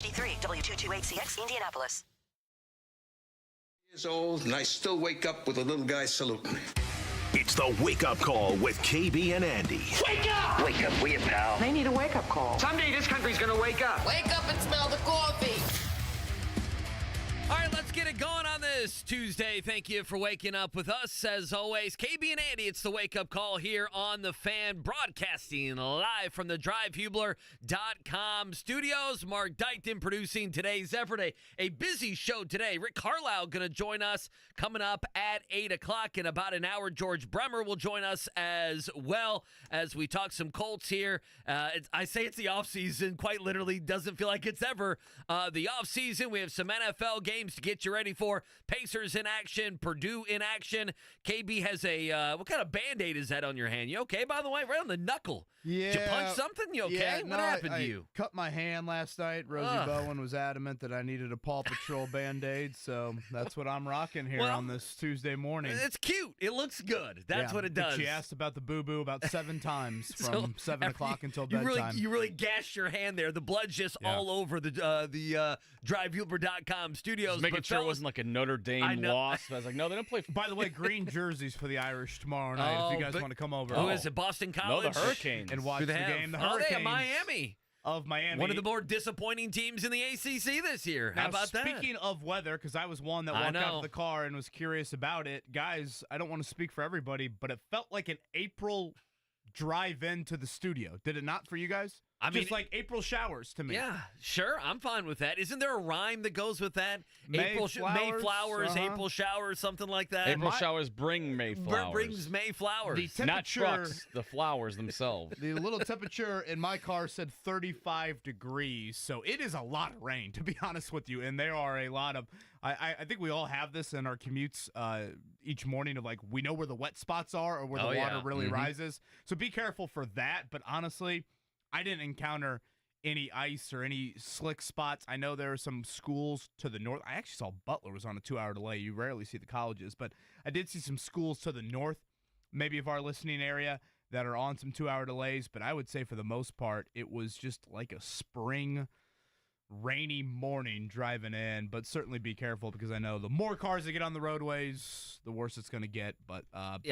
HD3, W228CX, Indianapolis. Years old, and I still wake up with a little guy saluting me. It's the Wake Up Call with KB and Andy. Wake up! Wake up, will you, pal? They need a wake-up call. Someday this country's gonna wake up. Wake up and smell the coffee. All right, let's get it going on this Tuesday. Thank you for waking up with us. As always, KB and Andy, it's the wake-up call here on The Fan, broadcasting live from the DriveHubler.com studios. Mark Dykton producing today's effort. A busy show today. Rick Carlisle going to join us coming up at 8 o'clock. In about an hour, George Bremer will join us as well as we talk some Colts here. I say it's the offseason. Quite literally, doesn't feel like it's ever the offseason. We have some NFL games to get you ready for. Pacers in action, Purdue in action. KB has a, what kind of Band-Aid is that on your hand? You okay, by the way? Right on the knuckle. Yeah. Did you punch something? You okay? Yeah, What happened to you? Cut my hand last night. Rosie Bowen was adamant that I needed a Paw Patrol Band-Aid, so that's what I'm rocking here on this Tuesday morning. It's cute. It looks good. That's what it does. She asked about the boo-boo about 7 times from 7 o'clock until bedtime. You really gashed your hand there. The blood's just all over the DriveHubler.com studios. Just making sure it wasn't like a Notre Dame loss. I was like, no, they don't play. By the way, green jerseys for the Irish tomorrow night if you guys want to come over. Who is it, Boston College? No, the Hurricanes. And watch the game. The Hurricanes. They have Miami. Of Miami. One of the more disappointing teams in the ACC this year. How about that? Speaking of weather, because I was one that walked out of the car and was curious about it, guys, I don't want to speak for everybody, but it felt like an April drive into the studio. Did it not for you guys? I mean, just like April showers to me. Yeah, sure. I'm fine with that. Isn't there a rhyme that goes with that? May flowers, April showers, something like that. April showers bring May flowers. Brings May flowers. Not trucks, the flowers themselves. The little temperature in my car said 35 degrees, so it is a lot of rain, to be honest with you. And there are a lot of, I think we all have this in our commutes each morning of like, we know where the wet spots are or where the water really rises. So be careful for that. But honestly, I didn't encounter any ice or any slick spots. I know there are some schools to the north. I actually saw Butler was on a 2-hour delay. You rarely see the colleges, but I did see some schools to the north, maybe of our listening area, that are on some 2-hour delays. But I would say for the most part, it was just like a spring rainy morning driving in, but certainly be careful because I know the more cars that get on the roadways, the worse it's going to get. But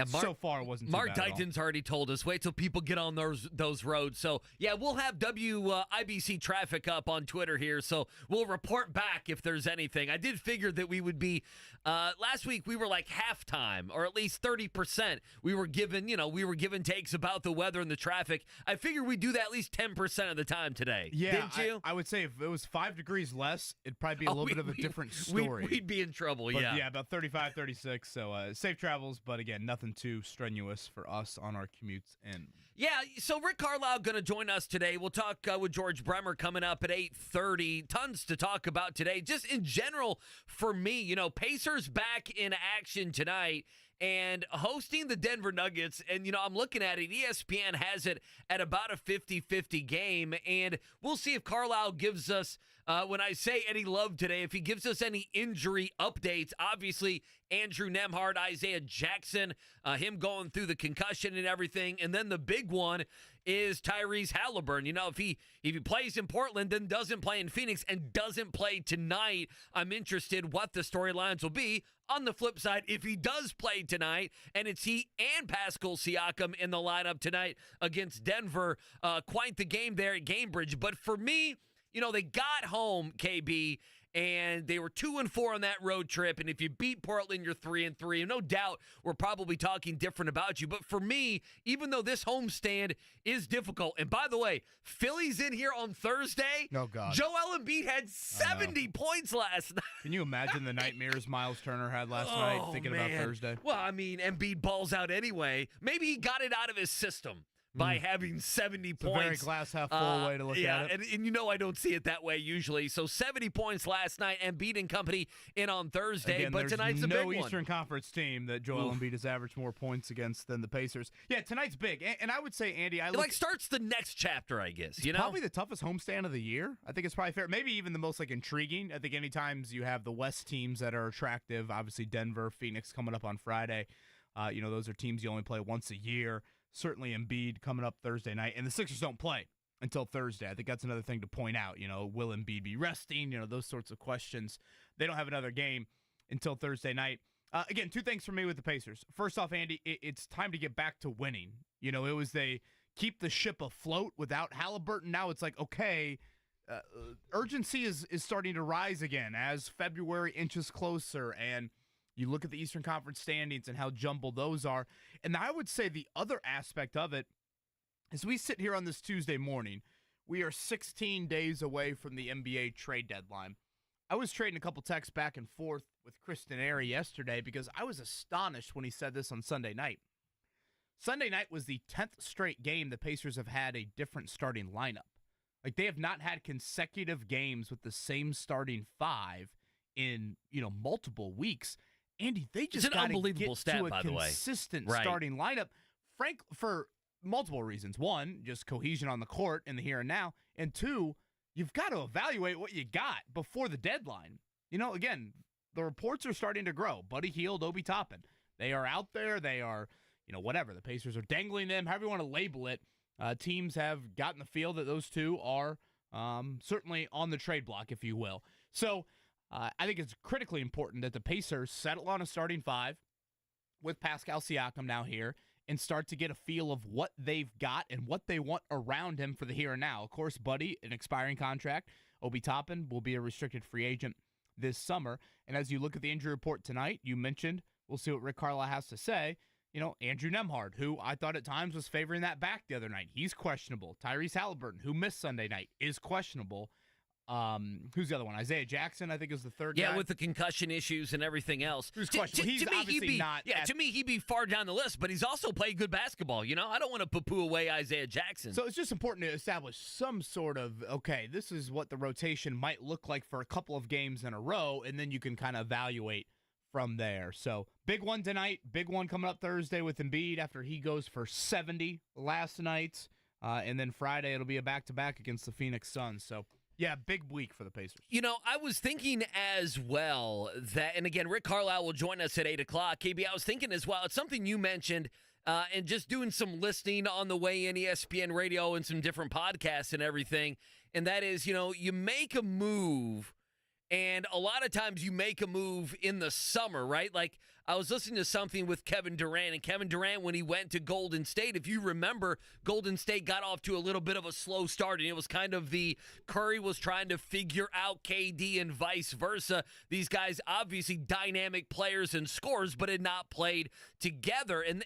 so far it wasn't too Mark bad Dykton's already told us, wait till people get on those roads. So, yeah, we'll have WIBC traffic up on Twitter here, so we'll report back if there's anything. I did figure that we would be, last week we were like halftime, or at least 30%. We were given takes about the weather and the traffic. I figured we'd do that at least 10% of the time today. Yeah, didn't you? I would say if it was 5 degrees less, it'd probably be a little bit of a different story. We'd be in trouble, but yeah. Yeah, about 35, 36. So safe travels, but again, nothing too strenuous for us on our commutes in. Yeah, so Rick Carlisle going to join us today. We'll talk with George Bremer coming up at 8:30. Tons to talk about today. Just in general, for me, Pacers back in action tonight and hosting the Denver Nuggets. And, I'm looking at it. ESPN has it at about a 50-50 game. And we'll see if Carlisle gives us, when I say Eddie Love today, if he gives us any injury updates. Obviously, Andrew Nembhard, Isaiah Jackson, him going through the concussion and everything. And then the big one is Tyrese Halliburton. If he plays in Portland, then doesn't play in Phoenix and doesn't play tonight, I'm interested what the storylines will be. On the flip side, if he does play tonight, and it's he and Pascal Siakam in the lineup tonight against Denver, quite the game there at Gamebridge. But for me, they got home, KB, and they were 2-4 on that road trip. And if you beat Portland, you're 3-3. And no doubt we're probably talking different about you. But for me, even though this homestand is difficult, and by the way, Philly's in here on Thursday. Oh, God. Joel Embiid had 70 points last night. Can you imagine the nightmares Miles Turner had last night thinking about Thursday? Well, I mean, Embiid balls out anyway. Maybe he got it out of his system by having 70 it's points. A very glass half full way to look at it. And I don't see it that way usually. So 70 points last night, Embiid and company in on Thursday. Again, but tonight's a big one. No Eastern Conference team that Joel Embiid has averaged more points against than the Pacers. Yeah, tonight's big. And I would say, Andy, it starts the next chapter, I guess. Probably the toughest homestand of the year. I think it's probably fair. Maybe even the most intriguing. I think any times you have the West teams that are attractive, obviously Denver, Phoenix coming up on Friday. Those are teams you only play once a year. Certainly Embiid coming up Thursday night. And the Sixers don't play until Thursday. I think that's another thing to point out. Will Embiid be resting? Those sorts of questions. They don't have another game until Thursday night. Again, two things for me with the Pacers. First off, Andy, it's time to get back to winning. It was they keep the ship afloat without Halliburton. Now it's like, okay, urgency is starting to rise again as February inches closer, and you look at the Eastern Conference standings and how jumbled those are. And I would say the other aspect of it, as we sit here on this Tuesday morning, we are 16 days away from the NBA trade deadline. I was trading a couple texts back and forth with Kristen Airy yesterday because I was astonished when he said this on Sunday night. Sunday night was the 10th straight game the Pacers have had a different starting lineup. Like, they have not had consecutive games with the same starting five in, multiple weeks. Andy, they just got to get to a consistent starting lineup, for multiple reasons. One, just cohesion on the court in the here and now. And two, you've got to evaluate what you got before the deadline. Again, the reports are starting to grow. Buddy Hield, Obi Toppin. They are out there. They are, whatever. The Pacers are dangling them, however you want to label it. Teams have gotten the feel that those two are certainly on the trade block, if you will. So I think it's critically important that the Pacers settle on a starting five with Pascal Siakam now here and start to get a feel of what they've got and what they want around him for the here and now. Of course, Buddy, an expiring contract. Obi Toppin will be a restricted free agent this summer. And as you look at the injury report tonight, you mentioned, we'll see what Rick Carlisle has to say, Andrew Nembhard, who I thought at times was favoring that back the other night. He's questionable. Tyrese Halliburton, who missed Sunday night, is questionable. Who's the other one? Isaiah Jackson, I think, is the third guy. Yeah, with the concussion issues and everything else. Who's questionable. He's obviously not. Yeah, to me, he'd be far down the list, but he's also played good basketball. I don't want to poo-poo away Isaiah Jackson. So it's just important to establish some sort of, okay, this is what the rotation might look like for a couple of games in a row, and then you can kind of evaluate from there. So big one tonight, big one coming up Thursday with Embiid after he goes for 70 last night. And then Friday it'll be a back-to-back against the Phoenix Suns. So, yeah, big week for the Pacers. I was thinking as well that, and again, Rick Carlisle will join us at 8 o'clock. KB, I was thinking as well, it's something you mentioned, and just doing some listening on the way in ESPN radio and some different podcasts and everything, and that is, you make a move. And a lot of times you make a move in the summer, right? Like, I was listening to something with Kevin Durant, and Kevin Durant, when he went to Golden State, if you remember, Golden State got off to a little bit of a slow start, and it was kind of the Curry was trying to figure out KD and vice versa. These guys, obviously dynamic players and scorers, but had not played together. And,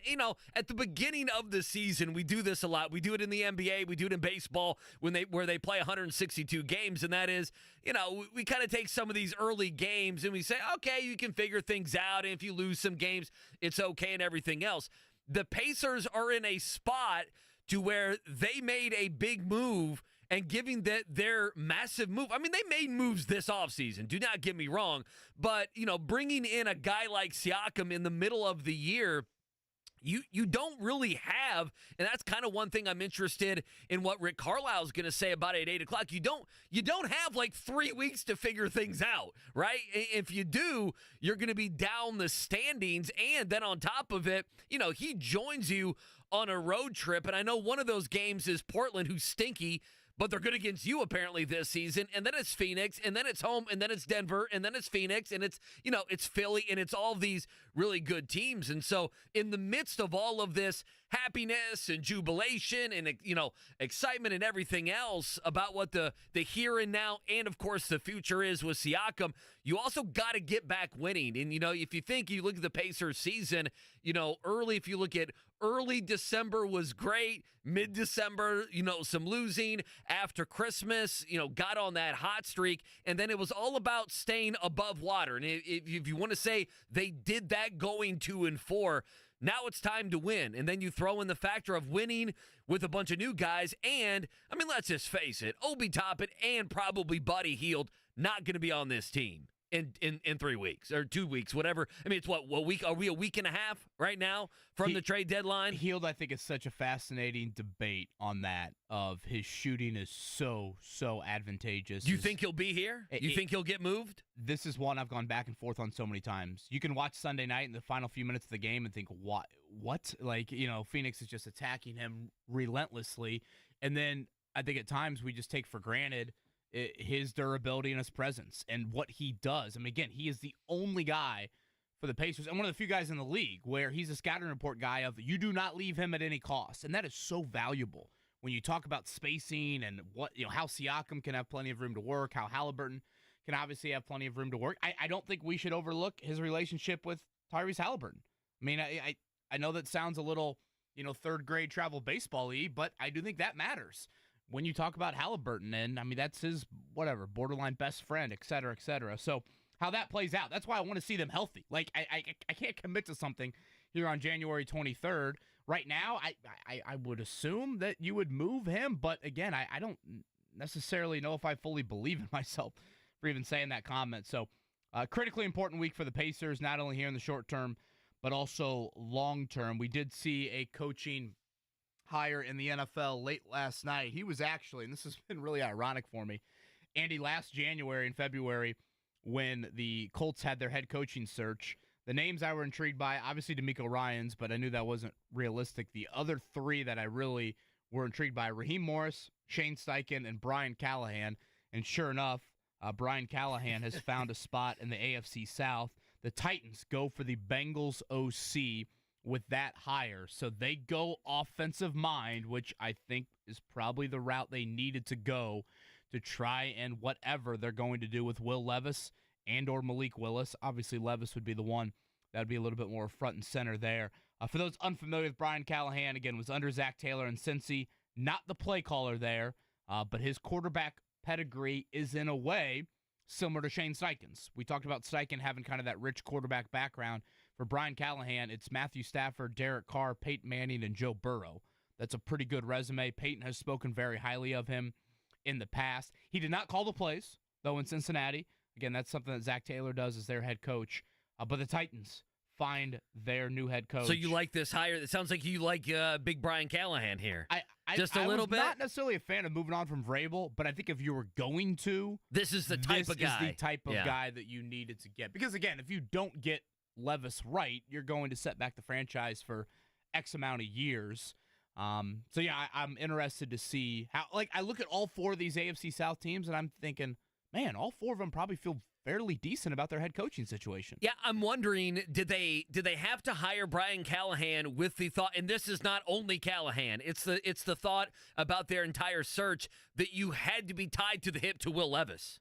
at the beginning of the season, we do this a lot. We do it in the NBA. We do it in baseball where they play 162 games, and that is, we kind of take some of these early games and we say, okay, you can figure things out. And if you lose some games, it's okay and everything else. The Pacers are in a spot to where they made a big move, and giving their massive move. I mean, they made moves this offseason. Do not get me wrong. But, bringing in a guy like Siakam in the middle of the year, You don't really have, and that's kind of one thing I'm interested in what Rick Carlisle is going to say about it at 8 o'clock. You don't have like 3 weeks to figure things out, right? If you do, you're going to be down the standings, and then on top of it, he joins you on a road trip, and I know one of those games is Portland, who's stinky, but they're good against you apparently this season. And then it's Phoenix, and then it's home, and then it's Denver, and then it's Phoenix, and it's, it's Philly, and it's all these really good teams. And so in the midst of all of this happiness and jubilation and, excitement and everything else about what the here and now and, of course, the future is with Siakam, you also got to get back winning. And, if you look at the Pacers season, if you look at early December was great. Mid-December, some losing. After Christmas, got on that hot streak. And then it was all about staying above water. And if you want to say they did that going 2-4, now it's time to win. And then you throw in the factor of winning with a bunch of new guys. And, let's just face it, Obi Toppin and probably Buddy Hield not going to be on this team in 3 weeks or 2 weeks, whatever. It's what week? Are we a week and a half right now from the trade deadline? Hield, I think, is such a fascinating debate on that. Of his shooting is so advantageous. Do you think he'll be here? You think he'll get moved? This is one I've gone back and forth on so many times. You can watch Sunday night in the final few minutes of the game and think, what? Like, Phoenix is just attacking him relentlessly. And then I think at times we just take for granted his durability and his presence and what he does. I mean, again, he is the only guy for the Pacers and one of the few guys in the league where he's a scouting report guy of you do not leave him at any cost. And that is so valuable when you talk about spacing and how Siakam can have plenty of room to work, how Halliburton can obviously have plenty of room to work. I don't think we should overlook his relationship with Tyrese Halliburton. I mean, I know that sounds a little, third grade travel baseball-y, but I do think that matters when you talk about Halliburton. And I mean, that's his, borderline best friend, et cetera, et cetera. So how that plays out, that's why I want to see them healthy. Like, I can't commit to something here on January 23rd. Right now, I would assume that you would move him, but again, I don't necessarily know if I fully believe in myself for even saying that comment. So, critically important week for the Pacers, not only here in the short term, but also long term. We did see a coaching hire in the NFL late last night. He was actually, and this has been really ironic for me, Andy, last January and February when the Colts had their head coaching search, the names I were intrigued by, obviously DeMeco Ryans, but I knew that wasn't realistic. The other three that I really were intrigued by, Raheem Morris, Shane Steichen, and Brian Callahan. And sure enough, Brian Callahan has found a spot in the AFC South. The Titans go for the Bengals OC with that hire. So they go offensive mind, which I think is probably the route they needed to go to try and whatever they're going to do with Will Levis and or Malik Willis. Obviously, Levis would be the one that would be a little bit more front and center there. For those unfamiliar with Brian Callahan, again, was under Zach Taylor and Cincy, not the play caller there, but his quarterback pedigree is in a way similar to Shane Steichen's. We talked about Steichen having kind of that rich quarterback background. For Brian Callahan, it's Matthew Stafford, Derek Carr, Peyton Manning, and Joe Burrow. That's a pretty good resume. Peyton has spoken very highly of him in the past. He did not call the plays, though, in Cincinnati. Again, that's something that Zach Taylor does as their head coach. But the Titans find their new head coach. So you like this hire? It sounds like you like big Brian Callahan here. Just a little bit? I'm not necessarily a fan of moving on from Vrabel, but I think if you were going to, this is the type of guy. This is the type of guy that you needed to get. Because, again, if you don't get Levis right, you're going to set back the franchise for X amount of years. So, yeah, I'm interested to see how, I look at all four of these AFC South teams, and I'm thinking, man, all four of them probably feel fairly decent about their head coaching situation. Yeah, I'm wondering, did they have to hire Brian Callahan with the thought, and this is not only Callahan, it's the thought about their entire search that you had to be tied to the hip to Will Levis.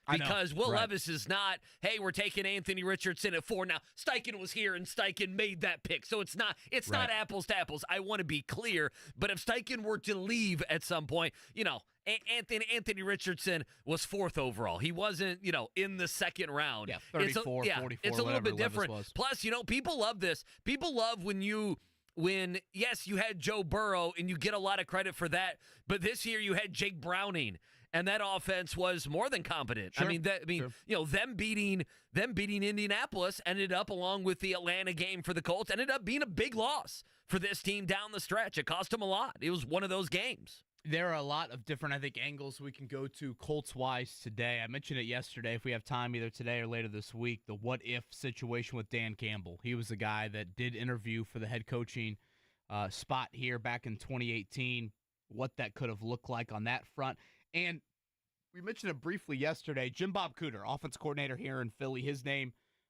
Because Will Levis is not, hey, we're taking Anthony Richardson at 4 now. Steichen was here, and Steichen made that pick. So it's not apples to apples. I want to be clear. But if Steichen were to leave at some point, Anthony Richardson was 4th overall. He wasn't, in the second round. Yeah, 34, 44, it's a little bit Levis different. was. Plus, people love this. People love when yes, you had Joe Burrow, and you get a lot of credit for that. But this year you had Jake Browning. And that offense was more than competent. Sure. Them beating Indianapolis ended up, along with the Atlanta game for the Colts, ended up being a big loss for this team down the stretch. It cost them a lot. It was one of those games. There are a lot of different, angles we can go to Colts-wise today. I mentioned it yesterday. If we have time, either today or later this week, the what-if situation with Dan Campbell. He was the guy that did interview for the head coaching spot here back in 2018, what that could have looked like on that front. And we mentioned it briefly yesterday. Jim Bob Cooter, offense coordinator here in Philly,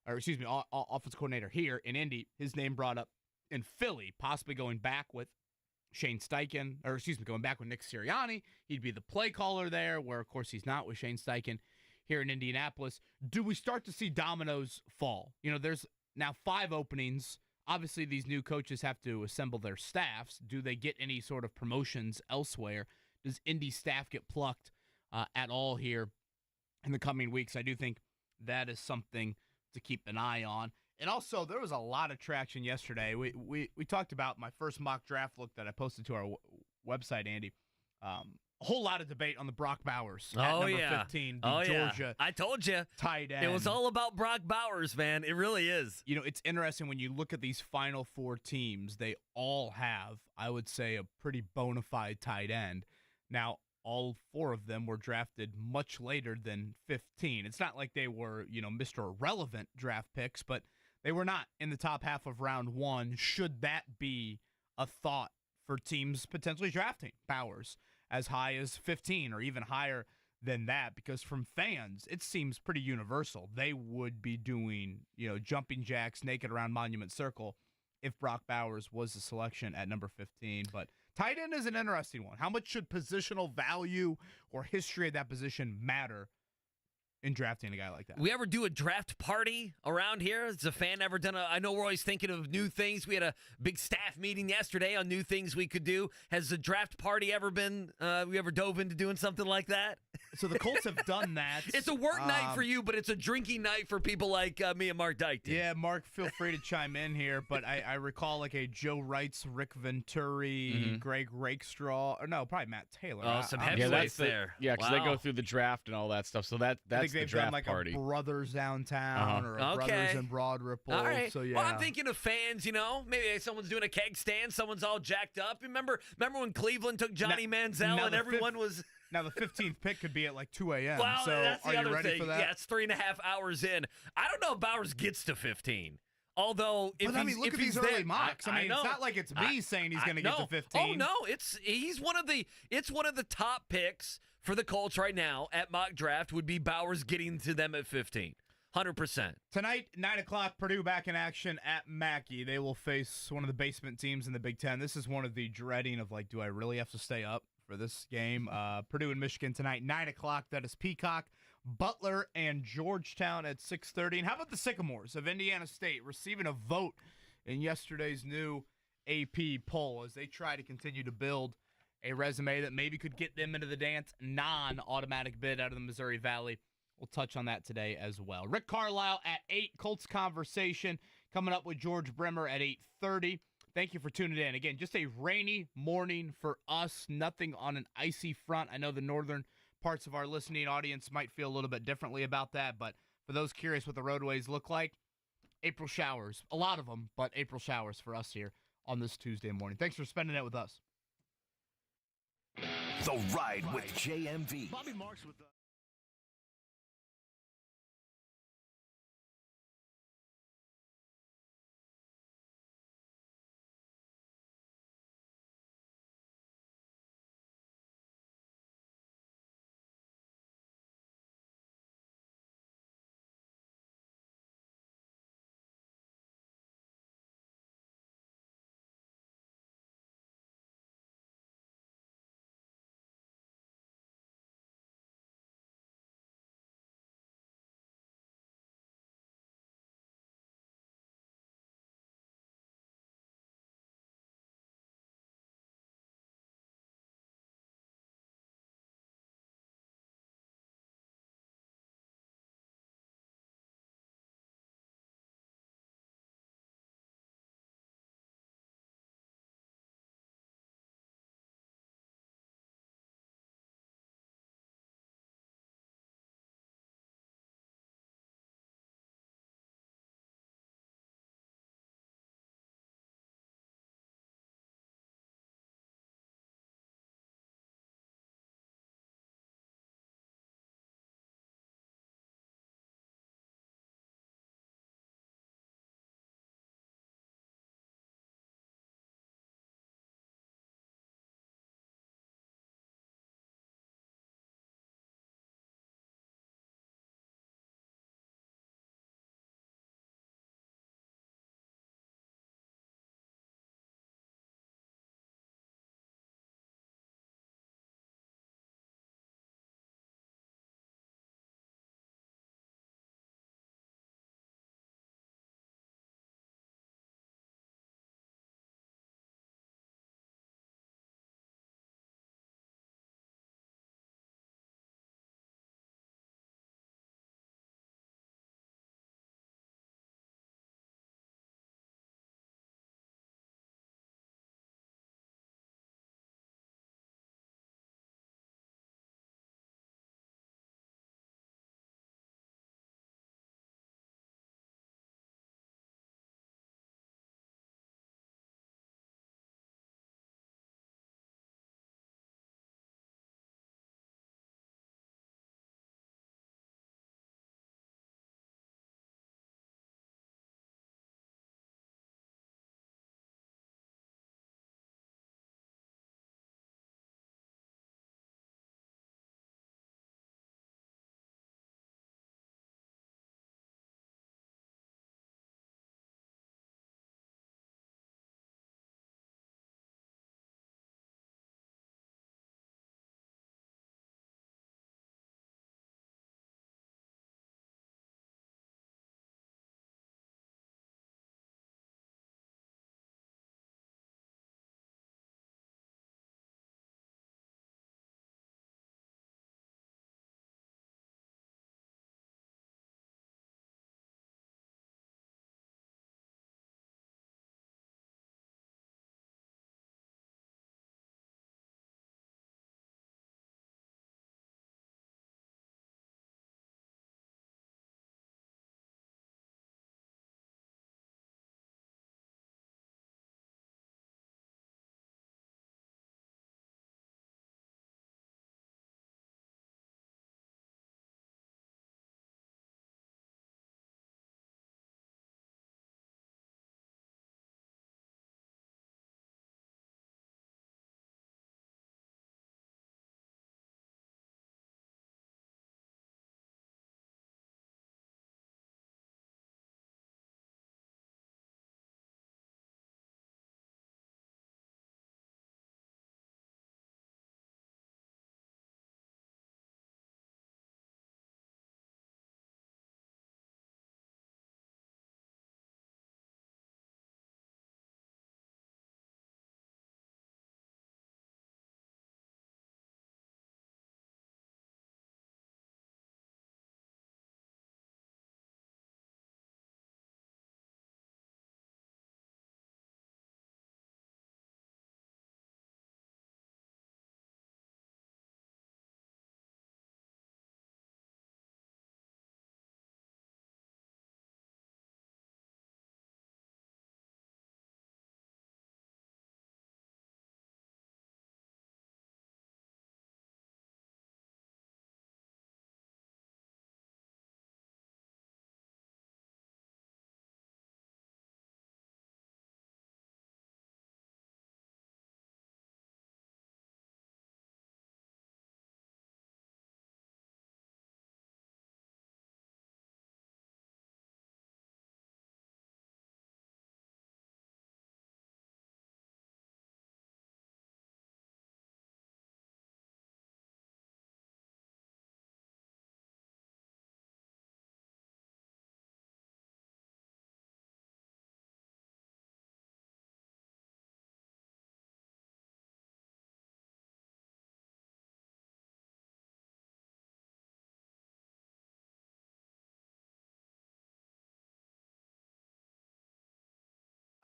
offense coordinator here in Indy, his name brought up in Philly, possibly going back with Shane Steichen, going back with Nick Sirianni. He'd be the play caller there, where, of course, he's not with Shane Steichen here in Indianapolis. Do we start to see dominoes fall? There's now 5 openings. Obviously, these new coaches have to assemble their staffs. Do they get any sort of promotions elsewhere? Does Indy staff get plucked at all here in the coming weeks? I do think that is something to keep an eye on. And also, there was a lot of traction yesterday. We talked about my first mock draft look that I posted to our website, Andy. A whole lot of debate on the Brock Bowers at number 15, Georgia. I told you. Tight end. It was all about Brock Bowers, man. It really is. It's interesting when you look at these final 4 teams, they all have, I would say, a pretty bona fide tight end. Now, all 4 of them were drafted much later than 15. It's not like they were, Mr. Irrelevant draft picks, but they were not in the top half of round 1. Should that be a thought for teams potentially drafting Bowers as high as 15 or even higher than that, because from fans, it seems pretty universal. They would be doing, jumping jacks naked around Monument Circle if Brock Bowers was the selection at number 15. But tight end is an interesting one. How much should positional value or history of that position matter in drafting a guy like that? We ever do a draft party around here? Has a fan ever done I know we're always thinking of new things. We had a big staff meeting yesterday on new things we could do. Has the draft party ever been, we ever dove into doing something like that? So the Colts have done that. It's a work night for you, but it's a drinking night for people like me and Mark Dykton. Yeah, Mark, feel free to chime in here, but I recall like a Joe Wrights, Rick Venturi, Greg Rakestraw, or no, probably Matt Taylor. Oh, some Yeah, heavyweights that's there. Yeah, because they go through the draft and all that stuff. So that's I think the they've draft done like party. a Brothers Downtown or a Okay. Brothers in Broad Ripple. All right. So, yeah. Well, I'm thinking of fans, maybe someone's doing a keg stand, someone's all jacked up. Remember when Cleveland took Johnny Manziel now and the everyone was... Now, the 15th pick could be at like 2 a.m. Well, so that's the are other you ready thing. for that? Yeah, it's 3.5 hours in. I don't know if Bowers gets to 15. Although, if But, he's, look if at he's these there, early mocks. I mean, know. it's not like it's me saying he's going to get to 15. Oh no, it's one of the top picks for the Colts right now at mock draft would be Bowers getting to them at 15. 100%. Tonight, 9 o'clock, Purdue back in action at Mackey. They will face one of the basement teams in the Big Ten. This is one of the dreading of, do I really have to stay up for this game? Purdue and Michigan tonight, 9 o'clock. That is Peacock, Butler, and Georgetown at 6:30. And how about the Sycamores of Indiana State receiving a vote in yesterday's new AP poll as they try to continue to build a resume that maybe could get them into the dance, non-automatic bid out of the Missouri Valley. We'll touch on that today as well. Rick Carlisle at 8, Colts Conversation, coming up with George Bremer at 8:30. Thank you for tuning in. Again, just a rainy morning for us, nothing on an icy front. I know the northern parts of our listening audience might feel a little bit differently about that, but for those curious what the roadways look like, April showers. A lot of them, but April showers for us here on this Tuesday morning. Thanks for spending it with us. The Ride with JMV. Bobby Marks with the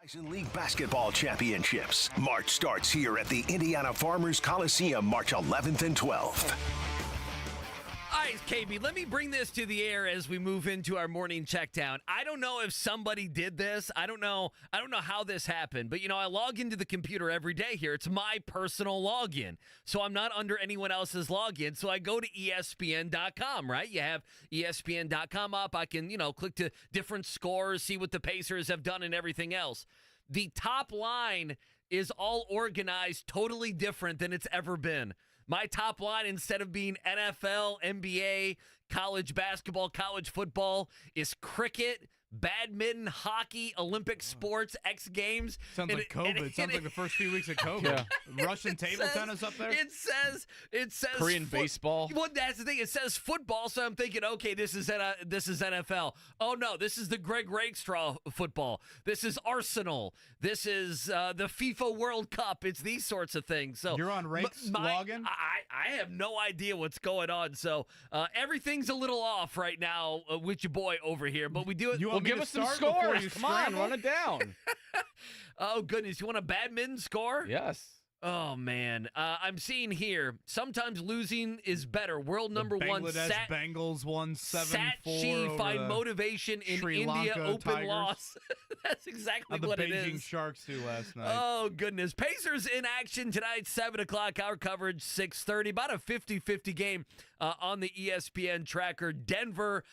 Horizon League Basketball Championships. March starts here at the Indiana Farmers Coliseum, March 11th and 12th. All right, KB, let me bring this to the air as we move into our morning checkdown. I don't know if somebody did this. I don't know how this happened, but I log into the computer every day here. It's my personal login. So I'm not under anyone else's login. So I go to ESPN.com, right? You have ESPN.com up. I can, click to different scores, see what the Pacers have done and everything else. The top line is all organized totally different than it's ever been. My top line, instead of being NFL, NBA, college basketball, college football, is cricket, badminton, hockey, Olympic sports, X Games. Sounds like COVID. Sounds like the first few weeks of COVID. Yeah. Russian table tennis up there? It says Korean baseball. Well, that's the thing. It says football, so I'm thinking, okay, this is NFL. Oh, no, this is the Greg Rakestraw football. This is Arsenal. This is the FIFA World Cup. It's these sorts of things. So you're on Rake's login? I have no idea what's going on. So everything's a little off right now with your boy over here, but we do it. Well, give us some scores. Come on, run it down. Oh, goodness. You want a badminton score? Yes. Oh, man. I'm seeing here, sometimes losing is better. World number one. Bangladesh Bengals won 7-4 find motivation in Sri India. Lanka Open Tigers. loss. That's exactly the what Beijing it is. Sharks do last night. Oh, goodness. Pacers in action tonight, 7 o'clock. Our coverage, 6:30. About a 50-50 game on the ESPN tracker. Denver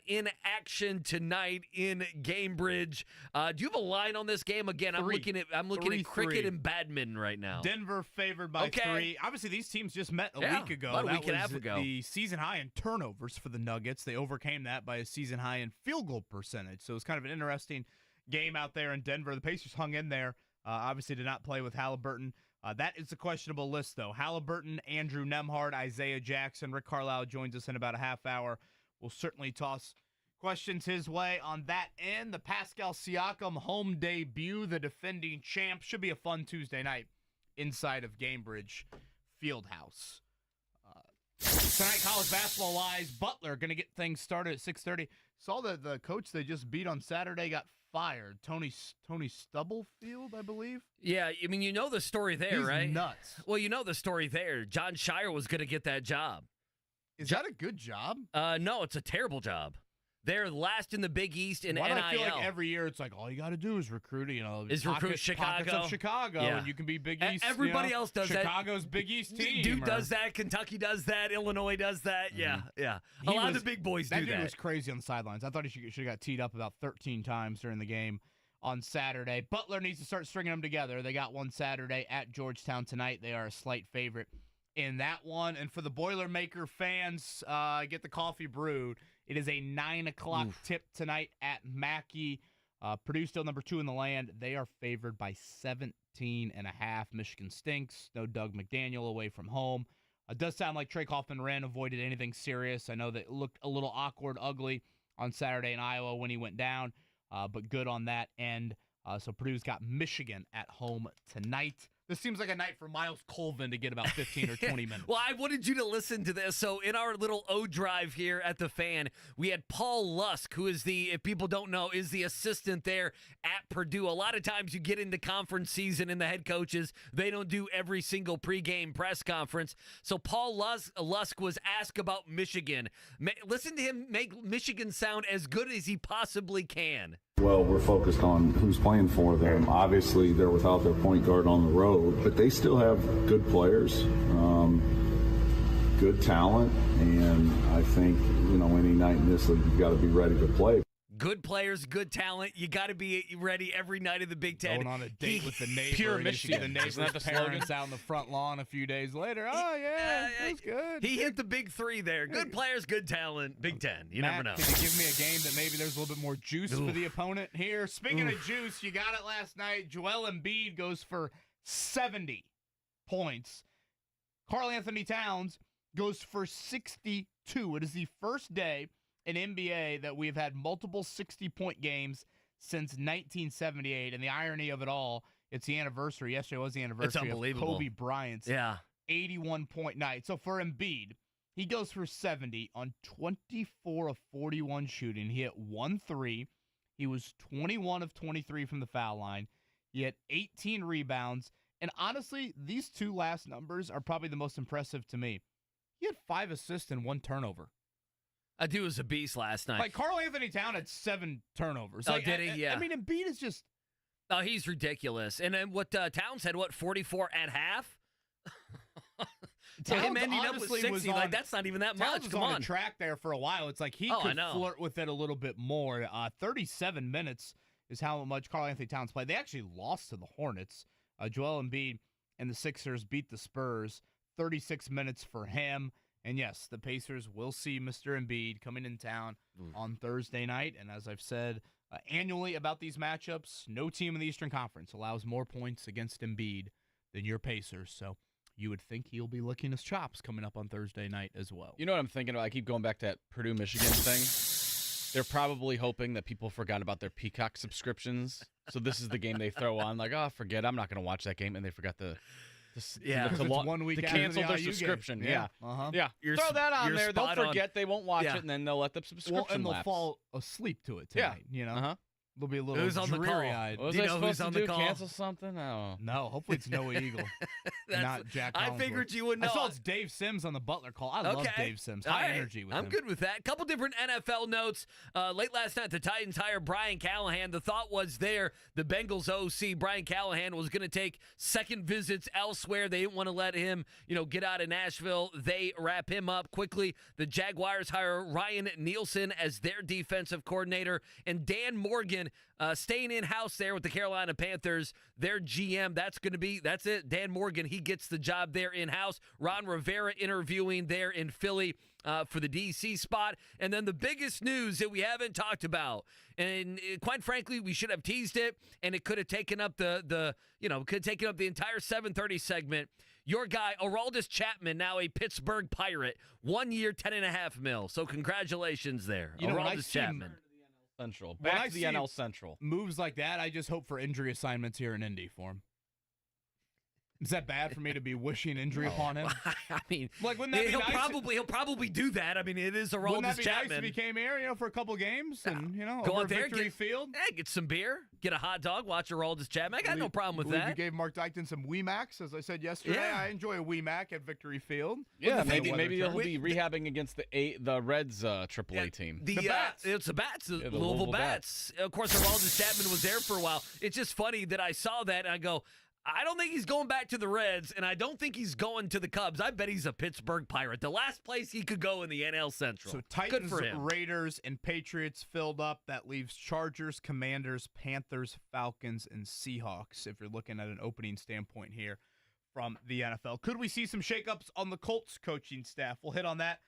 in action tonight in Cambridge. Do you have a line on this game? Again, I'm looking at cricket and badminton right now. Denver favored by 3. Obviously, these teams just met a week ago. About a week and a half ago. The season high in turnovers for the Nuggets. They overcame that by a season high in field goal percentage. So it's kind of an interesting game out there in Denver. The Pacers hung in there. Obviously did not play with Halliburton. That is a questionable list, though. Halliburton, Andrew Nembhard, Isaiah Jackson. Rick Carlisle joins us in about a half hour. We'll certainly toss questions his way on that end. The Pascal Siakam home debut, the defending champ. Should be a fun Tuesday night inside of Cambridge Fieldhouse. Tonight, college basketball-wise, Butler going to get things started at 6:30. Saw that the coach they just beat on Saturday got fired. Tony Stubblefield, I believe. Yeah, I mean, the story there, He's right? nuts. Well, the story there. John Shire was going to get that job. Is that a good job? No, it's a terrible job. They're last in the Big East in Why NIL. do I feel like every year it's like all you got to do is recruit, recruit Chicago. Pockets of Chicago, Yeah. and you can be Big East. Everybody else does that. Chicago's Big East team. Duke does that. Kentucky does that. Illinois does that. Yeah. A lot of the big boys do that. That dude was crazy on the sidelines. I thought he should have got teed up about 13 times during the game on Saturday. Butler needs to start stringing them together. They got one Saturday at Georgetown tonight. They are a slight favorite in that one. And for the Boilermaker fans, get the coffee brewed. It is a 9 o'clock tip tonight at Mackey. Purdue still number 2 in the land. They are favored by 17.5. Michigan stinks. No Doug McDaniel away from home. It does sound like Trey Kaufman-Wren avoided anything serious. I know that it looked a little awkward, ugly on Saturday in Iowa when he went down, but good on that end. So Purdue's got Michigan at home tonight. This seems like a night for Miles Colvin to get about 15 or 20 minutes. Well, I wanted you to listen to this. So in our little O drive here at the Fan, we had Paul Lusk, who is if people don't know, is the assistant there at Purdue. A lot of times you get into conference season and the head coaches, they don't do every single pregame press conference. So Paul Lusk was asked about Michigan. Listen to him make Michigan sound as good as he possibly can. Well, we're focused on who's playing for them. Obviously, they're without their point guard on the road, but they still have good players, good talent, and I think, any night in this league, you've got to be ready to play. Good players, good talent. You got to be ready every night of the Big Ten. Going on a date with the neighbor. Pure and Michigan. You see the neighbor's Isn't that the slogan? parents out in the front lawn a few days later. Oh, yeah, that's good. He hit the big 3 there. Good players, good talent. Big Ten. You Matt, never know. Can you give me a game that maybe there's a little bit more juice for the opponent here? Speaking of juice, you got it last night. Joel Embiid goes for 70 points. Karl Anthony Towns goes for 62. It is the first day in NBA that we've had multiple 60-point games since 1978. And the irony of it all, it's the anniversary. Yesterday was the anniversary of Kobe Bryant's 81-point night. So for Embiid, he goes for 70 on 24 of 41 shooting. He hit 1 3. He was 21 of 23 from the foul line. He had 18 rebounds. And honestly, these two last numbers are probably the most impressive to me. He had 5 assists and 1 turnover. A dude was a beast last night. Like, Karl-Anthony Towns had 7 turnovers. Oh, Like, did he? Yeah. I mean, Embiid is just... Oh, he's ridiculous. And then what Towns had, 44 at half? Towns him ending up with honestly 60, was like, on- that's not even that Towns much. was Come on on. a track there for a while. It's like he I could know. flirt with it a little bit more. 37 minutes is how much Karl-Anthony Towns played. They actually lost to the Hornets. Joel Embiid and the Sixers beat the Spurs. 36 minutes for him. And yes, the Pacers will see Mr. Embiid coming in town on Thursday night. And as I've said annually about these matchups, no team in the Eastern Conference allows more points against Embiid than your Pacers. So you would think he'll be licking his chops coming up on Thursday night as well. You know what I'm thinking about? I keep going back to that Purdue-Michigan thing. They're probably hoping that people forgot about their Peacock subscriptions. So this is the game they throw on. Like, oh, forget, I'm not going to watch that game. And they forgot to Because it's 1 week to after cancel the their IU game. subscription. Yeah. Uh-huh. Yeah. You're Throw that on you're there. They'll spot on. forget. They won't watch Yeah. it, and then they'll let the subscription Well, and they'll lapse. fall asleep to it tonight, you know? Uh-huh. They'll be a little Who's on the call? dreary-eyed. What was Do you I know supposed who's to on do? the call? Cancel something? Oh. No, hopefully it's Noah Eagle, not Jack I Collinsworth. figured you would know. I saw it's Dave Sims on the Butler call. I love Dave Sims. All High right. energy with I'm him. good with that. Couple different NFL notes. Late last night, the Titans hired Brian Callahan. The thought was there, the Bengals OC, Brian Callahan, was going to take second visits elsewhere. They didn't want to let him, get out of Nashville. They wrap him up quickly. The Jaguars hire Ryan Nielsen as their defensive coordinator. And Dan Morgan staying in-house there with the Carolina Panthers, their GM. That's it. Dan Morgan, he gets the job there in-house. Ron Rivera interviewing there in Philly for the DC spot. And then the biggest news that we haven't talked about, and quite frankly, we should have teased it, and it could have taken up the entire 7:30 segment. Your guy, Aroldis Chapman, now a Pittsburgh Pirate, 1 year, $10.5 million. So congratulations there, When I Aroldis see Chapman. Central. When Back I to the see NL Central. moves like that, I just hope for injury assignments here in Indy for him. Is that bad for me to be wishing injury upon him? I mean, Like, wouldn't that be he'll nice? probably do that. I mean, it is Wouldn't Aroldis that be Chapman. nice if he came here, for a couple games and, Go over out there, Victory Field? get some beer, get a hot dog, watch Aroldis Chapman. I got no problem with believe that. You gave Mark Dykton some Wee-Macs, as I said yesterday. Yeah. I enjoy a Wee-Mac at Victory Field. Yeah, With the maybe weather he'll turn. be rehabbing against the Reds AAA team. The Bats. It's the Bats, the the Louisville Louisville Bats. Of course, Aroldis Chapman was there for a while. It's just funny that I saw that and I go, I don't think he's going back to the Reds, and I don't think he's going to the Cubs. I bet he's a Pittsburgh Pirate. The last place he could go in the NL Central. So Good Titans, for him. Raiders, and Patriots filled up. That leaves Chargers, Commanders, Panthers, Falcons, and Seahawks, if you're looking at an opening standpoint here from the NFL. Could we see some shakeups on the Colts coaching staff? We'll hit on that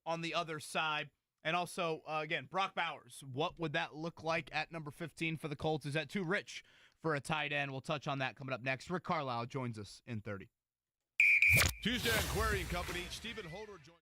on the other side. And also, again, Brock Bowers. What would that look like at number 15 for the Colts? Is that too rich for a tight end? We'll touch on that coming up next. Rick Carlisle joins us in 30. Tuesday on Query and Company, Stephen Holder joins.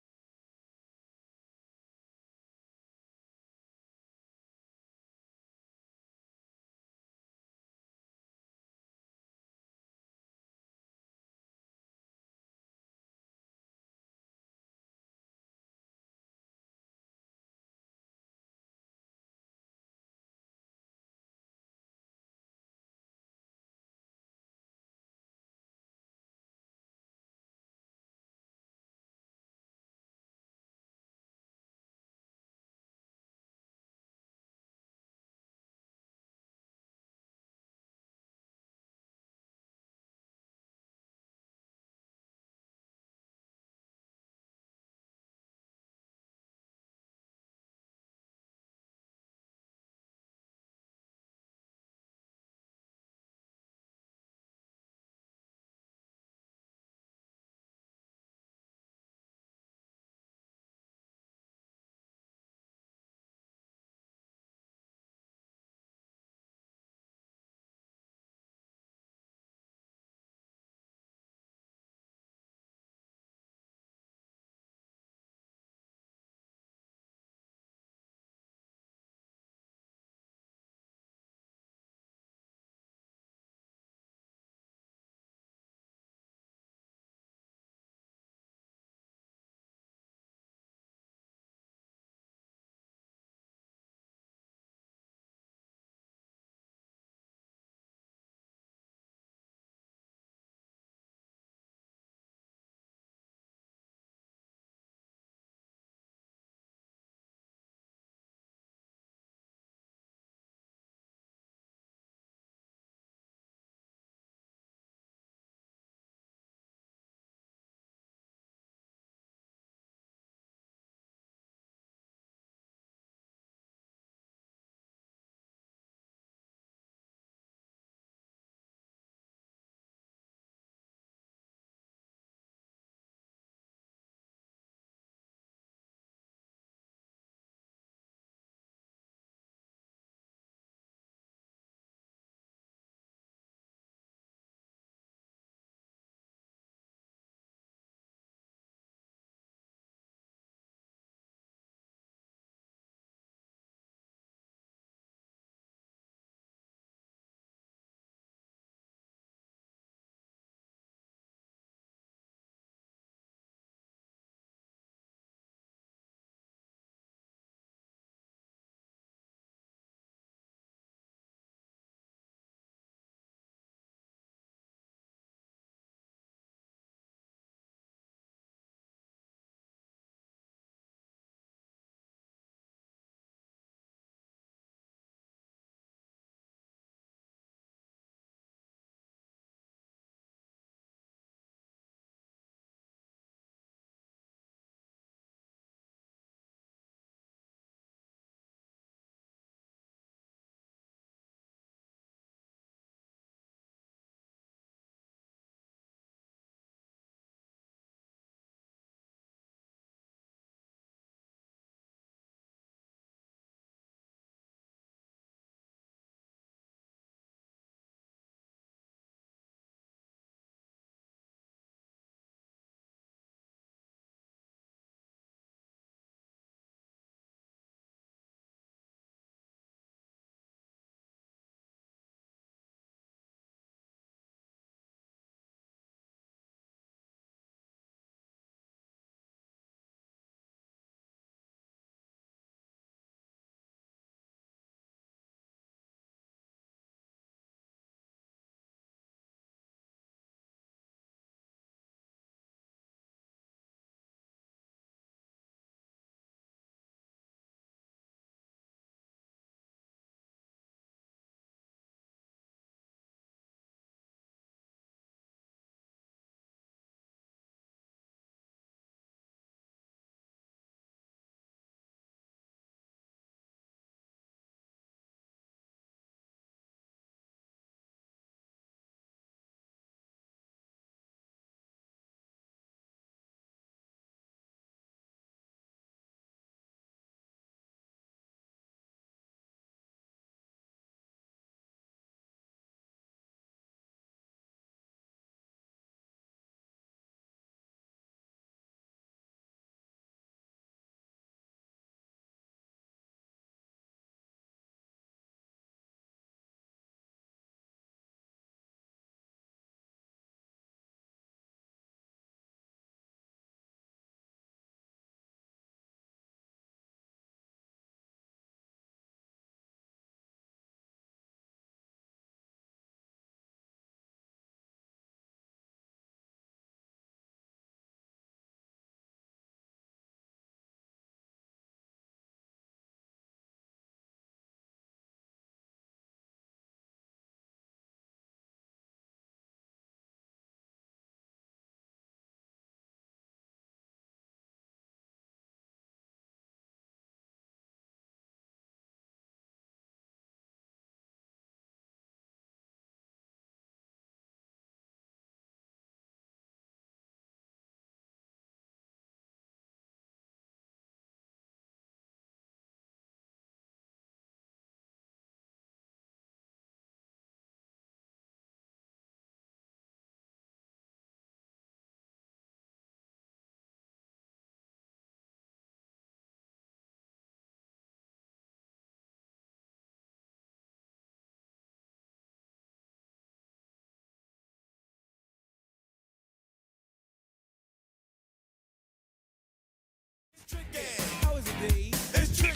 It's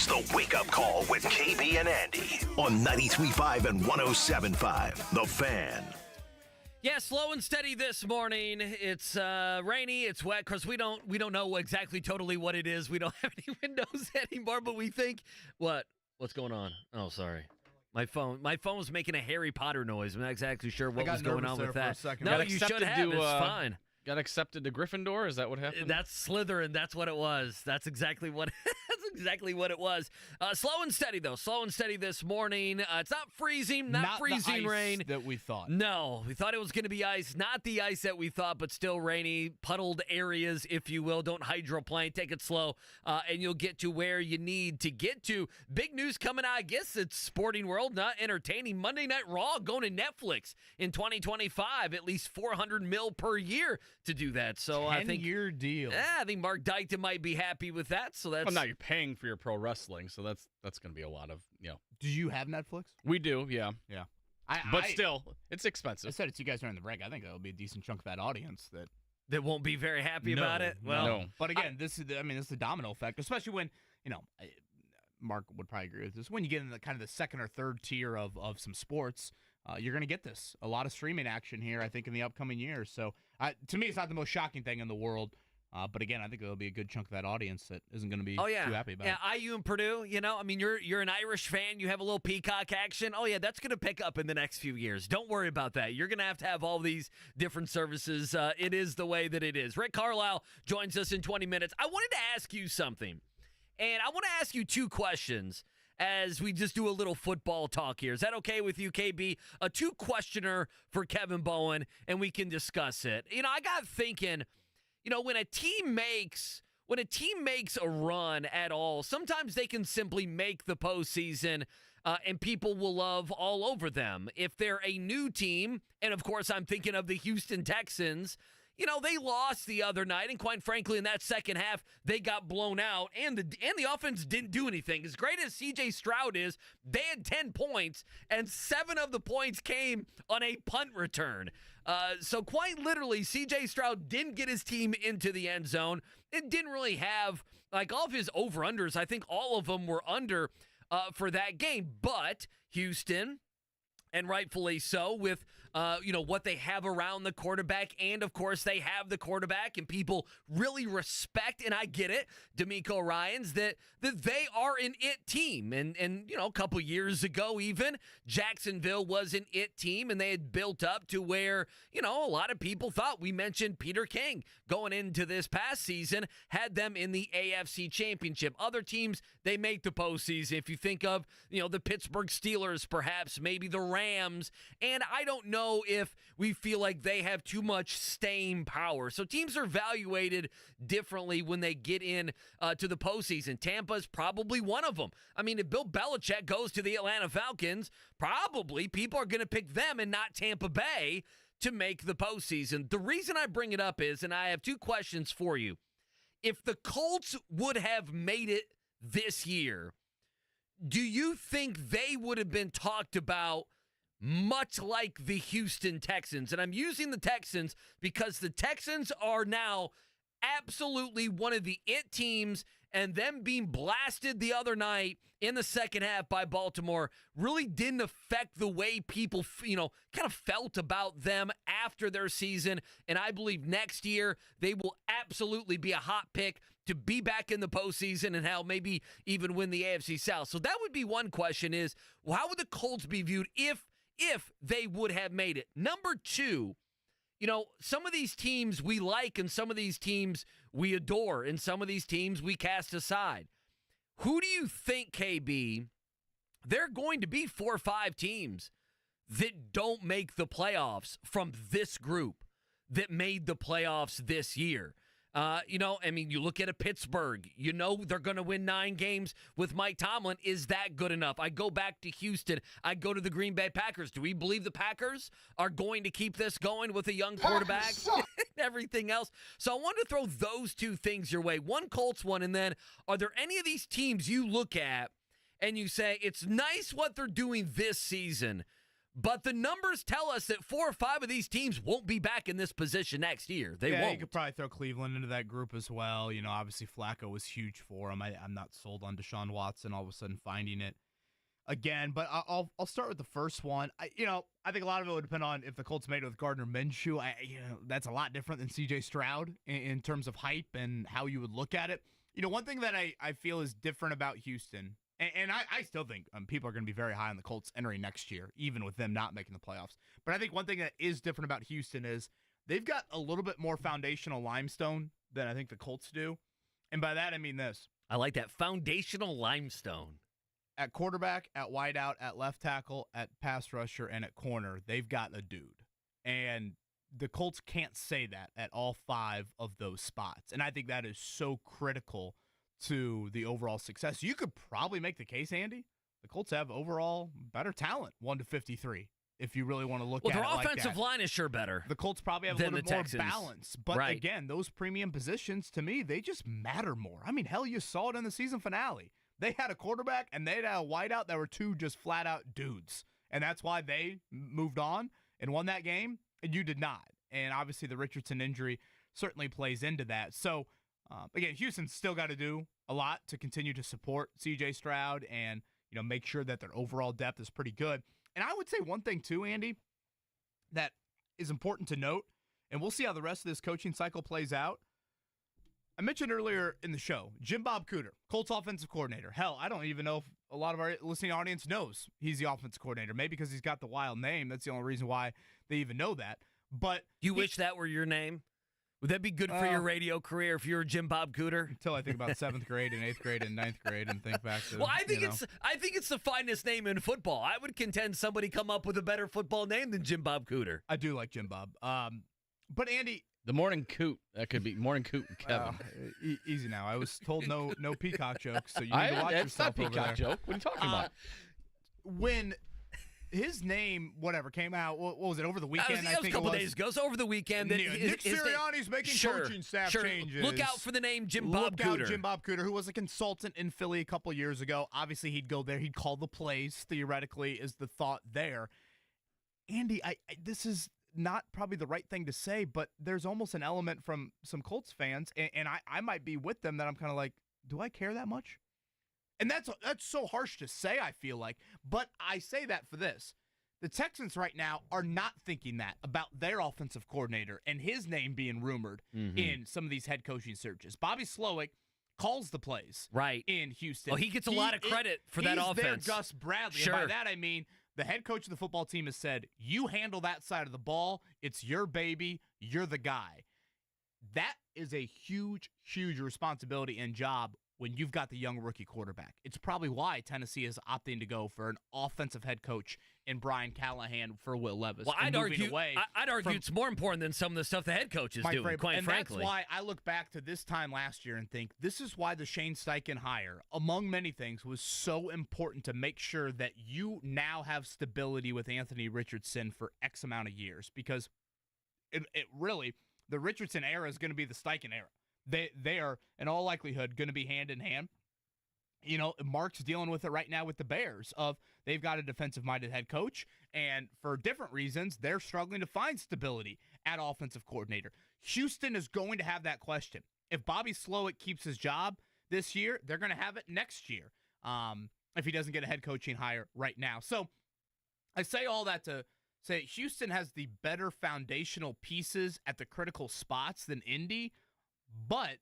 the Wake Up Call with KB and Andy on 93.5 and 107.5. The Fan. Yeah, slow and steady this morning. It's rainy, it's wet. Of course, we don't know exactly totally what it is. We don't have any windows anymore, but we think what's going on? Oh, sorry. My phone was making a Harry Potter noise. I'm not exactly sure what was going on with that. No, you should have. It's fine. Got accepted to Gryffindor? Is that what happened? That's Slytherin. That's what it was. That's exactly what it was. Slow and steady, though. Slow and steady this morning. It's not freezing, not freezing the ice rain. that we thought. No, we thought it was going to be ice. Not the ice that we thought, but still rainy. Puddled areas, if you will. Don't hydroplane. Take it slow, and you'll get to where you need to get to. Big news coming out. I guess it's sporting world, not entertaining. Monday Night Raw going to Netflix in 2025. At least $400 million per year to do that. So I think 10-year deal. Yeah, I think Mark Dykton might be happy with that. So that's well, now you're paying for your pro wrestling, so that's going to be a lot of Do you have Netflix? We do, yeah. But I still, it's expensive. I said it to you guys during the break. I think that'll be a decent chunk of that audience that won't be very happy about it. Well, no. But again, this is the domino effect, especially when Mark would probably agree with this. When you get in the kind of the second or third tier of some sports, you're going to get a lot of streaming action here, I think, in the upcoming years. So to me, it's not the most shocking thing in the world. But again, I think there'll be a good chunk of that audience that isn't going to be too happy about it. Yeah, IU and Purdue, you're an Irish fan. You have a little Peacock action. Oh, yeah, that's going to pick up in the next few years. Don't worry about that. You're going to have all these different services. It is the way that it is. Rick Carlisle joins us in 20 minutes. I wanted to ask you something, and I want to ask you two questions as we just do a little football talk here. Is that okay with you, KB? A two-questioner for Kevin Bowen, and we can discuss it. I got thinking, when a team makes a run at all, sometimes they can simply make the postseason, and people will love all over them. If they're a new team, and of course I'm thinking of the Houston Texans, they lost the other night, and quite frankly, in that second half, they got blown out, and the offense didn't do anything. As great as C.J. Stroud is, they had 10 points, and 7 of the points came on a punt return. So quite literally, C.J. Stroud didn't get his team into the end zone. It didn't really have, all of his over-unders, I think all of them were under for that game. But Houston, and rightfully so, with what they have around the quarterback, and of course they have the quarterback, and people really respect, and I get it, DeMeco Ryans, that they are an it team, and a couple years ago even Jacksonville was an it team, and they had built up to where a lot of people thought, we mentioned Peter King going into this past season, had them in the AFC Championship. Other teams, they make the postseason. If you think of the Pittsburgh Steelers, perhaps maybe the Rams, and I don't know if we feel like they have too much staying power. So teams are evaluated differently when they get in to the postseason. Tampa's probably one of them. I mean, if Bill Belichick goes to the Atlanta Falcons, probably people are going to pick them and not Tampa Bay to make the postseason. The reason I bring it up is, and I have two questions for you. If the Colts would have made it this year, do you think they would have been talked about much like the Houston Texans? And I'm using the Texans because the Texans are now absolutely one of the it teams, and them being blasted the other night in the second half by Baltimore really didn't affect the way people, kind of felt about them after their season. And I believe next year they will absolutely be a hot pick to be back in the postseason and how maybe even win the AFC South. So that would be one question is, well, how would the Colts be viewed if they would have made it? Number two, some of these teams we like, and some of these teams we adore, and some of these teams we cast aside. Who do you think, KB, there are going to be 4 or 5 teams that don't make the playoffs from this group that made the playoffs this year? You look at a Pittsburgh, they're going to win 9 games with Mike Tomlin. Is that good enough? I go back to Houston. I go to the Green Bay Packers. Do we believe the Packers are going to keep this going with a young quarterback and everything else? So I wanted to throw those two things your way. One Colts one, and then are there any of these teams you look at and you say, it's nice what they're doing this season, But the numbers tell us that 4 or 5 of these teams won't be back in this position next year. They won't. You could probably throw Cleveland into that group as well. Obviously Flacco was huge for him. I'm not sold on Deshaun Watson all of a sudden finding it again, but I'll start with the first one. I think a lot of it would depend on if the Colts made it with Gardner Minshew. That's a lot different than C.J. Stroud in terms of hype and how you would look at it. One thing that I feel is different about Houston, and I still think people are going to be very high on the Colts entering next year, even with them not making the playoffs. But I think one thing that is different about Houston is they've got a little bit more foundational limestone than I think the Colts do. And by that, I mean this. I like that. Foundational limestone. At quarterback, at wideout, at left tackle, at pass rusher, and at corner, they've got a dude. And the Colts can't say that at all 5 of those spots. And I think that is so critical to the overall success. You could probably make the case, Andy, the Colts have overall better talent, 1-53, if you really want to look at it like that. Well, their offensive line is sure better. The Colts probably have a little bit more balance. But again, those premium positions, to me, they just matter more. I mean, hell, you saw it in the season finale. They had a quarterback and they had a wideout that were 2 just flat-out dudes. And that's why they moved on and won that game, and you did not. And obviously the Richardson injury certainly plays into that. So, again, Houston's still got to do a lot to continue to support C.J. Stroud and make sure that their overall depth is pretty good. And I would say one thing, too, Andy, that is important to note, and we'll see how the rest of this coaching cycle plays out. I mentioned earlier in the show, Jim Bob Cooter, Colts offensive coordinator. Hell, I don't even know if a lot of our listening audience knows he's the offensive coordinator. Maybe because he's got the wild name. That's the only reason why they even know that. But you wish that were your name? Would that be good for your radio career if you were Jim Bob Cooter? Until I think about 7th grade and 8th grade and 9th grade and think back to. Well, I think it's the finest name in football. I would contend somebody come up with a better football name than Jim Bob Cooter. I do like Jim Bob. But Andy, the Morning Coot. That could be Morning Coot and Kevin. Easy now. I was told no peacock jokes, so you need to watch yourself. It's not peacock joke. What are you talking about? When his name, whatever, came out, what was it, over the weekend? That was a couple days ago. So over the weekend. Nick Sirianni's making coaching staff changes. Look out for the name Jim Bob Cooter. Look out Jim Bob Cooter, who was a consultant in Philly a couple years ago. Obviously, he'd go there. He'd call the plays, theoretically, is the thought there. Andy, this is not probably the right thing to say, but there's almost an element from some Colts fans, and I might be with them, that I'm kind of like, do I care that much? And that's so harsh to say, I feel like. But I say that for this. The Texans right now are not thinking that about their offensive coordinator and his name being rumored in some of these head coaching searches. Bobby Slowick calls the plays in Houston. Oh, he gets a lot of credit for that offense. He's their Gus Bradley. Sure. And by that I mean the head coach of the football team has said, you handle that side of the ball. It's your baby. You're the guy. That is a huge, huge responsibility and job when you've got the young rookie quarterback. It's probably why Tennessee is opting to go for an offensive head coach in Brian Callahan for Will Levis. Well, I'd argue it's more important than some of the stuff the head coach is doing, quite frankly. That's why I look back to this time last year and think this is why the Shane Steichen hire, among many things, was so important to make sure that you now have stability with Anthony Richardson for X amount of years, because it really, the Richardson era is going to be the Steichen era. They are, in all likelihood, going to be hand in hand. Mark's dealing with it right now with the Bears. They've got a defensive-minded head coach, and for different reasons, they're struggling to find stability at offensive coordinator. Houston is going to have that question. If Bobby Slowick keeps his job this year, they're going to have it next year if he doesn't get a head coaching hire right now. So I say all that to say Houston has the better foundational pieces at the critical spots than Indy. But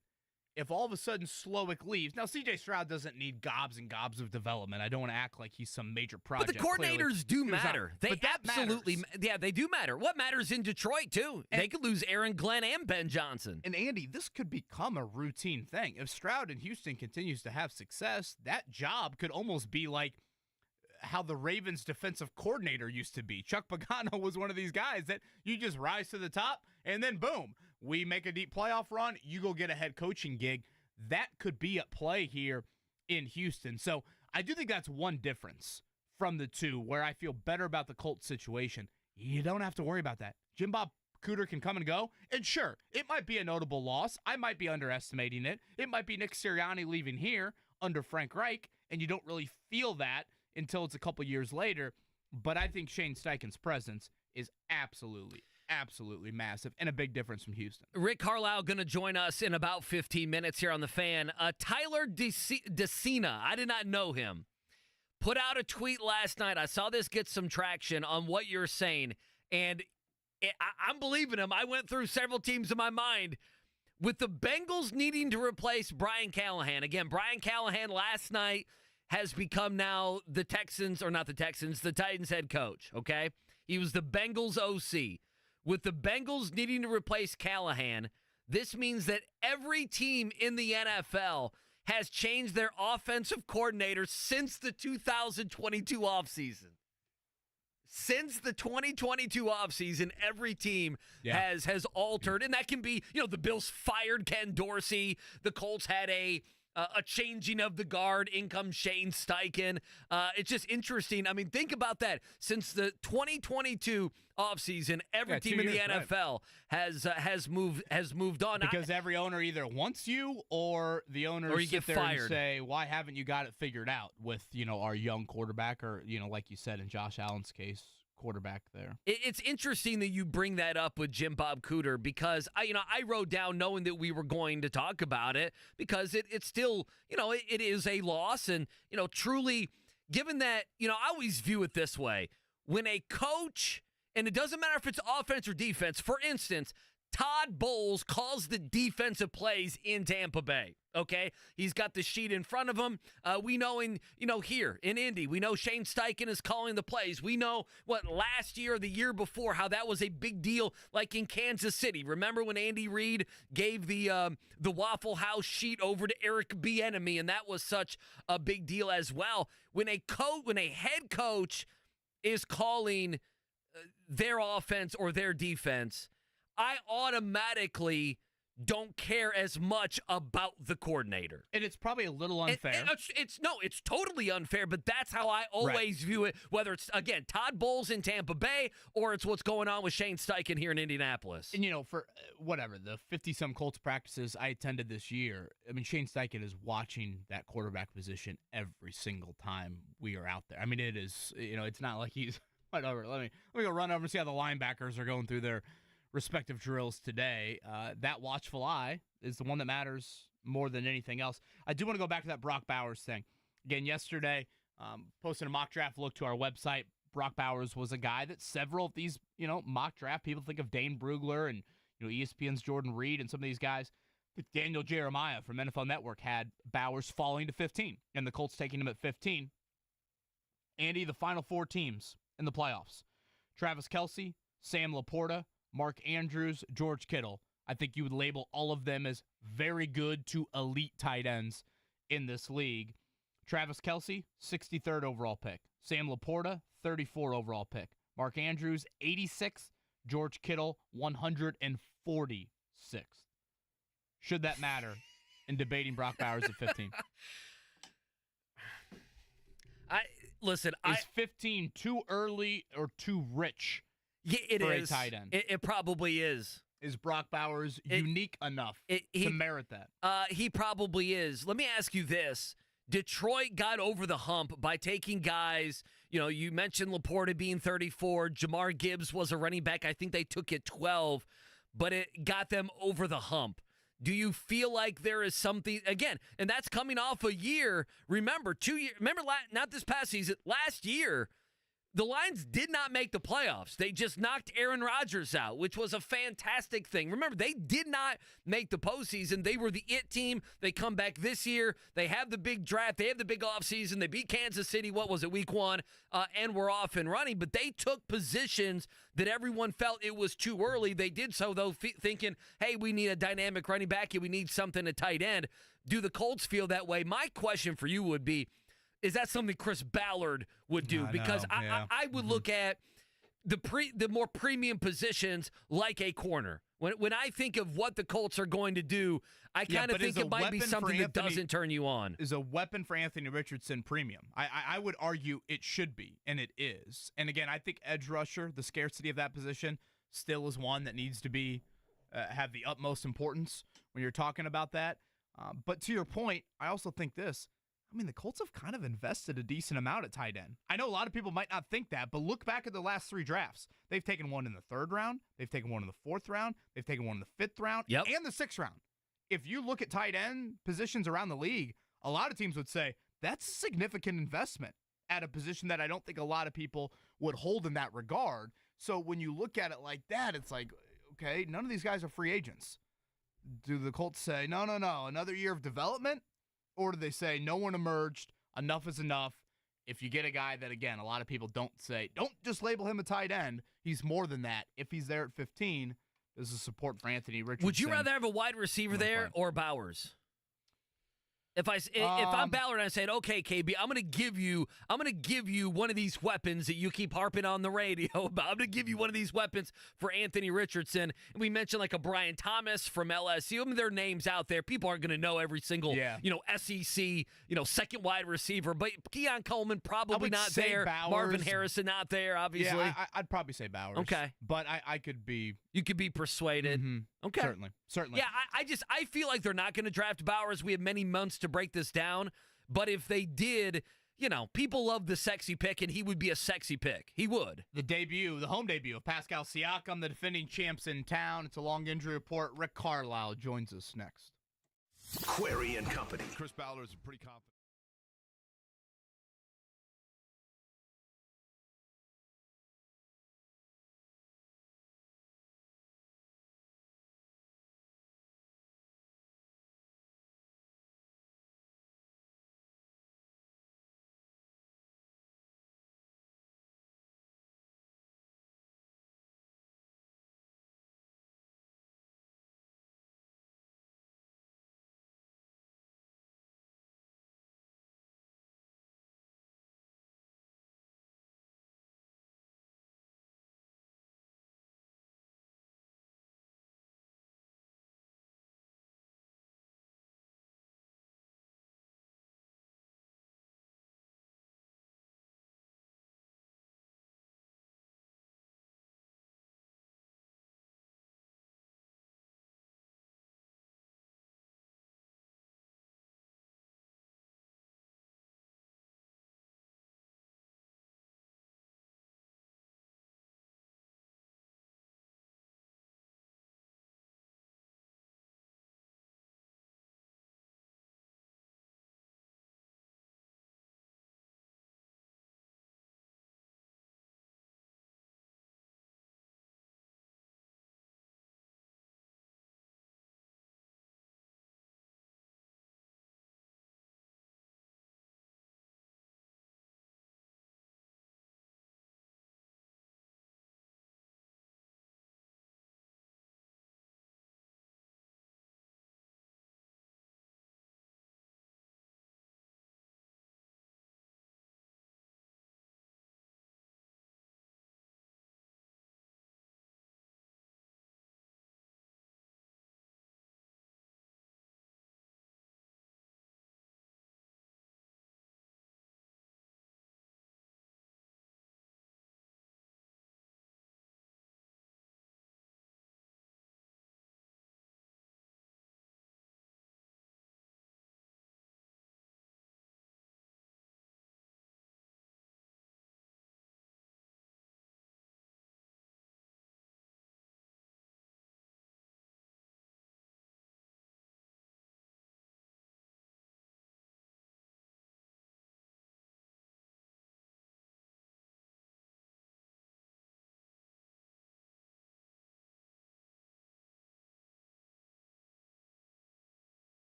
if all of a sudden Slowick leaves, now C.J. Stroud doesn't need gobs and gobs of development. I don't want to act like he's some major project. But the coordinators do matter. They absolutely, matters. They do matter. What matters in Detroit too? They could lose Aaron Glenn and Ben Johnson. And Andy, this could become a routine thing. If Stroud in Houston continues to have success, that job could almost be like how the Ravens defensive coordinator used to be. Chuck Pagano was one of these guys that you just rise to the top and then boom, we make a deep playoff run, you go get a head coaching gig. That could be at play here in Houston. So I do think that's one difference from the two where I feel better about the Colts situation. You don't have to worry about that. Jim Bob Cooter can come and go. And sure, it might be a notable loss. I might be underestimating it. It might be Nick Sirianni leaving here under Frank Reich, and you don't really feel that until it's a couple years later. But I think Shane Steichen's presence is absolutely massive and a big difference from Houston. Rick Carlisle going to join us in about 15 minutes here on The Fan. Tyler DeCina, I did not know him, put out a tweet last night. I saw this get some traction on what you're saying, and I'm believing him. I went through several teams in my mind. With the Bengals needing to replace Brian Callahan. Again, Brian Callahan last night has become now the Titans head coach, okay? He was the Bengals OC. With the Bengals needing to replace Callahan, this means that every team in the NFL has changed their offensive coordinator since the 2022 offseason. Since the 2022 offseason, every team has altered, and that can be, the Bills fired Ken Dorsey, the Colts had a changing of the guard, in comes Shane Steichen. It's just interesting. I mean, think about that. Since the 2022 offseason, every team in the NFL has moved on. Because every owner either wants you or the owners you get sit there fired. And say, why haven't you got it figured out with, our young quarterback or, like you said in Josh Allen's case, quarterback there. It's interesting that you bring that up with Jim Bob Cooter because I wrote down knowing that we were going to talk about it because it's still, it is a loss. And, truly, given that, I always view it this way. When a coach, and it doesn't matter if it's offense or defense, for instance, Todd Bowles calls the defensive plays in Tampa Bay. Okay, he's got the sheet in front of him. We know here in Indy, we know Shane Steichen is calling the plays. We know last year or the year before how that was a big deal, like in Kansas City. Remember when Andy Reid gave the Waffle House sheet over to Eric Bieniemy, and that was such a big deal as well. When a head coach is calling their offense or their defense, I automatically don't care as much about the coordinator. And it's probably a little unfair. It's totally unfair, but that's how I always view it, whether it's, again, Todd Bowles in Tampa Bay or it's what's going on with Shane Steichen here in Indianapolis. And, for whatever, the 50-some Colts practices I attended this year, I mean, Shane Steichen is watching that quarterback position every single time we are out there. I mean, it is, it's not like he's, whatever, let me go run over and see how the linebackers are going through their respective drills today. That watchful eye is the one that matters more than anything else. I do want to go back to that Brock Bowers thing. Again, yesterday, posted a mock draft look to our website. Brock Bowers was a guy that several of these, mock draft people think of Dane Brugler and, ESPN's Jordan Reed and some of these guys. Daniel Jeremiah from NFL Network had Bowers falling to 15 and the Colts taking him at 15. Andy, the final four teams in the playoffs: Travis Kelce, Sam Laporta, Mark Andrews, George Kittle. I think you would label all of them as very good to elite tight ends in this league. Travis Kelce, 63rd overall pick. Sam Laporta, 34 overall pick. Mark Andrews, 86th. George Kittle, 146th. Should that matter in debating Brock Bowers at 15? Is 15 too early or too rich? Yeah, it for is. A tight end? It probably is. Is Brock Bowers unique enough to merit that? He probably is. Let me ask you this. Detroit got over the hump by taking guys, you mentioned Laporta being 34. Jamar Gibbs was a running back. I think they took it 12, but it got them over the hump. Do you feel like there is something, again, and that's coming off a year, remember, 2 years, not this past season, last year, the Lions did not make the playoffs. They just knocked Aaron Rodgers out, which was a fantastic thing. Remember, they did not make the postseason. They were the it team. They come back this year. They have the big draft. They have the big offseason. They beat Kansas City, week 1, and were off and running. But they took positions that everyone felt it was too early. They did so, though, thinking, hey, we need a dynamic running back and we need something at tight end. Do the Colts feel that way? My question for you would be, is that something Chris Ballard would do? Because I would look at the more premium positions like a corner. When I think of what the Colts are going to do, I kind of think it might be something that doesn't turn you on. Is a weapon for Anthony Richardson premium? I would argue it should be, and it is. And again, I think edge rusher, the scarcity of that position, still is one that needs to be have the utmost importance when you're talking about that. But to your point, I also think this. I mean, the Colts have kind of invested a decent amount at tight end. I know a lot of people might not think that, but look back at the last 3 drafts. They've taken one in the 3rd round. They've taken one in the 4th round. They've taken one in the 5th round and the 6th round. If you look at tight end positions around the league, a lot of teams would say that's a significant investment at a position that I don't think a lot of people would hold in that regard. So when you look at it like that, it's like, okay, none of these guys are free agents. Do the Colts say, no, another year of development? Or do they say, no one emerged, enough is enough? If you get a guy that, again, a lot of people don't just label him a tight end. He's more than that. If he's there at 15, there's a support for Anthony Richardson. Would you rather have a wide receiver there or Bowers? If I'm Ballard and I said, okay, KB, I'm gonna give you one of these weapons that you keep harping on the radio about. I'm gonna give you one of these weapons for Anthony Richardson. And we mentioned like a Brian Thomas from LSU. I mean, their names out there. People aren't gonna know every single SEC second wide receiver. But Keon Coleman probably not there. Bowers. Marvin Harrison not there, obviously. Yeah, I'd probably say Bowers. Okay, but I could be. You could be persuaded. Mm-hmm. Okay, certainly. Yeah, I feel like they're not going to draft Bowers. We have many months to break this down. But if they did, people love the sexy pick, and he would be a sexy pick. He would. The home debut of Pascal Siakam, the defending champs in town. It's a long injury report. Rick Carlisle joins us next. Query and Company. Chris Ballard is pretty confident.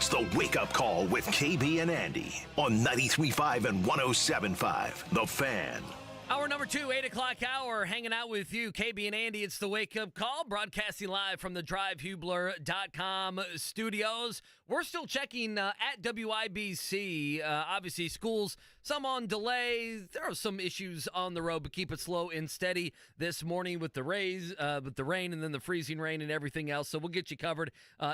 It's the Wake Up Call with KB and Andy on 93.5 and 107.5. The Fan. Hour number 2, 8 o'clock hour, hanging out with you, KB and Andy. It's the Wake Up Call, broadcasting live from the DriveHubler.com studios. We're still checking at WIBC. Obviously, schools, some on delay. There are some issues on the road, but keep it slow and steady this morning with the rain and then the freezing rain and everything else. So we'll get you covered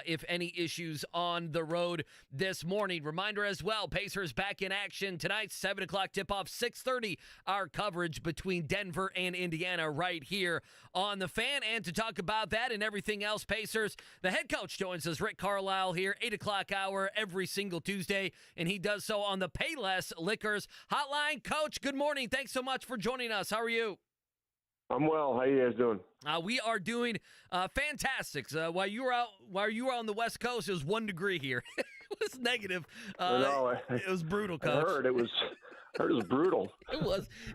if any issues on the road this morning. Reminder as well, Pacers back in action tonight, 7 o'clock tip-off, 6:30, our coverage between Denver and Indiana right here on the Fan. And to talk about that and everything else, Pacers, the head coach joins us, Rick Carlisle, here, 8 o'clock hour every single Tuesday, and he does so on the Payless Liquors Hotline. Coach, good morning. Thanks so much for joining us. How are you? I'm well. How you guys doing? We are doing fantastic. While you were on the West Coast, it was 1 degree here. It was negative. It was brutal, Coach. I heard it was brutal.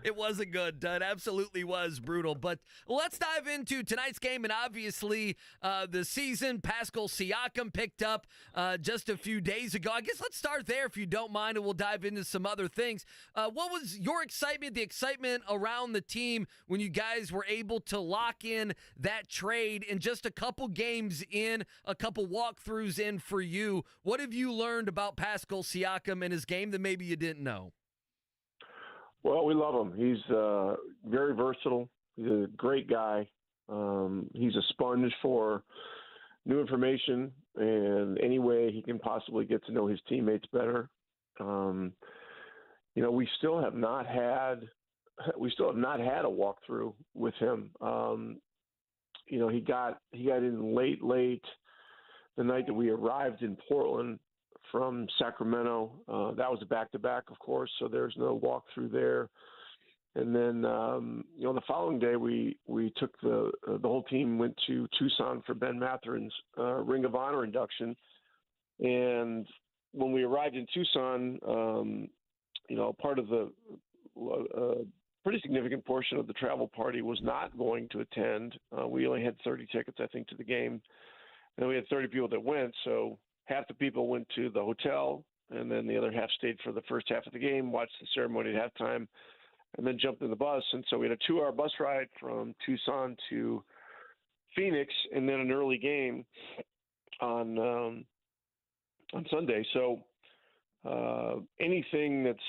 It wasn't good. It absolutely was brutal. But let's dive into tonight's game. And obviously, the season, Pascal Siakam picked up just a few days ago. I guess let's start there if you don't mind, and we'll dive into some other things. What was your excitement, the excitement around the team when you guys were able to lock in that trade in just a couple games in, a couple walkthroughs in for you? What have you learned about Pascal Siakam and his game that maybe you didn't know? Well, we love him. He's very versatile. He's a great guy. He's a sponge for new information and any way he can possibly get to know his teammates better. We still have not had a walkthrough with him. He got in late the night that we arrived in Portland from Sacramento. That was a back-to-back, of course, so there's no walkthrough there. And then, the following day, we took the whole team went to Tucson for Ben Matherin's Ring of Honor induction. And when we arrived in Tucson, part of the pretty significant portion of the travel party was not going to attend. We only had 30 tickets, I think, to the game. And we had 30 people that went, so half the people went to the hotel, and then the other half stayed for the first half of the game, watched the ceremony at halftime, and then jumped in the bus. And so we had a 2-hour bus ride from Tucson to Phoenix, and then an early game on Sunday. So anything that's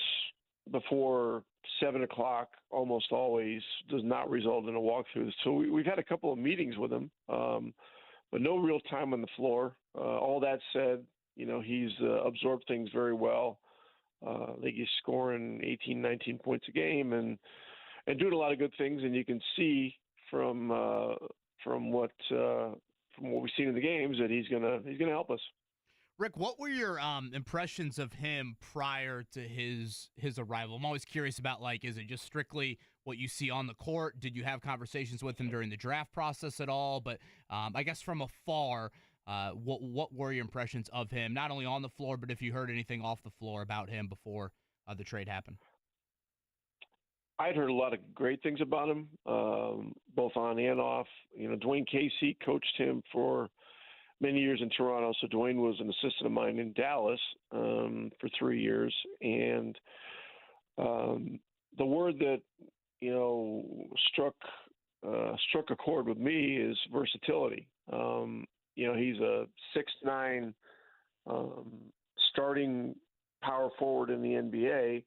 before 7 o'clock almost always does not result in a walkthrough. So we've had a couple of meetings with him, but no real time on the floor. All that said, he's absorbed things very well. I think he's scoring 18, 19 points a game and doing a lot of good things. And you can see from what we've seen in the games that he's gonna help us. Rick, what were your impressions of him prior to his arrival? I'm always curious about, is it just strictly what you see on the court? Did you have conversations with him during the draft process at all? But I guess from afar, what were your impressions of him, not only on the floor, but if you heard anything off the floor about him before the trade happened? I'd heard a lot of great things about him, both on and off. Dwayne Casey coached him for many years in Toronto. So Dwayne was an assistant of mine in Dallas for 3 years. And the word that, struck a chord with me is versatility. He's a 6'9", starting power forward in the NBA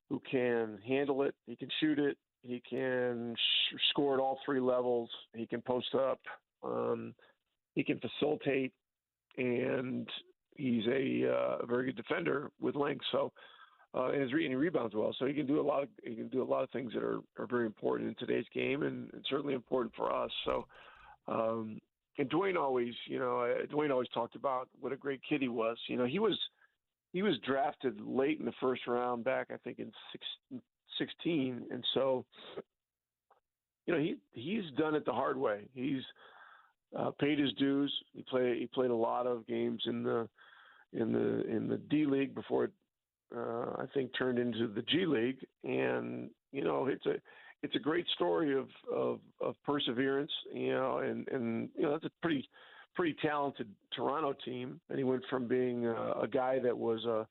who can handle it. He can shoot it. He can score at all three levels. He can post up. He can facilitate, and he's a very good defender with length. So, and he rebounds well. So he can do a lot of things that are very important in today's game, and certainly important for us. So, and Dwayne always talked about what a great kid he was. He was drafted late in the first round back, I think, in 16, and so he's done it the hard way. He's paid his dues. He played a lot of games in the D League before it I think turned into the G League, and it's a great story of perseverance, and that's a pretty pretty talented Toronto team, and he went from being a guy that was a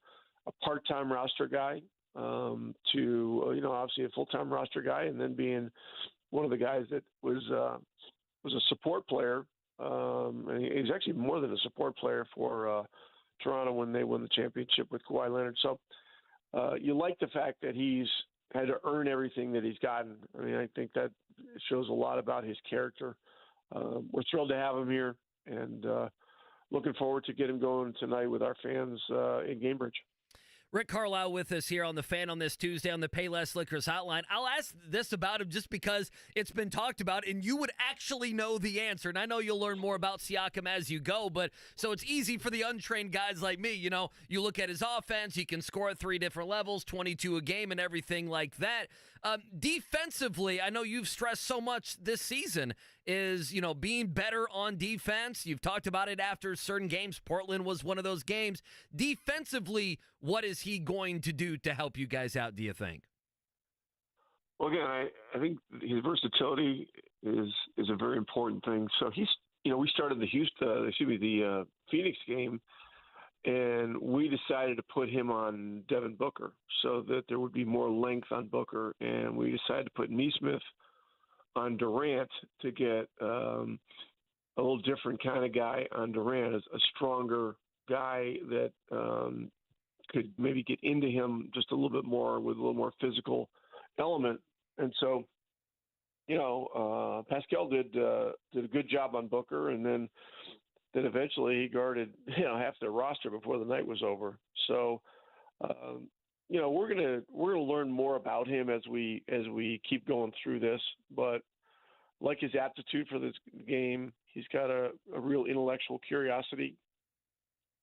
part-time roster guy to obviously a full-time roster guy, and then being one of the guys that was a support player. And he's actually more than a support player for Toronto when they won the championship with Kawhi Leonard. So you like the fact that he's had to earn everything that he's gotten. I mean, I think that shows a lot about his character. We're thrilled to have him here, and looking forward to get him going tonight with our fans in Cambridge. Rick Carlisle with us here on The Fan on this Tuesday on the Payless Liquors Hotline. I'll ask this about him just because it's been talked about, and you would actually know the answer. And I know you'll learn more about Siakam as you go, but so it's easy for the untrained guys like me. You know, you look at his offense, he can score at 3 different levels, 22 a game and everything like that. Defensively, I know you've stressed so much this season is, being better on defense. You've talked about it after certain games. Portland was one of those games. Defensively, what is he going to do to help you guys out, do you think? Well, again, I think his versatility is a very important thing. So we started the Phoenix game, and we decided to put him on Devin Booker so that there would be more length on Booker, and we decided to put Nesmith on Durant to get a little different kind of guy on Durant, as a stronger guy that could maybe get into him just a little bit more with a little more physical element. And so, Pascal did a good job on Booker, and then eventually he guarded half their roster before the night was over. So, we're gonna learn more about him as we keep going through this. But like his aptitude for this game, he's got a real intellectual curiosity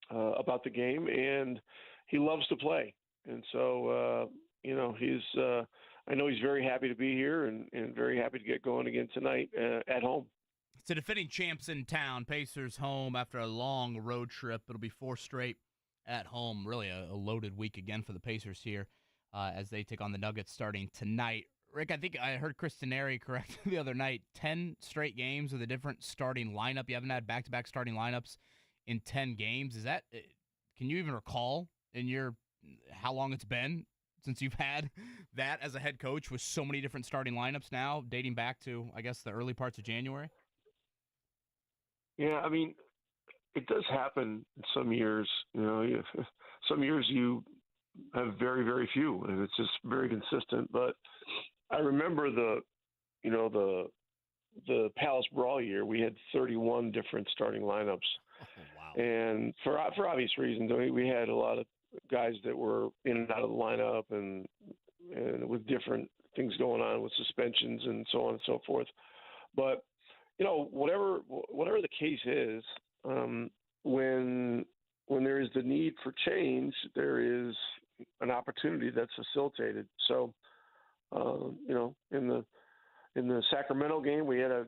about the game, and he loves to play. And so, I know he's very happy to be here and very happy to get going again tonight at home. It's the defending champs in town. Pacers home after a long road trip. It'll be 4 straight at home. Really a loaded week again for the Pacers here as they take on the Nuggets starting tonight. Rick, I think I heard Chris Teneri correct the other night. 10 straight games with a different starting lineup. You haven't had back-to-back starting lineups in 10 games. Is that? Can you even recall how long it's been since you've had that as a head coach with so many different starting lineups now, dating back to, I guess, the early parts of January? Yeah, I mean, it does happen in some years. Some years you have very, very few, and it's just very consistent. But I remember the Palace Brawl year. We had 31 different starting lineups. Oh, wow. And for obvious reasons, we had a lot of guys that were in and out of the lineup, and with different things going on with suspensions and so on and so forth. But whatever the case is, when there is the need for change, there is an opportunity that's facilitated. So, in the Sacramento game, we had a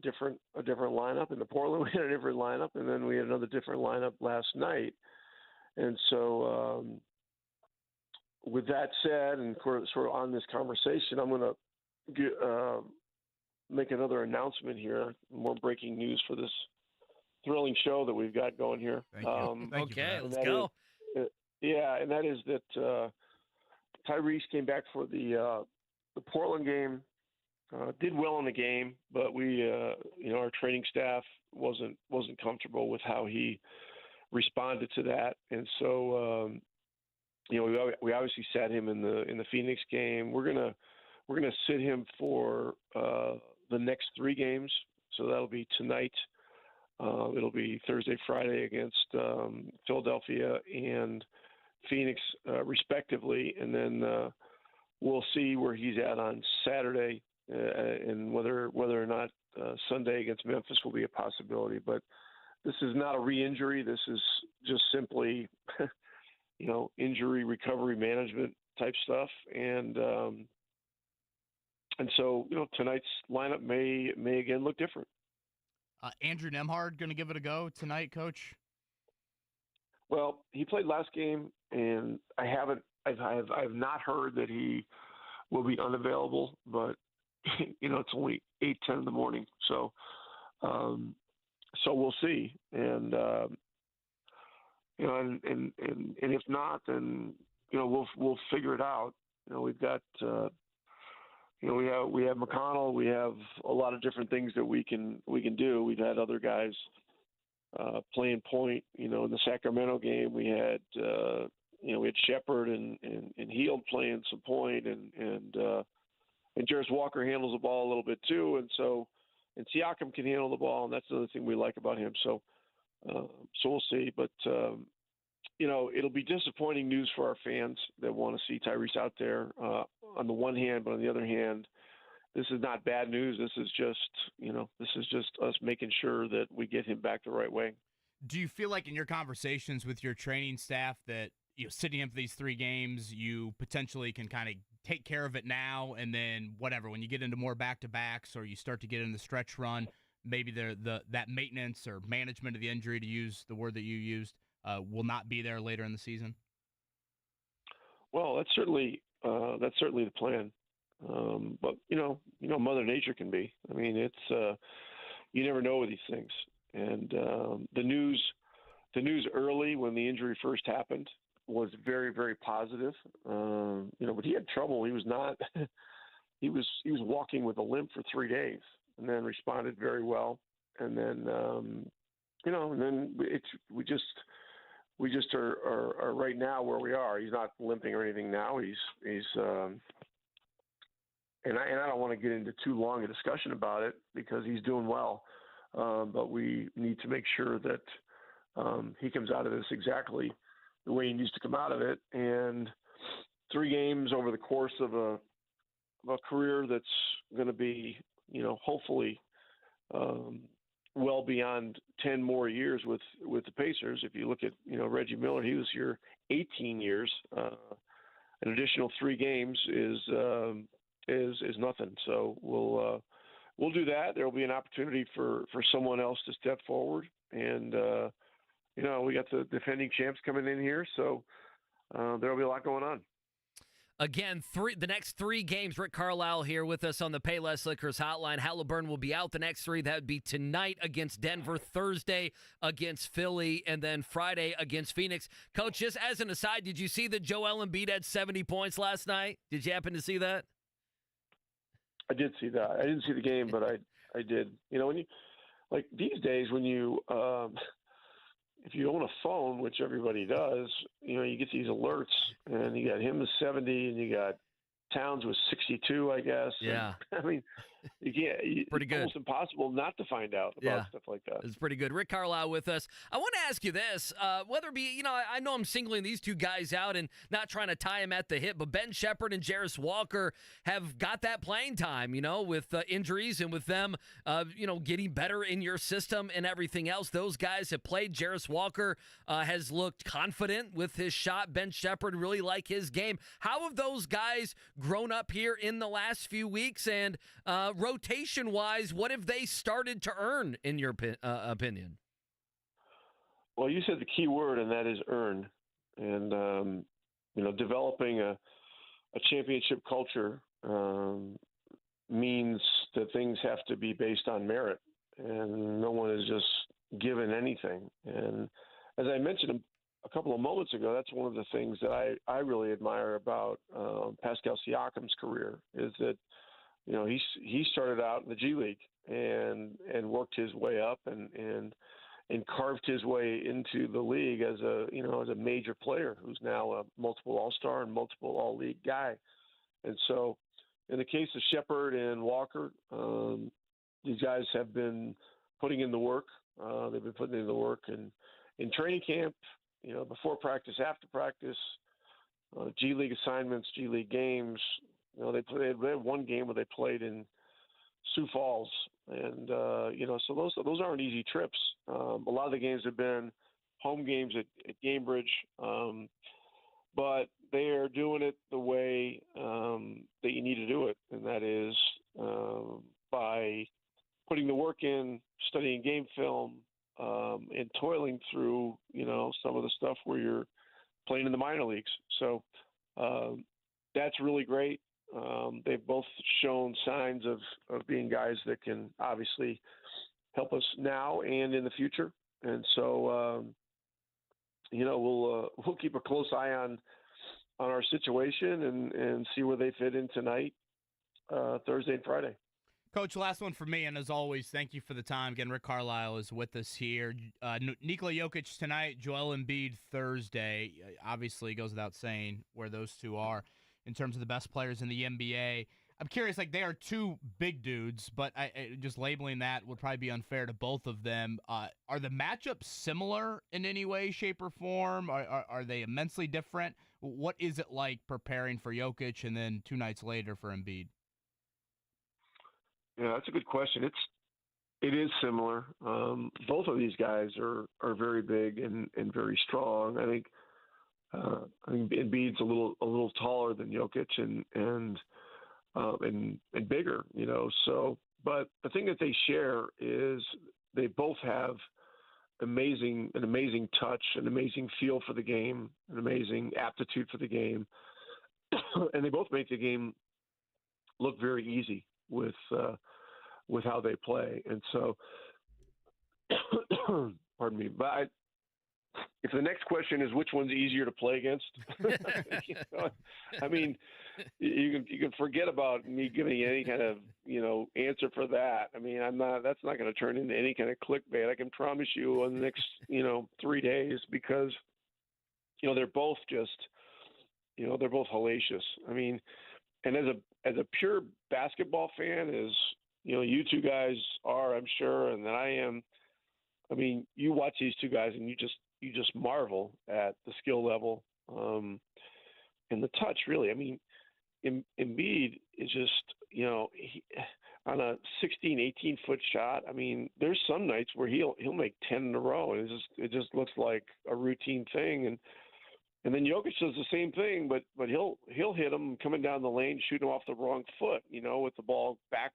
different lineup. In the Portland, we had a different lineup, and then we had another different lineup last night. And so, with that said, and sort of on this conversation, I'm going to make another announcement here. More breaking news for this thrilling show that we've got going here. Thank you. Okay, let's go. And that is that Tyrese came back for the Portland game. Did well in the game, but we, our training staff wasn't comfortable with how he responded to that, and so we obviously sat him in the Phoenix game. We're gonna sit him for the next 3 games, so that'll be tonight. It'll be Thursday, Friday against Philadelphia and Phoenix, respectively, and then we'll see where he's at on Saturday. And whether or not Sunday against Memphis will be a possibility. But this is not a re-injury. This is just simply, injury recovery management type stuff. And so, tonight's lineup may again look different. Andrew Nembhard going to give it a go tonight, Coach? Well, he played last game, and I've not heard that he will be unavailable, but it's only 8:10 in the morning. So so we'll see. And and if not, then we'll figure it out. We've got we have McConnell. We have a lot of different things that we can do. We've had other guys playing point. In the Sacramento game, we had we had Shepard and Heald playing some point, and Jarris Walker handles the ball a little bit too, and Siakam can handle the ball, and that's another thing we like about him. So we'll see, but it'll be disappointing news for our fans that want to see Tyrese out there on the one hand, but on the other hand, this is not bad news. This is just us making sure that we get him back the right way. Do you feel like in your conversations with your training staff that sitting in for these 3 games, you potentially can kind of take care of it now, and then whatever, when you get into more back-to-backs or you start to get in the stretch run, maybe that maintenance or management of the injury, to use the word that you used, will not be there later in the season? Well, that's certainly the plan. But Mother Nature can be. I mean, it's you never know with these things. And the news early when the injury first happened was very, very positive. But he had trouble. He was not. He was walking with a limp for 3 days, and then responded very well. And then and then we just are right now where we are. He's not limping or anything now. He's and I don't want to get into too long a discussion about it because he's doing well. But we need to make sure that he comes out of this exactly the way he needs to come out of it. And 3 games over the course of a career that's going to be, hopefully well beyond 10 more years with the Pacers. If you look at, Reggie Miller, he was here 18 years. An additional 3 games is nothing. So we'll do that. There will be an opportunity for someone else to step forward, and we got the defending champs coming in here, so there will be a lot going on. Again, the next 3 games. Rick Carlisle here with us on the Payless Liquors hotline. Halliburton will be out the next 3. That would be tonight against Denver, Thursday against Philly, and then Friday against Phoenix. Coach, just as an aside, did you see that Joel Embiid had 70 points last night? Did you happen to see that? I did see that. I didn't see the game, but I did. When you, like these days, when you if you own a phone, which everybody does, you get these alerts, and you got him with 70, and you got Towns with 62, I guess. Yeah. And, I mean, you can't. Pretty good. It's almost impossible not to find out about stuff like that. It's pretty good. Rick Carlisle with us. I want to ask you this: whether it be, I know I'm singling these 2 guys out and not trying to tie them at the hip, but Ben Shepard and Jarris Walker have got that playing time, with injuries and with them, getting better in your system and everything else. Those guys have played. Jarris Walker has looked confident with his shot. Ben Shepard really like his game. How have those guys grown up here in the last few weeks? And rotation-wise, what have they started to earn, in your opinion? Well, you said the key word, and that is earn. And, developing a championship culture means that things have to be based on merit, and no one is just given anything. And as I mentioned a couple of moments ago, that's one of the things that I really admire about Pascal Siakam's career is that, he started out in the G League and worked his way up and carved his way into the league as a major player who's now a multiple All-Star and multiple All-League guy. And so in the case of Shepard and Walker, these guys have been putting in the work. They've been putting in the work in training camp, before practice, after practice, G League assignments, G League games. They had 1 game where they played in Sioux Falls, and so those aren't easy trips. A lot of the games have been home games at Gamebridge, but they are doing it the way that you need to do it, and that is by putting the work in, studying game film, and toiling through some of the stuff where you're playing in the minor leagues. So that's really great. They've both shown signs of being guys that can obviously help us now and in the future. And so, we'll keep a close eye on our situation and see where they fit in tonight, Thursday and Friday. Coach, last one for me, and as always, thank you for the time. Again, Rick Carlisle is with us here. Nikola Jokic tonight, Joel Embiid Thursday. Obviously, goes without saying where those two are in terms of the best players in the NBA. I'm curious, they are two big dudes, but just labeling that would probably be unfair to both of them. Are the matchups similar in any way, shape, or form? Are they immensely different? What is it like preparing for Jokic and then 2 nights later for Embiid? Yeah, that's a good question. It is similar. Both of these guys are very big and very strong. I think Embiid's a little taller than Jokic and bigger, So, but the thing that they share is they both have an amazing touch, an amazing feel for the game, an amazing aptitude for the game, and they both make the game look very easy with how they play. And so, pardon me, but if the next question is which one's easier to play against, I mean, you can forget about me giving you any kind of answer for that. I mean, that's not going to turn into any kind of clickbait. I can promise you in the next 3 days, because they're both just they're both hellacious. I mean, and as a pure basketball fan, as you two guys are, I'm sure, and that I am. I mean, you watch these two guys and you just marvel at the skill level and the touch, really. I mean, Embiid is just, on a 16, 18-foot shot, I mean, there's some nights where he'll make 10 in a row, and it just looks like a routine thing. And then Jokic does the same thing, but he'll hit him coming down the lane, shooting him off the wrong foot, with the ball back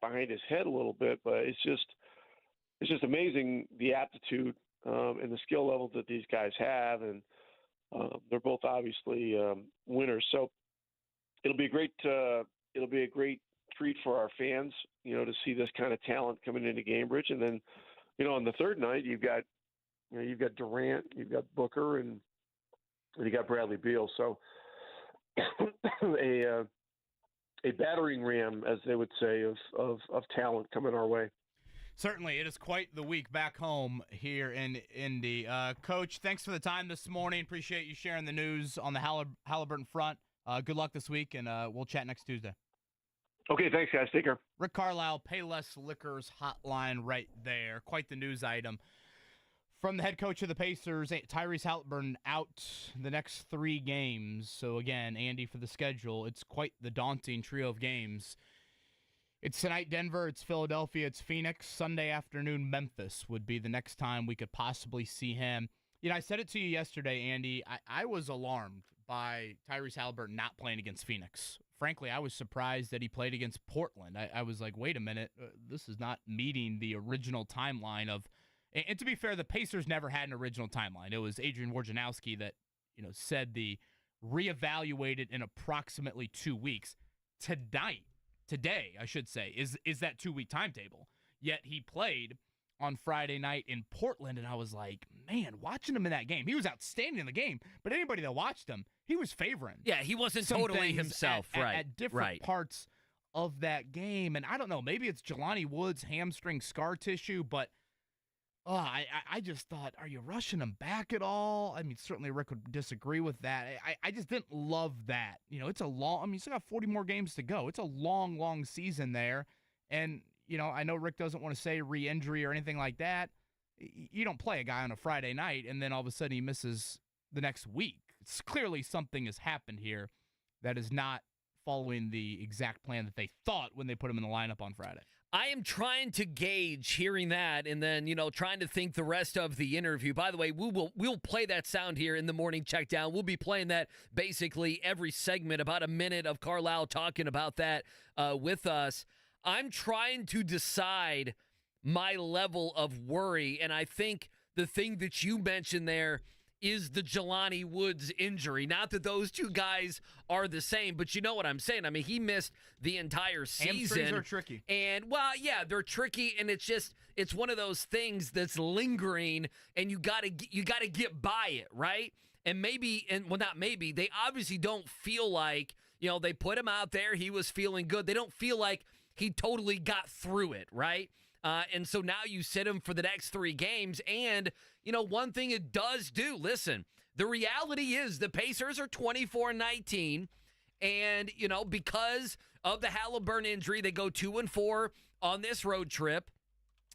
behind his head a little bit. But it's just amazing the aptitude and the skill level that these guys have, and they're both obviously winners. So it'll be a great treat for our fans, to see this kind of talent coming into Cambridge. And then, on the third night, you've got Durant, you've got Booker, and you got Bradley Beal. So a battering ram, as they would say, of talent coming our way. Certainly, it is quite the week back home here in Indy. Coach, thanks for the time this morning. Appreciate you sharing the news on the Halliburton front. Good luck this week, and we'll chat next Tuesday. Okay, thanks, guys. Take care. Rick Carlisle, Payless Liquors hotline right there. Quite the news item. From the head coach of the Pacers, Tyrese Halliburton out the next 3 games. So, again, Andy, for the schedule, it's quite the daunting trio of games. It's tonight, Denver. It's Philadelphia. It's Phoenix. Sunday afternoon, Memphis would be the next time we could possibly see him. I said it to you yesterday, Andy. I was alarmed by Tyrese Halliburton not playing against Phoenix. Frankly, I was surprised that he played against Portland. I was like, wait a minute. This is not meeting the original timeline of – and to be fair, the Pacers never had an original timeline. It was Adrian Wojnarowski that said the reevaluated in approximately 2 weeks. Today, I should say, is that 2-week timetable. Yet he played on Friday night in Portland, and I was like, man, watching him in that game, he was outstanding in the game, but anybody that watched him, he was favoring. Yeah, he wasn't totally himself, right. At different parts of that game, and I don't know, maybe it's Jelani Woods' hamstring scar tissue, but I just thought, are you rushing him back at all? I mean, certainly Rick would disagree with that. I just didn't love that. It's a long, you still got 40 more games to go. It's a long, long season there. And, I know Rick doesn't want to say re-injury or anything like that. You don't play a guy on a Friday night and then all of a sudden he misses the next week. It's clearly something has happened here that is not following the exact plan that they thought when they put him in the lineup on Friday. I am trying to gauge hearing that and then, trying to think the rest of the interview. By the way, we'll play that sound here in the morning check down. We'll be playing that basically every segment, about a minute of Carlisle talking about that with us. I'm trying to decide my level of worry, and I think the thing that you mentioned there is the Jelani Woods injury. Not that those two guys are the same, but you know what I'm saying. I mean, he missed the entire season. Hamstrings are tricky. And, well, yeah, they're tricky, and it's one of those things that's lingering, and you gotta get by it, right? And not maybe, they obviously don't feel like, they put him out there, he was feeling good. They don't feel like he totally got through it, right? And so now you sit him for the next 3 games. And, one thing it does do, listen, the reality is the Pacers are 24-19. And, because of the Halliburton injury, they go 2-4 on this road trip.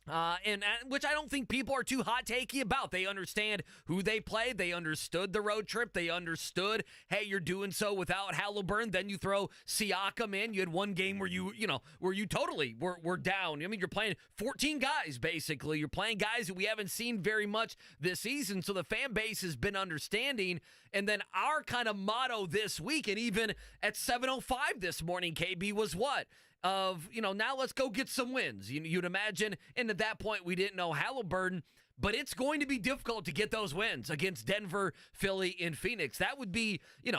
And which I don't think people are too hot takey about. They understand who they play. They understood the road trip. They understood, hey, you're doing so without Halliburton. Then you throw Siakam in. You had one game where you totally were down. I mean, you're playing 14 guys, basically. You're playing guys that we haven't seen very much this season. So the fan base has been understanding. And then our kind of motto this week, and even at 7:05 this morning, KB, was what? Now let's go get some wins. You'd imagine, and at that point, we didn't know Halliburton, but it's going to be difficult to get those wins against Denver, Philly, and Phoenix. That would be an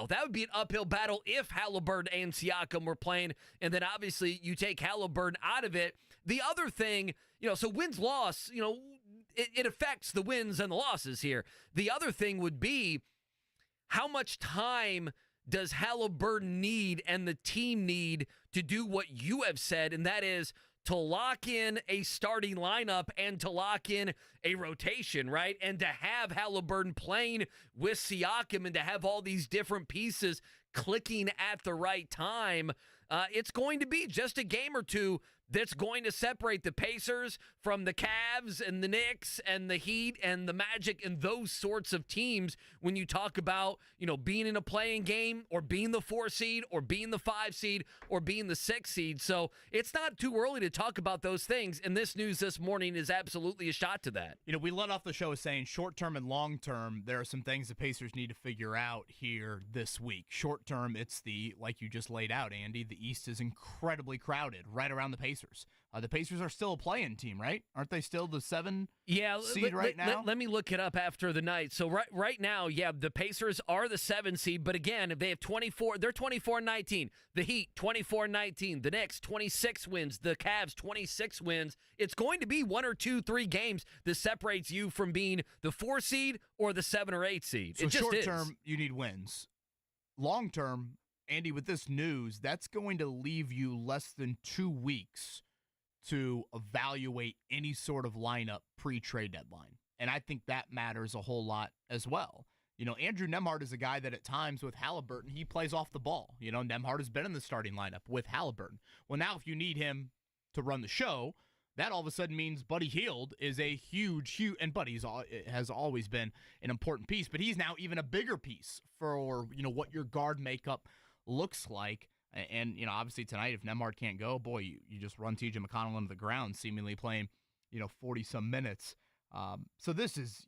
uphill battle if Halliburton and Siakam were playing, and then obviously you take Halliburton out of it. The other thing, so wins-loss, it affects the wins and the losses here. The other thing would be how much time does Halliburton need and the team need to do what you have said, and that is to lock in a starting lineup and to lock in a rotation, right? And to have Halliburton playing with Siakam and to have all these different pieces clicking at the right time. It's going to be just a game or two that's going to separate the Pacers from the Cavs and the Knicks and the Heat and the Magic and those sorts of teams when you talk about, being in a playing game or being the 4 seed or being the 5 seed or being the 6 seed. So it's not too early to talk about those things, and this news this morning is absolutely a shot to that. We led off the show saying short-term and long-term, there are some things the Pacers need to figure out here this week. Short-term, it's like you just laid out, Andy, the East is incredibly crowded right around the Pacers. The Pacers are still a play-in team, right? Aren't they still the 7 seed right now? Let me look it up after the night. So right now, yeah, the Pacers are the 7 seed, but again, if they have 24, they're 24-19. The Heat, 24-19. The Knicks, 26 wins. The Cavs, 26 wins. It's going to be 1 or 2, 3 games that separates you from being the 4 seed or the 7 or 8 seed. So it just short-term, you need wins. Long-term, Andy, with this news, that's going to leave you less than 2 weeks to evaluate any sort of lineup pre-trade deadline. And I think that matters a whole lot as well. Andrew Nembhard is a guy that at times with Halliburton, he plays off the ball. Nembhard has been in the starting lineup with Halliburton. Well, now if you need him to run the show, that all of a sudden means Buddy Hield is a huge, and Buddy has always been an important piece, but he's now even a bigger piece for, what your guard makeup looks like. And, obviously tonight, if Nembhard can't go, boy, you just run TJ McConnell into the ground, seemingly playing, 40-some minutes. So this is,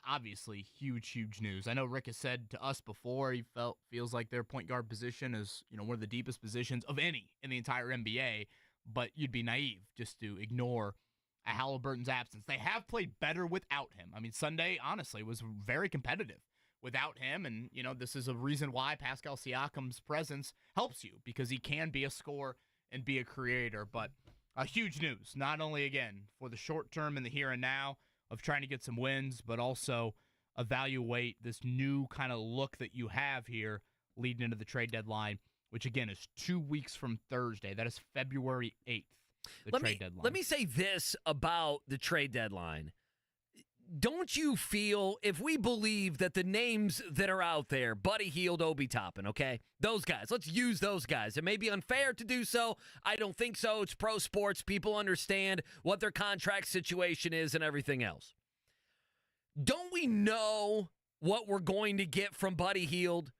obviously huge news. I know Rick has said to us before he feels like their point guard position is, one of the deepest positions of any in the entire NBA, but you'd be naive just to ignore Halliburton's absence. They have played better without him. I mean, Sunday, honestly, was very competitive without him, and this is a reason why Pascal Siakam's presence helps you, because he can be a scorer and be a creator. But huge news, not only again for the short term and the here and now of trying to get some wins, but also evaluate this new kind of look that you have here leading into the trade deadline, which again is 2 weeks from Thursday. That is February 8th, trade deadline. Let me say this about the trade deadline. Don't you feel, if we believe that the names that are out there, Buddy Hield, Obi Toppin, okay, those guys, let's use those guys. It may be unfair to do so. I don't think so. It's pro sports. People understand what their contract situation is and everything else. Don't we know what we're going to get from Buddy Hield?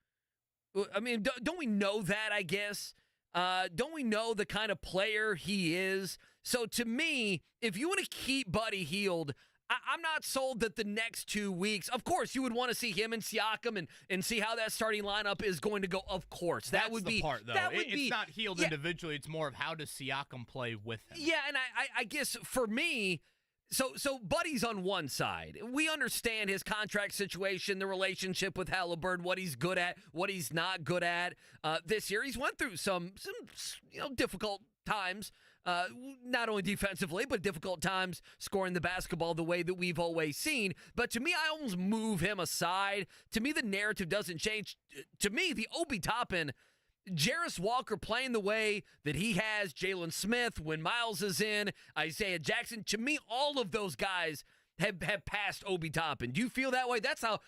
I mean, don't we know that, I guess? Don't we know the kind of player he is? So to me, if you want to keep Buddy Hield, I'm not sold that the next 2 weeks, of course, you would want to see him and Siakam and see how that starting lineup is going to go. Of course. That's the part, though. It's not Hield individually. It's more of how does Siakam play with him. Yeah, and I guess for me, So Buddy's on one side. We understand his contract situation, the relationship with Halliburton, what he's good at, what he's not good at. This year, he's went through some difficult times, not only defensively, but difficult times scoring the basketball the way that we've always seen. But to me, I almost move him aside. To me, the narrative doesn't change. To me, the Obi Toppin, Jarris Walker playing the way that he has, Jalen Smith, when Miles is in, Isaiah Jackson, to me, all of those guys have passed Obi Toppin. Do you feel that way? That's how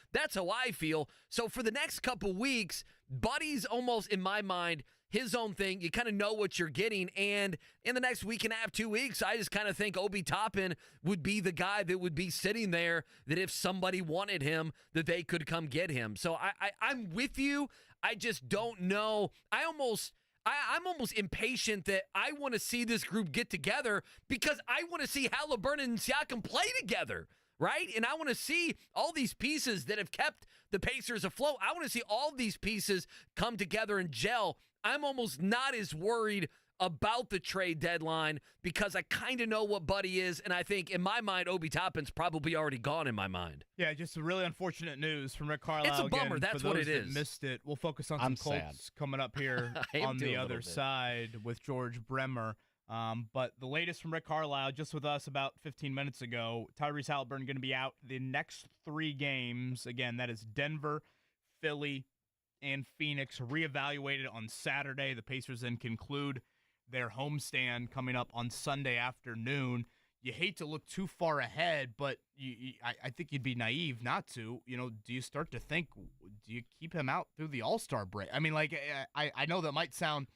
I feel. So for the next couple weeks, Buddy's almost, in my mind, his own thing. You kind of know what you're getting. And in the next week and a half, 2 weeks, I just kind of think Obi Toppin would be the guy that would be sitting there, that if somebody wanted him, that they could come get him. So I'm with you. I just don't know. I'm almost impatient that I want to see this group get together, because I want to see Halliburton and Siakam play together, right? And I want to see all these pieces that have kept the Pacers afloat. I want to see all these pieces come together and gel. I'm almost not as worried about the trade deadline, because I kind of know what Buddy is, and I think, in my mind, Obi Toppin's probably already gone in my mind. Yeah, just a really unfortunate news from Rick Carlisle. It's a bummer. Again, That's for what those it that is. Missed it. We'll focus on some Colts coming up here on the other side with George Bremer. But the latest from Rick Carlisle, just with us about 15 minutes ago, Tyrese Halliburton going to be out the next 3 games. Again, that is Denver, Philly, and Phoenix, reevaluated on Saturday. The Pacers then conclude their homestand coming up on Sunday afternoon. You hate to look too far ahead, but I think you'd be naive not to. Do you start to think, do you keep him out through the All-Star break? I mean, I know that might sound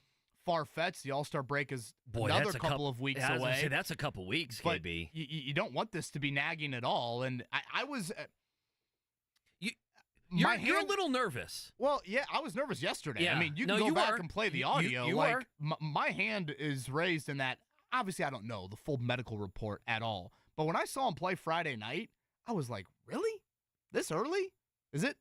far-fetched. The All-Star break is another couple of weeks away. I was going to say, that's a couple weeks, but KB. You don't want this to be nagging at all. And I was... You're a little nervous. Well, yeah, I was nervous yesterday. Yeah. I mean, you can go back and play the audio. My hand is raised in that. Obviously, I don't know the full medical report at all. But when I saw him play Friday night, I was like, really? This early? Is it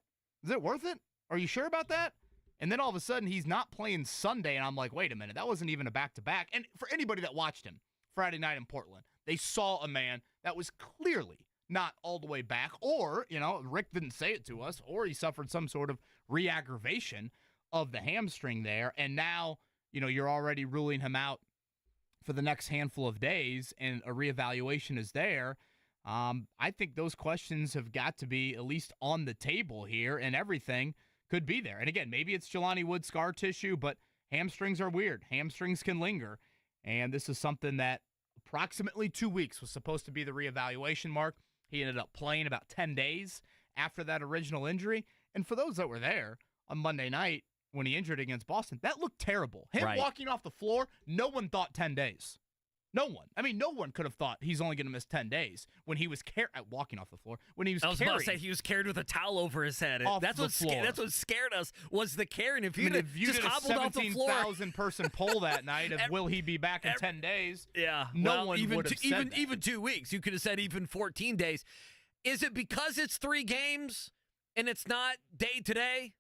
worth it? Are you sure about that? And then all of a sudden, he's not playing Sunday, and I'm like, wait a minute, that wasn't even a back-to-back. And for anybody that watched him Friday night in Portland, they saw a man that was clearly not all the way back, or, Rick didn't say it to us, or he suffered some sort of re-aggravation of the hamstring there, and now, you're already ruling him out for the next handful of days, and a reevaluation is there. I think those questions have got to be at least on the table here, and everything could be there. And again, maybe it's Jelani Wood scar tissue, but hamstrings are weird. Hamstrings can linger, and this is something that approximately 2 weeks was supposed to be the reevaluation mark. He ended up playing about 10 days after that original injury. And for those that were there on Monday night when he injured against Boston, that looked terrible. Him walking off the floor, no one thought 10 days. No one. I mean, no one could have thought he's only going to miss 10 days when he was walking off the floor. When he was about to say he was carried with a towel over his head. That's what scared us, was the carrying. If you just hobbled off the floor, 17,000 person poll that night of will he be back in 10 days? Yeah, no one would have said that. Even 2 weeks. You could have said even 14 days. Is it because it's 3 games and it's not day to day?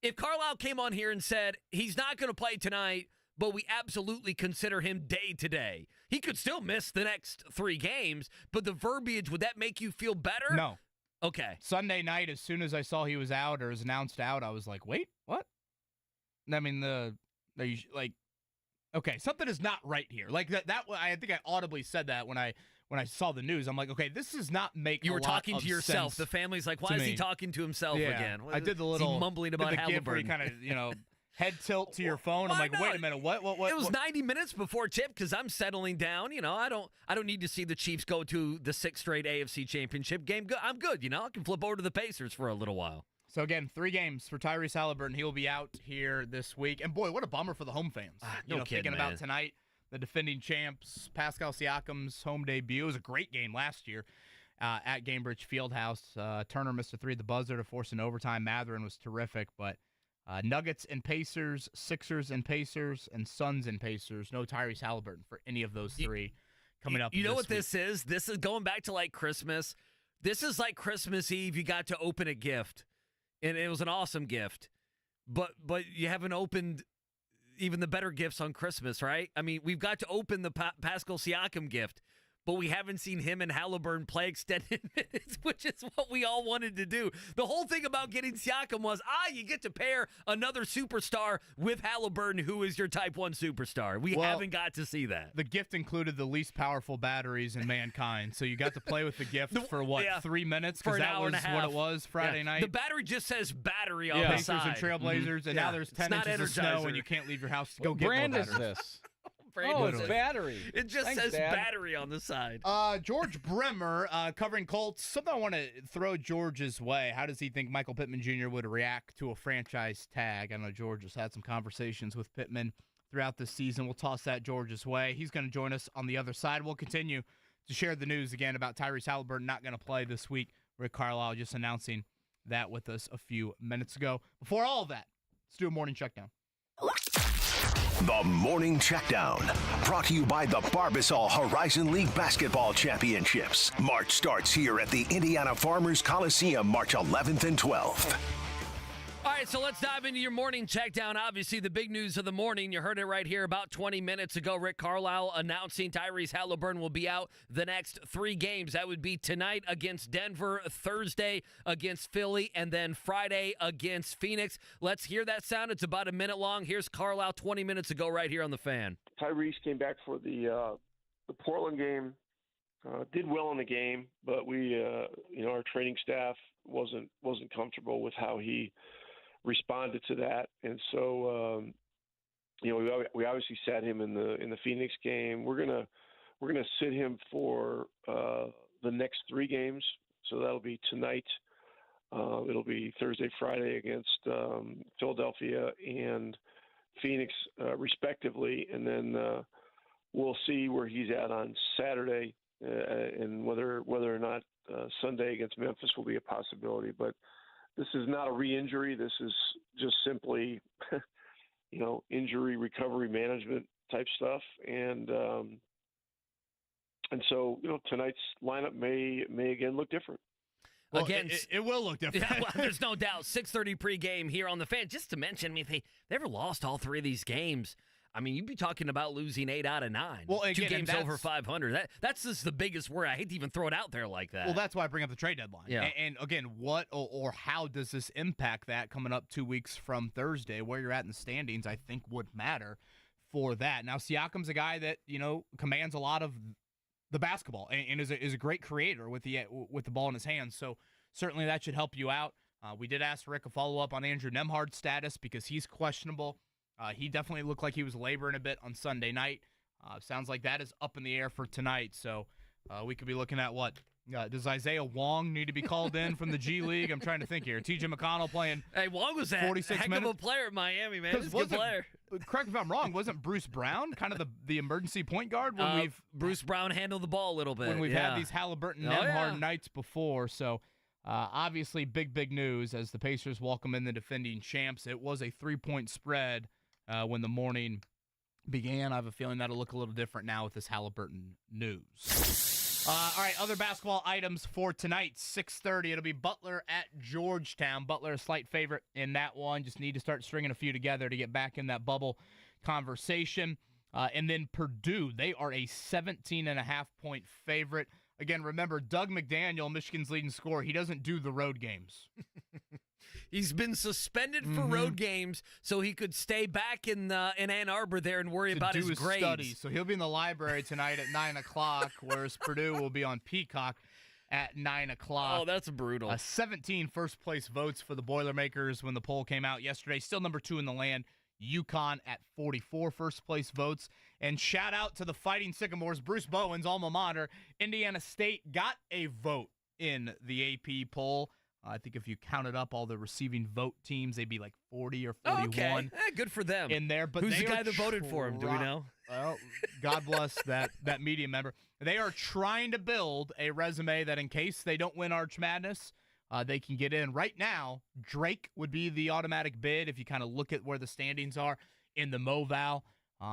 If Carlisle came on here and said he's not going to play tonight, but we absolutely consider him day to day, he could still miss the next 3 games, but the verbiage, would that make you feel better? No. Okay. Sunday night, as soon as I saw he was out or was announced out, I was like, wait, what? I mean, okay, something is not right here. Like that I think I audibly said that when I saw the news. I'm like, okay, this does not make You were a lot talking of to yourself. sense The family's like, why is he talking to himself again? I did the little mumbling about Halliburton. kind of, head tilt to your phone. I'm like, wait a minute, what? It was 90 minutes before tip because I'm settling down. I don't need to see the Chiefs go to the 6th straight AFC Championship game. I'm good. I can flip over to the Pacers for a little while. So again, 3 games for Tyrese Halliburton. He will be out here this week. And boy, what a bummer for the home fans. Thinking about tonight, the defending champs, Pascal Siakam's home debut. It was a great game last year at Gainbridge Fieldhouse. Turner missed a 3 at the buzzer to force an overtime. Matherin was terrific, but Nuggets and Pacers, Sixers and Pacers, and Suns and Pacers. No Tyrese Halliburton for any of those 3 coming up. You know what this is? This is going back to like Christmas. This is like Christmas Eve. You got to open a gift, and it was an awesome gift, but you haven't opened even the better gifts on Christmas, right? I mean, we've got to open the Pascal Siakam gift, but we haven't seen him and Halliburton play extended minutes, which is what we all wanted to do. The whole thing about getting Siakam was, you get to pair another superstar with Halliburton, who is your type 1 superstar. We haven't got to see that. The gift included the least powerful batteries in mankind, so you got to play with the gift for 3 minutes? For an that hour was and a half. what it was Friday night. The battery just says battery on the Pacers side. and Trailblazers, and now there's 10 inches of snow, and you can't leave your house to go get more brand is batteries. this? Oh, it's battery. It just Thanks, says Dad. battery on the side. George Bremer, covering Colts. Something I want to throw George's way. How does he think Michael Pittman Jr. would react to a franchise tag? I know George has had some conversations with Pittman throughout this season. We'll toss that George's way. He's going to join us on the other side. We'll continue to share the news again about Tyrese Halliburton not going to play this week. Rick Carlisle just announcing that with us a few minutes ago. Before all of that, let's do a morning checkdown. The Morning Checkdown, brought to you by the Barbasol Horizon League Basketball Championships. March starts here at the Indiana Farmers Coliseum, March 11th and 12th. All right, so let's dive into your morning checkdown. Obviously, the big news of the morning, you heard it right here about 20 minutes ago. Rick Carlisle announcing Tyrese Halliburton will be out the next 3 games. That would be tonight against Denver, Thursday against Philly, and then Friday against Phoenix. Let's hear that sound. It's about a minute long. Here's Carlisle 20 minutes ago right here on the Fan. Tyrese came back for the Portland game, did well in the game, but we, our training staff wasn't comfortable with how he responded to that, and so we obviously sat him in the Phoenix game. We're gonna sit him for the next 3 games, so that'll be tonight. It'll be Thursday, Friday against Philadelphia and Phoenix, respectively, and then we'll see where he's at on Saturday, and whether or not Sunday against Memphis will be a possibility, but. This is not a re-injury. This is just simply, injury recovery management type stuff. And so, tonight's lineup may again look different. Well, it will look different. Yeah, well, there's no doubt. 6:30 pregame here on the Fan. Just to mention, they never lost all 3 of these games. I mean, you'd be talking about losing 8 out of 9. Well, again, 2 games over 500. That's just the biggest worry. I hate to even throw it out there like that. Well, that's why I bring up the trade deadline. Yeah. And again, what or how does this impact that coming up 2 weeks from Thursday? Where you're at in the standings, I think, would matter for that. Now, Siakam's a guy that commands a lot of the basketball and is a great creator with the ball in his hands. So certainly that should help you out. We did ask Rick a follow up on Andrew Nembhard's status because he's questionable. He definitely looked like he was laboring a bit on Sunday night. Sounds like that is up in the air for tonight. So we could be looking at what? Does Isaiah Wong need to be called in from the G League? I'm trying to think here. TJ McConnell playing. Hey, Wong was a 46 heck minutes. of a player at Miami, man. He's a good player. Correct me if I'm wrong. Wasn't Bruce Brown kind of the emergency point guard when Bruce Brown handled the ball a little bit when we've had these Halliburton Nembhard nights before? So obviously big news as the Pacers welcome in the defending champs. It was a 3-point spread. When the morning began. I have a feeling that'll look a little different now with this Halliburton news. All right, other basketball items for tonight, 6:30. It'll be Butler at Georgetown. Butler a slight favorite in that one. Just need to start stringing a few together to get back in that bubble conversation. And then Purdue, they are a 17.5-point favorite. Again, remember, Doug McDaniel, Michigan's leading scorer, he doesn't do the road games. He's been suspended for road games so he could stay back in Ann Arbor there and worry about his grades. Study. So he'll be in the library tonight at 9 o'clock, whereas Purdue will be on Peacock at 9 o'clock. Oh, that's brutal. 17 first-place votes for the Boilermakers when the poll came out yesterday. Still number 2 in the land. UConn at 44 first-place votes. And shout out to the Fighting Sycamores, Bruce Bowen's alma mater. Indiana State got a vote in the AP poll. I think if you counted up all the receiving vote teams, they'd be like 40 or 41. Okay, good for them. In there, but who's the guy that voted for him? Do we know? Well, God bless that media member. They are trying to build a resume that in case they don't win Arch Madness, they can get in. Right now, Drake would be the automatic bid if you kind of look at where the standings are in the MoVal.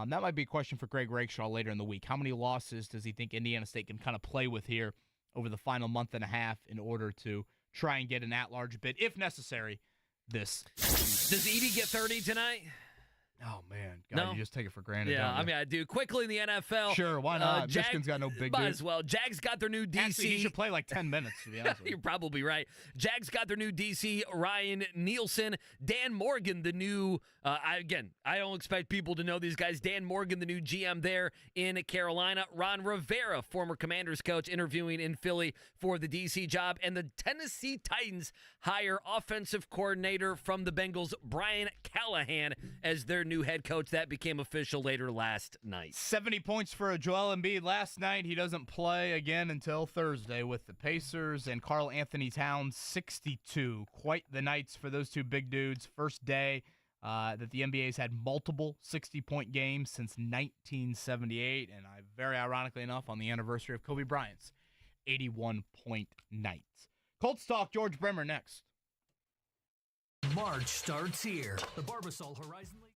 That might be a question for Greg Rakeshaw later in the week. How many losses does he think Indiana State can kind of play with here over the final month and a half in order to try and get an at-large bid, if necessary, this season? Does Edey get 30 tonight? Oh, man. God, No? you just take it for granted. Yeah, don't you? I mean, I do. Quickly in the NFL. Sure, why not? Michigan's got no big Might dudes. as well. Jags got their new DC. Actually, he should play like 10 minutes, to be honest with you. You're probably right. Jags got their new DC, Ryan Nielsen. Dan Morgan, the new, I don't expect people to know these guys. Dan Morgan, the new GM there in Carolina. Ron Rivera, former Commanders coach, interviewing in Philly for the DC job. And the Tennessee Titans hire offensive coordinator from the Bengals, Brian Callahan, as their new head coach. That became official later last night. 70 points for Joel Embiid last night. He doesn't play again until Thursday with the Pacers. And Karl Anthony Towns, 62. Quite the nights for those two big dudes. First day that the NBA's had multiple 60-point games since 1978. And very ironically enough, on the anniversary of Kobe Bryant's 81-point night. Colts talk, George Bremer next. March starts here. The Barbasol Horizon League.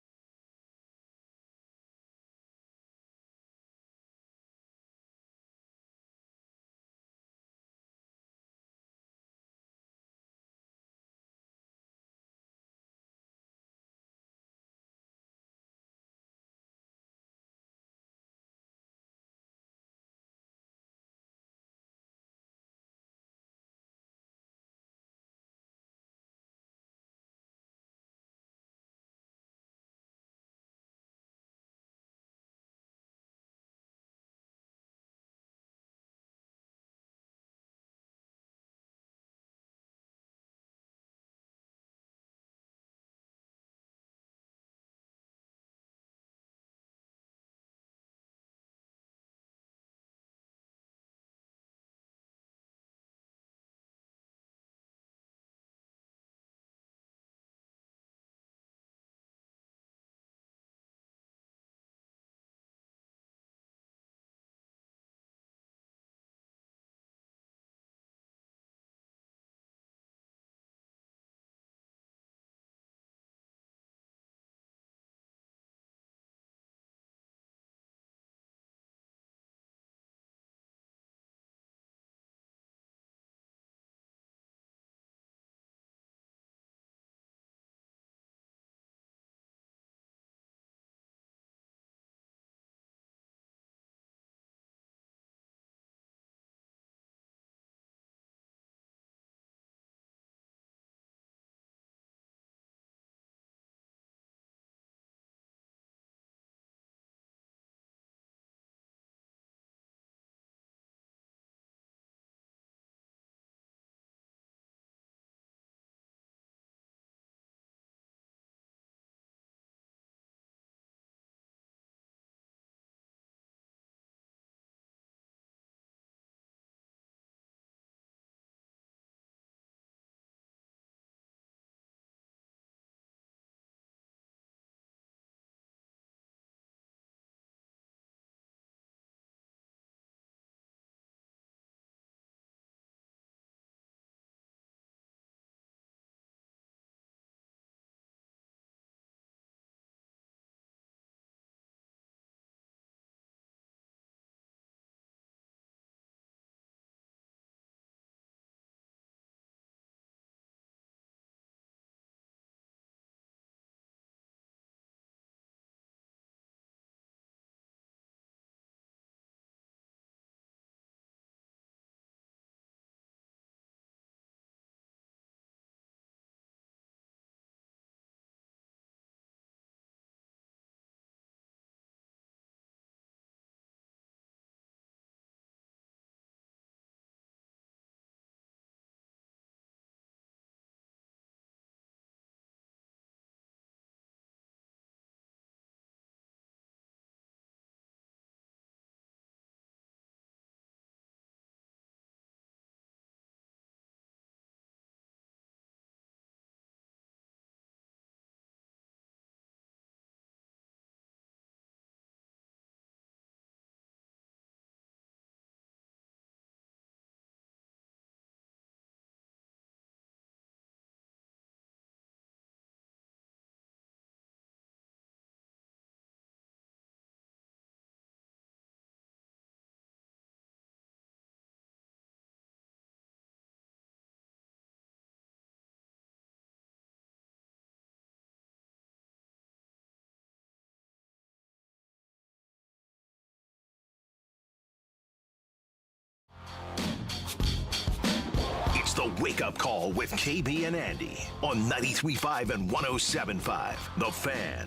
The Wake Up Call with KB and Andy on 93.5 and 107.5. The Fan.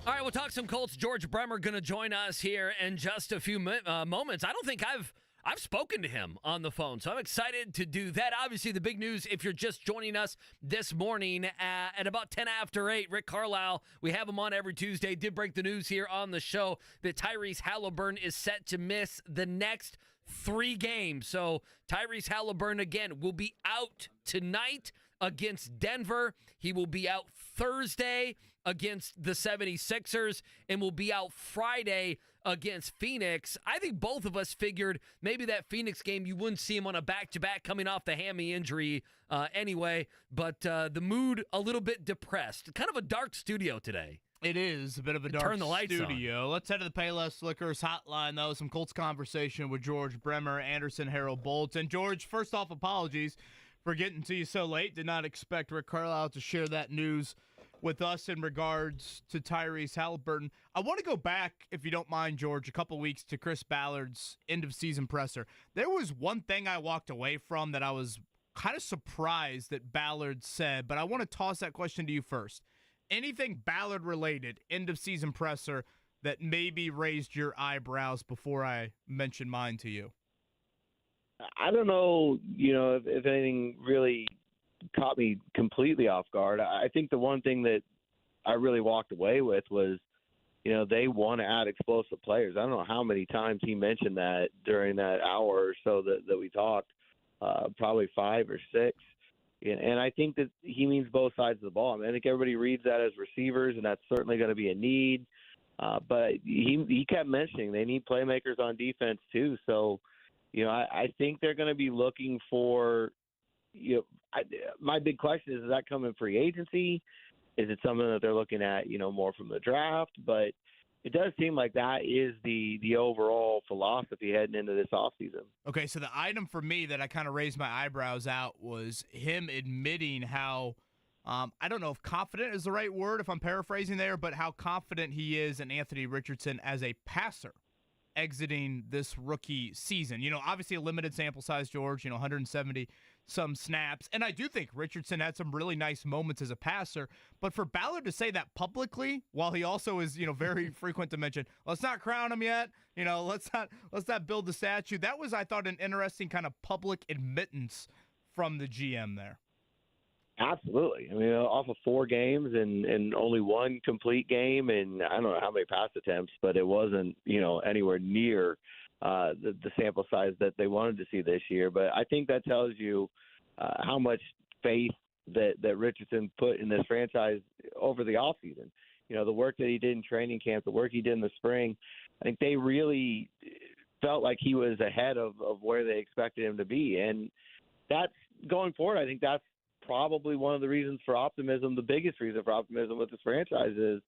All right, we'll talk some Colts. George Bremer going to join us here in just a few moments. I don't think I've spoken to him on the phone, so I'm excited to do that. Obviously, the big news, if you're just joining us this morning at about 10 after 8, Rick Carlisle, we have him on every Tuesday, did break the news here on the show that Tyrese Halliburton is set to miss the next 3 games. So Tyrese Halliburton, again, will be out tonight against Denver. He will be out Thursday against the 76ers and will be out Friday against Phoenix. I think both of us figured maybe that Phoenix game you wouldn't see him on a back-to-back coming off the hammy injury anyway, but the mood a little bit depressed. Kind of a dark studio today. It is a bit of a dark Turn the lights studio. Let's head to the Payless Liquors hotline, though. Some Colts conversation with George Bremer, Anderson, Harold Bolts. And George, first off, apologies for getting to you so late. Did not expect Rick Carlisle to share that news with us in regards to Tyrese Halliburton. I want to go back, if you don't mind, George, a couple weeks to Chris Ballard's end-of-season presser. There was one thing I walked away from that I was kind of surprised that Ballard said, but I want to toss that question to you first. Anything Ballard-related, end-of-season presser, that maybe raised your eyebrows before I mention mine to you? I don't know, if anything really caught me completely off guard. I think the one thing that I really walked away with was, they want to add explosive players. I don't know how many times he mentioned that during that hour or so that we talked, probably 5 or 6. And I think that he means both sides of the ball. I mean, I think everybody reads that as receivers, and that's certainly going to be a need. But he kept mentioning they need playmakers on defense too. So, I think they're going to be looking for, my big question is that coming free agency? Is it something that they're looking at, more from the draft? But it does seem like that is the overall philosophy heading into this offseason. Okay, so the item for me that I kind of raised my eyebrows out was him admitting how, I don't know if confident is the right word if I'm paraphrasing there, but how confident he is in Anthony Richardson as a passer exiting this rookie season. Obviously a limited sample size, George, 170 some snaps. And I do think Richardson had some really nice moments as a passer, but for Ballard to say that publicly, while he also is, very frequent to mention, let's not crown him yet, let's not build the statue. That was, I thought, an interesting kind of public admittance from the GM there. Absolutely. I mean, off of 4 games and only 1 complete game, and I don't know how many pass attempts, but it wasn't, anywhere near the sample size that they wanted to see this year. But I think that tells you how much faith that Richardson put in this franchise over the offseason. The work that he did in training camp, the work he did in the spring, I think they really felt like he was ahead of where they expected him to be. And that's going forward. I think that's probably one of the reasons for optimism, the biggest reason for optimism with this franchise is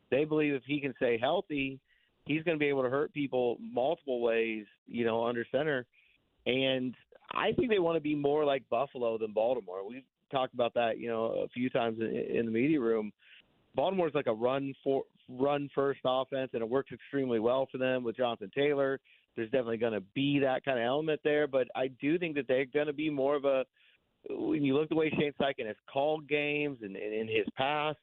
they believe if he can stay healthy, he's going to be able to hurt people multiple ways, under center. And I think they want to be more like Buffalo than Baltimore. We've talked about that, a few times in the media room. Baltimore's like a run first offense, and it works extremely well for them with Jonathan Taylor. There's definitely going to be that kind of element there, but I do think that they're going to be more of a, when you look at the way Shane Steichen has called games and in his past,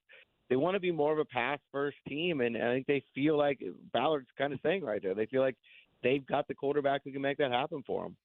they want to be more of a pass-first team, and I think they feel like Ballard's kind of saying right there. They feel like they've got the quarterback who can make that happen for them.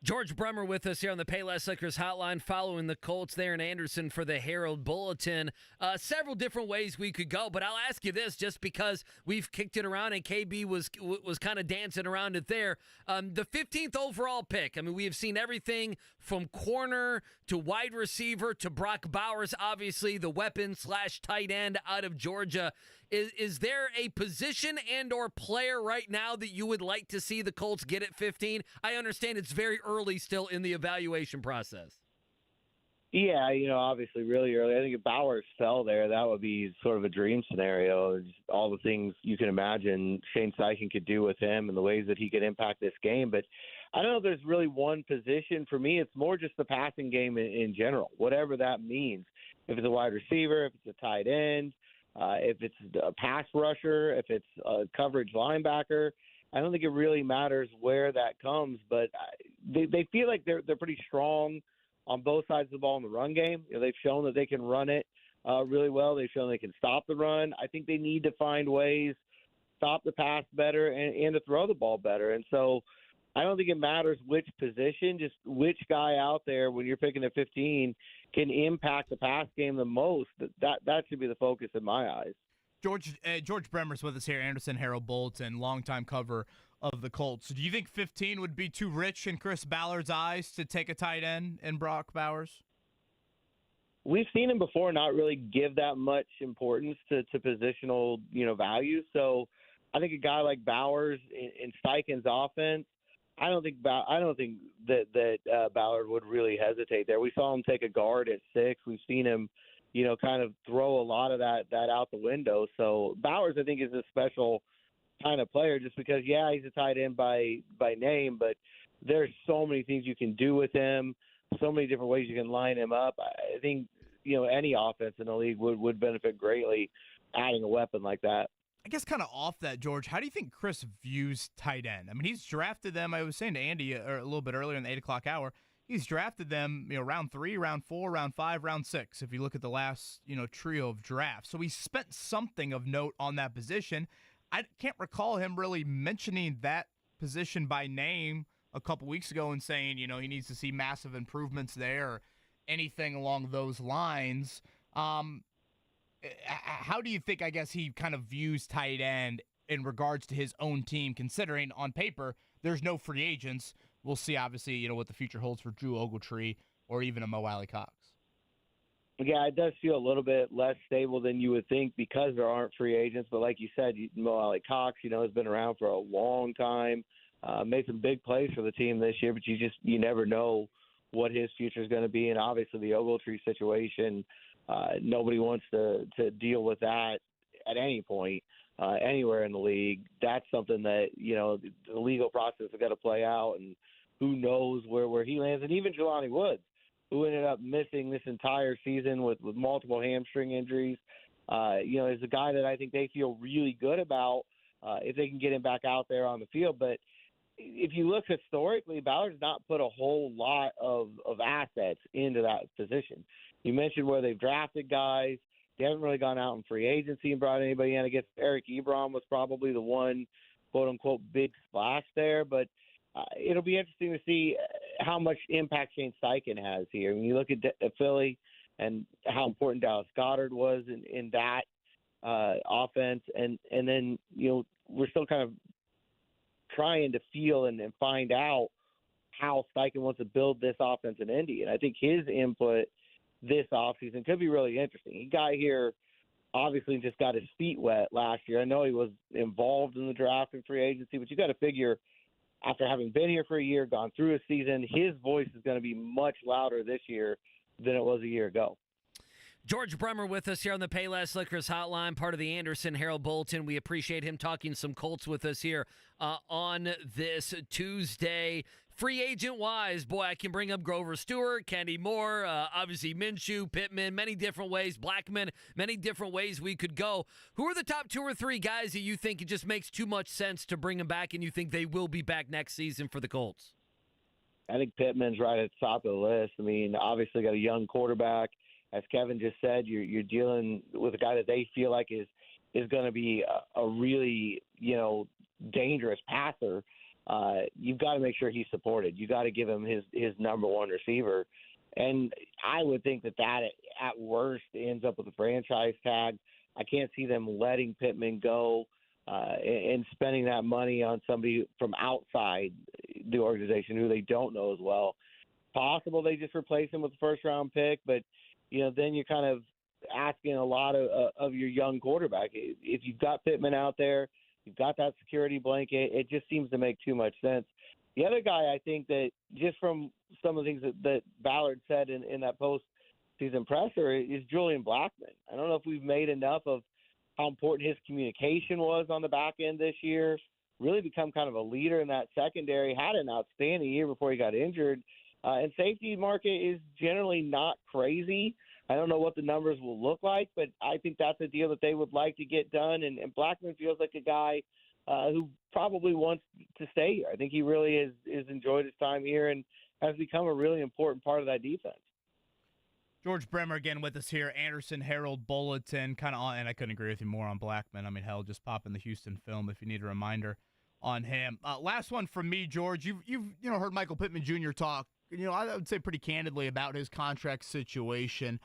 George Bremer with us here on the Payless Liquors hotline, following the Colts there in Anderson for the Herald Bulletin. Several different ways we could go, but I'll ask you this just because we've kicked it around and KB was kind of dancing around it there. The 15th overall pick, I mean, we have seen everything from corner to wide receiver to Brock Bowers, obviously the weapon/tight end out of Georgia. Is there a position and or player right now that you would like to see the Colts get at 15? I understand it's very early still in the evaluation process. Yeah, obviously really early. I think if Bowers fell there, that would be sort of a dream scenario. Just all the things you can imagine Shane Steichen could do with him and the ways that he could impact this game. But I don't know if there's really one position. For me, it's more just the passing game in general, whatever that means. If it's a wide receiver, if it's a tight end, if it's a pass rusher, if it's a coverage linebacker, I don't think it really matters where that comes. But they feel like they're pretty strong on both sides of the ball in the run game. They've shown that they can run it really well. They've shown they can stop the run. I think they need to find ways stop the pass better and to throw the ball better. And so I don't think it matters which position, just which guy out there when you're picking at 15 can impact the pass game the most. That should be the focus in my eyes. George Bremer's with us here, Anderson Harold Bolton, longtime cover of the Colts. Do you think 15 would be too rich in Chris Ballard's eyes to take a tight end in Brock Bowers? We've seen him before not really give that much importance to positional, value. So I think a guy like Bowers in Steichen's offense, I don't think that Ballard would really hesitate there. We saw him take a guard at 6. We've seen him, kind of throw a lot of that out the window. So Bowers, I think, is a special kind of player just because, he's a tight end by name, but there's so many things you can do with him, so many different ways you can line him up. I think, any offense in the league would benefit greatly adding a weapon like that. I guess kind of off that, George, how do you think Chris views tight end? I mean, he's drafted them, I was saying to Andy a little bit earlier in the 8 o'clock hour, he's drafted them, round 3, round 4, round 5, round 6, if you look at the last, trio of drafts. So he spent something of note on that position. I can't recall him really mentioning that position by name a couple weeks ago and saying, he needs to see massive improvements there or anything along those lines. How do you think, I guess, he kind of views tight end in regards to his own team, considering on paper there's no free agents? We'll see, obviously, what the future holds for Drew Ogletree or even a Mo Alley Cox. Yeah, it does feel a little bit less stable than you would think because there aren't free agents. But like you said, Mo Alley Cox, has been around for a long time, made some big plays for the team this year, but you never know what his future is going to be. And obviously the Ogletree situation, nobody wants to deal with that at any point, anywhere in the league. That's something that, the legal process has got to play out, and who knows where he lands. And even Jelani Woods, who ended up missing this entire season with multiple hamstring injuries, is a guy that I think they feel really good about if they can get him back out there on the field. But if you look historically, Ballard's not put a whole lot of assets into that position. You mentioned where they've drafted guys. They haven't really gone out in free agency and brought anybody in. I guess Eric Ebron was probably the one, quote-unquote, big splash there. But it'll be interesting to see how much impact Shane Steichen has here. When you look at Philly and how important Dallas Goedert was in that offense, and then, we're still kind of trying to feel and find out how Steichen wants to build this offense in Indy. And I think his input this offseason could be really interesting. He got here, obviously just got his feet wet last year. I know he was involved in the draft and free agency, but you got to figure after having been here for a year, gone through a season, his voice is going to be much louder this year than it was a year ago. George Bremer with us here on the Payless Liquors Hotline, part of the Anderson Harold Bolton. We appreciate him talking some Colts with us here on this Tuesday. Free agent-wise, boy, I can bring up Grover Stewart, Kenny Moore, obviously Minshew, Pittman, many different ways, Blackman, many different ways we could go. Who are the top 2 or 3 guys that you think it just makes too much sense to bring them back and you think they will be back next season for the Colts? I think Pittman's right at the top of the list. I mean, obviously got a young quarterback. As Kevin just said, you're dealing with a guy that they feel like is going to be a really, dangerous passer. You've got to make sure he's supported. You got to give him his number one receiver. And I would think that at worst ends up with a franchise tag. I can't see them letting Pittman go and spending that money on somebody from outside the organization who they don't know as well. Possible they just replace him with a first-round pick, but then you're kind of asking a lot of your young quarterback. If you've got Pittman out there, you've got that security blanket, it just seems to make too much sense. The other guy, I think that just from some of the things that Ballard said in that post-season presser is Julian Blackman. I don't know if we've made enough of how important his communication was on the back end this year, really become kind of a leader in that secondary, had an outstanding year before he got injured. And safety market is generally not crazy. I don't know what the numbers will look like, but I think that's a deal that they would like to get done. And Blackman feels like a guy who probably wants to stay here. I think he really is enjoyed his time here and has become a really important part of that defense. George Bremer again with us here. Anderson Herald Bulletin, kind of on, and I couldn't agree with you more on Blackman. I mean, hell, just pop in the Houston film if you need a reminder on him. Last one from me, George. You've heard Michael Pittman Jr. talk. I would say pretty candidly about his contract situation.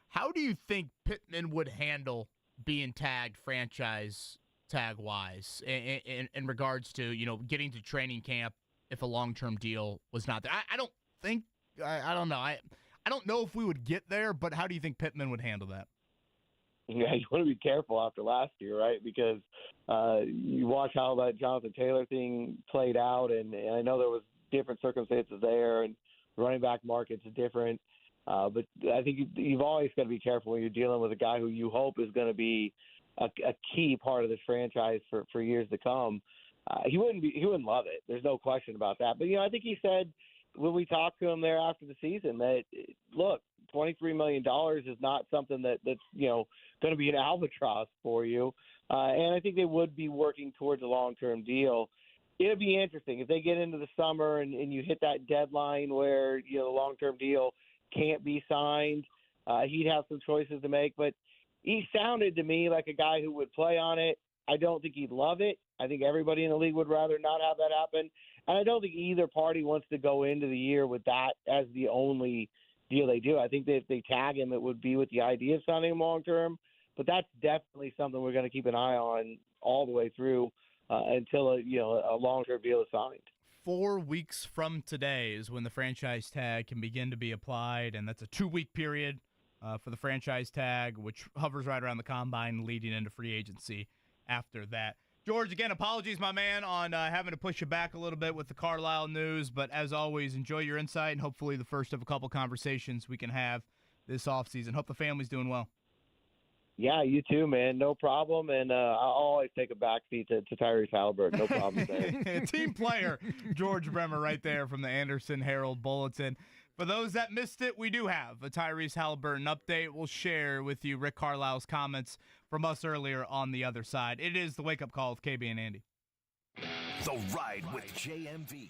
How do you think Pittman would handle being tagged franchise tag wise in regards to getting to training camp if a long-term deal was not there? I don't think I don't know. I don't know if we would get there, but how do you think Pittman would handle that? Yeah, you want to be careful after last year, right? Because you watch how that Jonathan Taylor thing played out, and I know there was different circumstances there, and the running back market's different. But I think you've always got to be careful when you're dealing with a guy who you hope is going to be a key part of this franchise for years to come. He wouldn't love it. There's no question about that. But I think he said when we talked to him there after the season that look, $23 million is not something that's going to be an albatross for you. And I think they would be working towards a long-term deal. It'll be interesting if they get into the summer and you hit that deadline where the long-term deal can't be signed. He'd have some choices to make, but he sounded to me like a guy who would play on it. I don't think he'd love it. I think everybody in the league would rather not have that happen. And I don't think either party wants to go into the year with that as the only deal they do. I think that if they tag him, it would be with the idea of signing him long-term. But that's definitely something we're going to keep an eye on all the way through until a long-term deal is signed. 4 weeks from today is when the franchise tag can begin to be applied, and that's a 2-week period for the franchise tag, which hovers right around the combine, leading into free agency after that. George, again, apologies, my man, on having to push you back a little bit with the Carlisle news, but as always, enjoy your insight and hopefully the first of a couple conversations we can have this offseason. Hope the family's doing well. Yeah, you too, man. No problem. And I'll always take a backseat to Tyrese Halliburton. No problem there. Team player, George Bremer, right there from the Anderson Herald Bulletin. For those that missed it, we do have a Tyrese Halliburton update. We'll share with you Rick Carlisle's comments from us earlier on the other side. It is the wake-up call with KB and Andy. The Ride with JMV.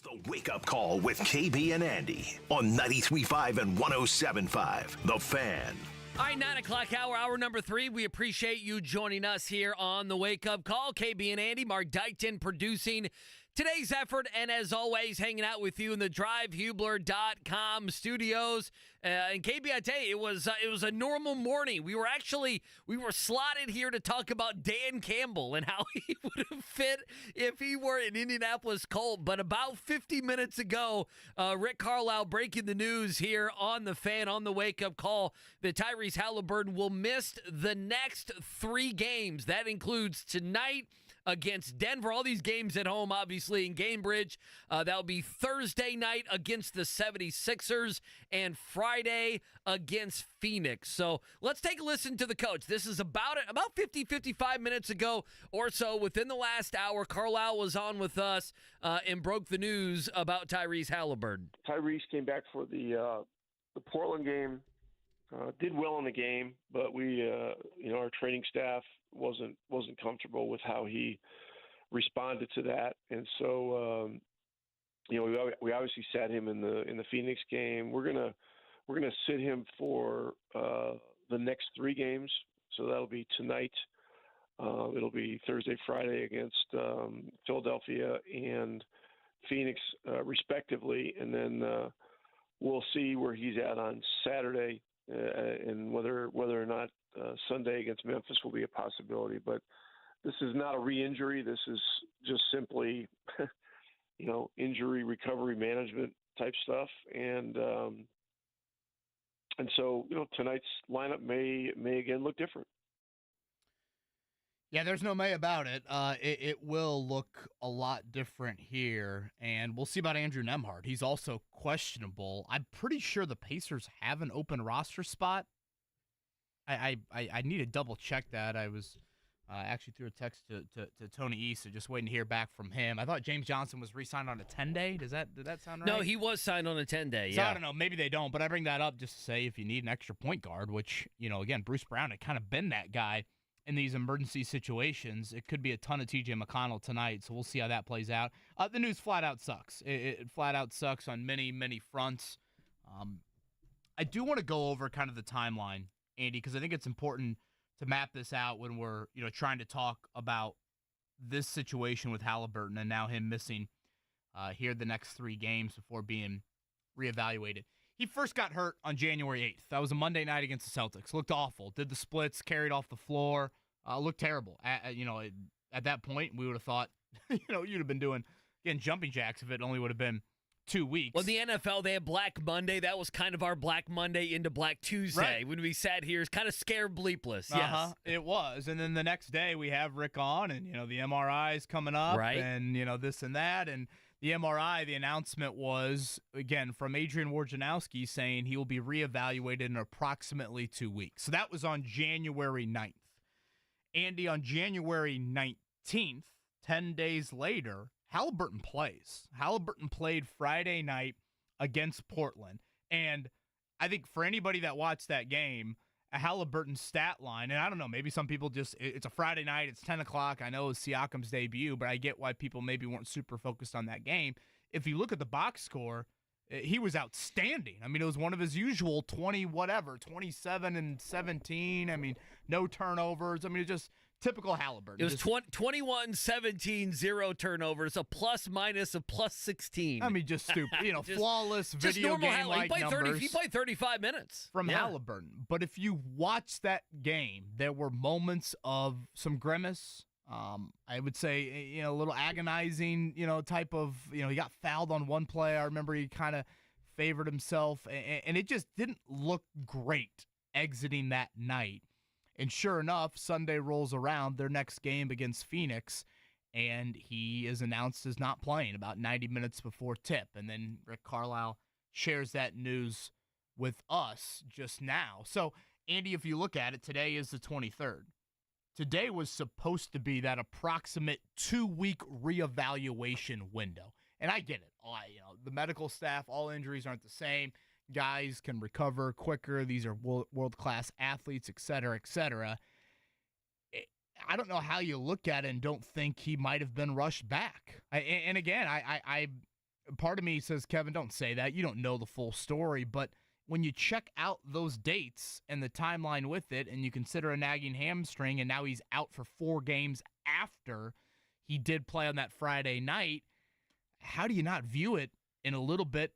The Wake Up Call with KB and Andy on 93.5 and 107.5. The Fan. All right, 9 o'clock hour number 3. We appreciate you joining us here on the Wake Up Call. KB and Andy, Mark Dykton producing today's effort, and as always, hanging out with you in the DriveHubler.com studios. And KB, I tell you, it was a normal morning. We were slotted here to talk about Dan Campbell and how he would have fit if he were an Indianapolis Colt. But about 50 minutes ago, Rick Carlisle breaking the news here on the Fan, on the Wake Up Call, that Tyrese Halliburton will miss the next 3 games. That includes tonight against Denver. All these games at home, obviously, in Gamebridge. That'll be Thursday night against the 76ers and Friday against Phoenix. So let's take a listen to the coach. This is about 50, 55 minutes ago or so. Within the last hour, Carlisle was on with us and broke the news about Tyrese Halliburton. Tyrese came back for the Portland game. Did well in the game, but we, our training staff wasn't comfortable with how he responded to that, and so we obviously sat him in the Phoenix game. We're gonna sit him for the next 3 games, so that'll be tonight. It'll be Thursday, Friday against Philadelphia and Phoenix, respectively, and then we'll see where he's at on Saturday. And whether or not Sunday against Memphis will be a possibility. But this is not a re-injury. This is just simply, injury recovery management type stuff. And so, tonight's lineup may again look different. Yeah, there's no may about it. It will look a lot different here, and we'll see about Andrew Nembhard. He's also questionable. I'm pretty sure the Pacers have an open roster spot. I need to double check that. I was actually threw a text to Tony Issa, just waiting to hear back from him. I thought James Johnson was re-signed on a 10-day. Did that sound right? No, he was signed on a 10-day. So yeah. I don't know. Maybe they don't, but I bring that up just to say if you need an extra point guard, which again, Bruce Brown had kind of been that guy in these emergency situations. It could be a ton of TJ McConnell tonight, so we'll see how that plays out. The news flat out sucks. It flat out sucks on many, many fronts. I do want to go over kind of the timeline, Andy, because I think it's important to map this out when we're trying to talk about this situation with Halliburton and now him missing here the next 3 games before being reevaluated. He first got hurt on January 8th. That was a Monday night against the Celtics. Looked awful. Did the splits, carried off the floor. Looked terrible. At that point, we would have thought, you'd have been doing, again, jumping jacks if it only would have been 2 weeks. Well, the NFL, they had Black Monday. That was kind of our Black Monday into Black Tuesday. Right. When we sat here. It's kind of scared bleepless. Yes. It was. And then the next day we have Rick on and, the MRI's coming up. Right. And, this and that. And the MRI, the announcement was, again, from Adrian Wojnarowski saying he will be reevaluated in approximately 2 weeks. So that was on January 9th. Andy, on January 19th, 10 days later, Halliburton plays. Halliburton played Friday night against Portland. And I think for anybody that watched that game, a Halliburton stat line, and I don't know, maybe some people it's a Friday night, it's 10 o'clock. I know it's Siakam's debut, but I get why people maybe weren't super focused on that game. If you look at the box score, he was outstanding. I mean, it was one of his usual 27 and 17. I mean, no turnovers. I mean, it's just typical Halliburton. It was 21, 17, 0 turnovers, a plus minus a plus 16. I mean, just stupid. Just, flawless just video game-like numbers. He played 35 minutes. From Halliburton. But if you watch that game, there were moments of some grimace. I would say, a little agonizing, type of, he got fouled on one play. I remember he kind of favored himself, and it just didn't look great exiting that night. And sure enough, Sunday rolls around, their next game against Phoenix, and he is announced as not playing about 90 minutes before tip. And then Rick Carlisle shares that news with us just now. So, Andy, if you look at it, today is the 23rd. Today was supposed to be that approximate 2-week reevaluation window. And I get it. The medical staff, all injuries aren't the same. Guys can recover quicker. These are world-class athletes, et cetera, et cetera. I don't know how you look at it and don't think he might have been rushed back. part of me says, Kevin, don't say that. You don't know the full story. But when you check out those dates and the timeline with it, and you consider a nagging hamstring, and now he's out for 4 games after he did play on that Friday night, how do you not view it in a little bit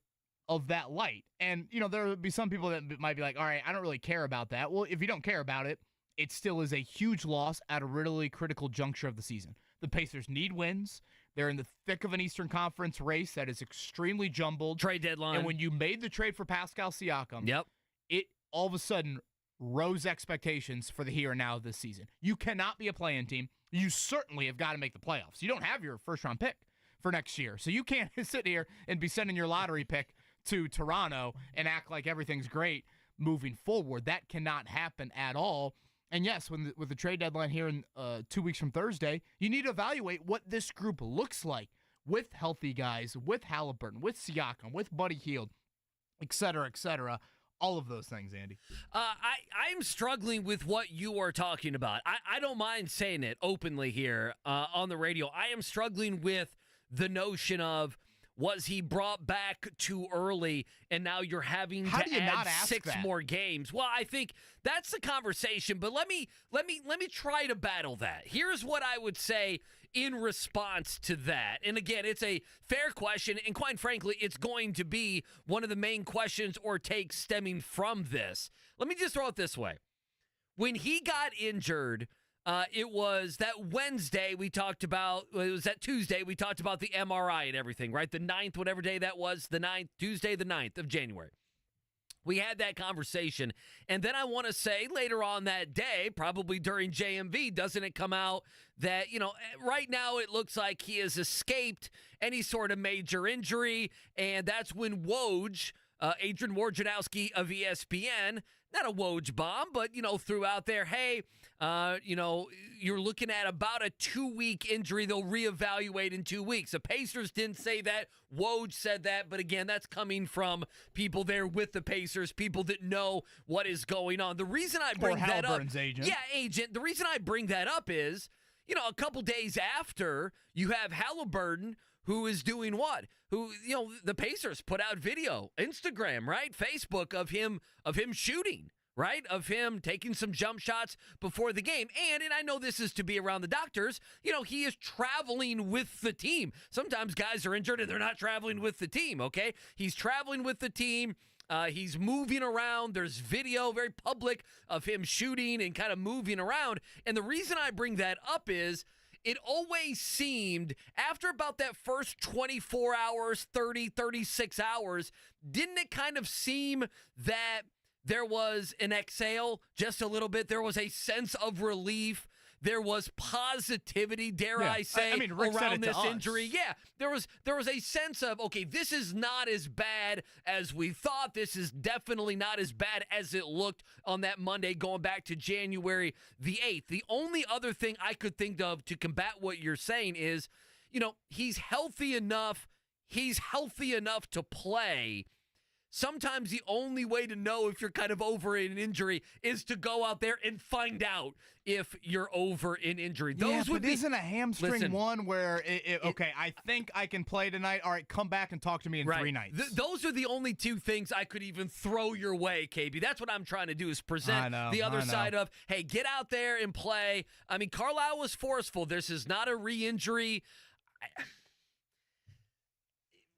of that light? And, there would be some people that might be like, all right, I don't really care about that. Well, if you don't care about it, it still is a huge loss at a really critical juncture of the season. The Pacers need wins. They're in the thick of an Eastern Conference race that is extremely jumbled. Trade deadline. And when you made the trade for Pascal Siakam, it all of a sudden rose expectations for the here and now of this season. You cannot be a play-in team. You certainly have got to make the playoffs. You don't have your first-round pick for next year. So you can't sit here and be sending your lottery pick to Toronto and act like everything's great moving forward. That cannot happen at all. And yes, with the trade deadline here in 2 weeks from Thursday, you need to evaluate what this group looks like with healthy guys, with Halliburton, with Siakam, with Buddy Hield, et cetera, all of those things, Andy. I'm struggling with what you are talking about. I don't mind saying it openly here on the radio. I am struggling with the notion of, was he brought back too early and now you're having to add 6 more games? Well, I think that's the conversation, but let me try to battle that. Here's what I would say in response to that. And again, it's a fair question, and quite frankly, it's going to be one of the main questions or takes stemming from this. Let me just throw it this way. When he got injured, it was that Wednesday we talked about, it was that Tuesday we talked about the MRI and everything, right? The 9th, whatever day that was, the 9th, Tuesday the 9th of January. We had that conversation, and then I want to say later on that day, probably during JMV, doesn't it come out that, right now it looks like he has escaped any sort of major injury, and that's when Woj, Adrian Wojnarowski of ESPN, not a Woj bomb, but, threw out there, hey, you're looking at about a 2-week injury. They'll reevaluate in 2 weeks. The Pacers didn't say that. Woj said that. But again, that's coming from people there with the Pacers, people that know what is going on. The reason I bring that up, agent. Yeah, agent. The reason I bring that up is, a couple days after, you have Halliburton, who is doing what? Who, the Pacers put out video, Instagram, right? Facebook of him shooting. Right? Of him taking some jump shots before the game. And I know this is to be around the doctors, he is traveling with the team. Sometimes guys are injured and they're not traveling with the team, okay? He's traveling with the team. He's moving around. There's video, very public, of him shooting and kind of moving around. And the reason I bring that up is it always seemed, after about that first 24 hours, 30, 36 hours, didn't it kind of seem that there was an exhale just a little bit? There was a sense of relief. There was positivity, dare I say, around this injury. Yeah, there was a sense of, okay, this is not as bad as we thought. This is definitely not as bad as it looked on that Monday going back to January the 8th. The only other thing I could think of to combat what you're saying is, he's healthy enough. He's healthy enough to play. Sometimes the only way to know if you're kind of over an injury is to go out there and find out if you're over an injury. Isn't a hamstring one where, I think I can play tonight. All right, come back and talk to me in 3 nights. Those are the only 2 things I could even throw your way, KB. That's what I'm trying to do, is present the other side of, hey, get out there and play. I mean, Carlisle was forceful. This is not a re-injury.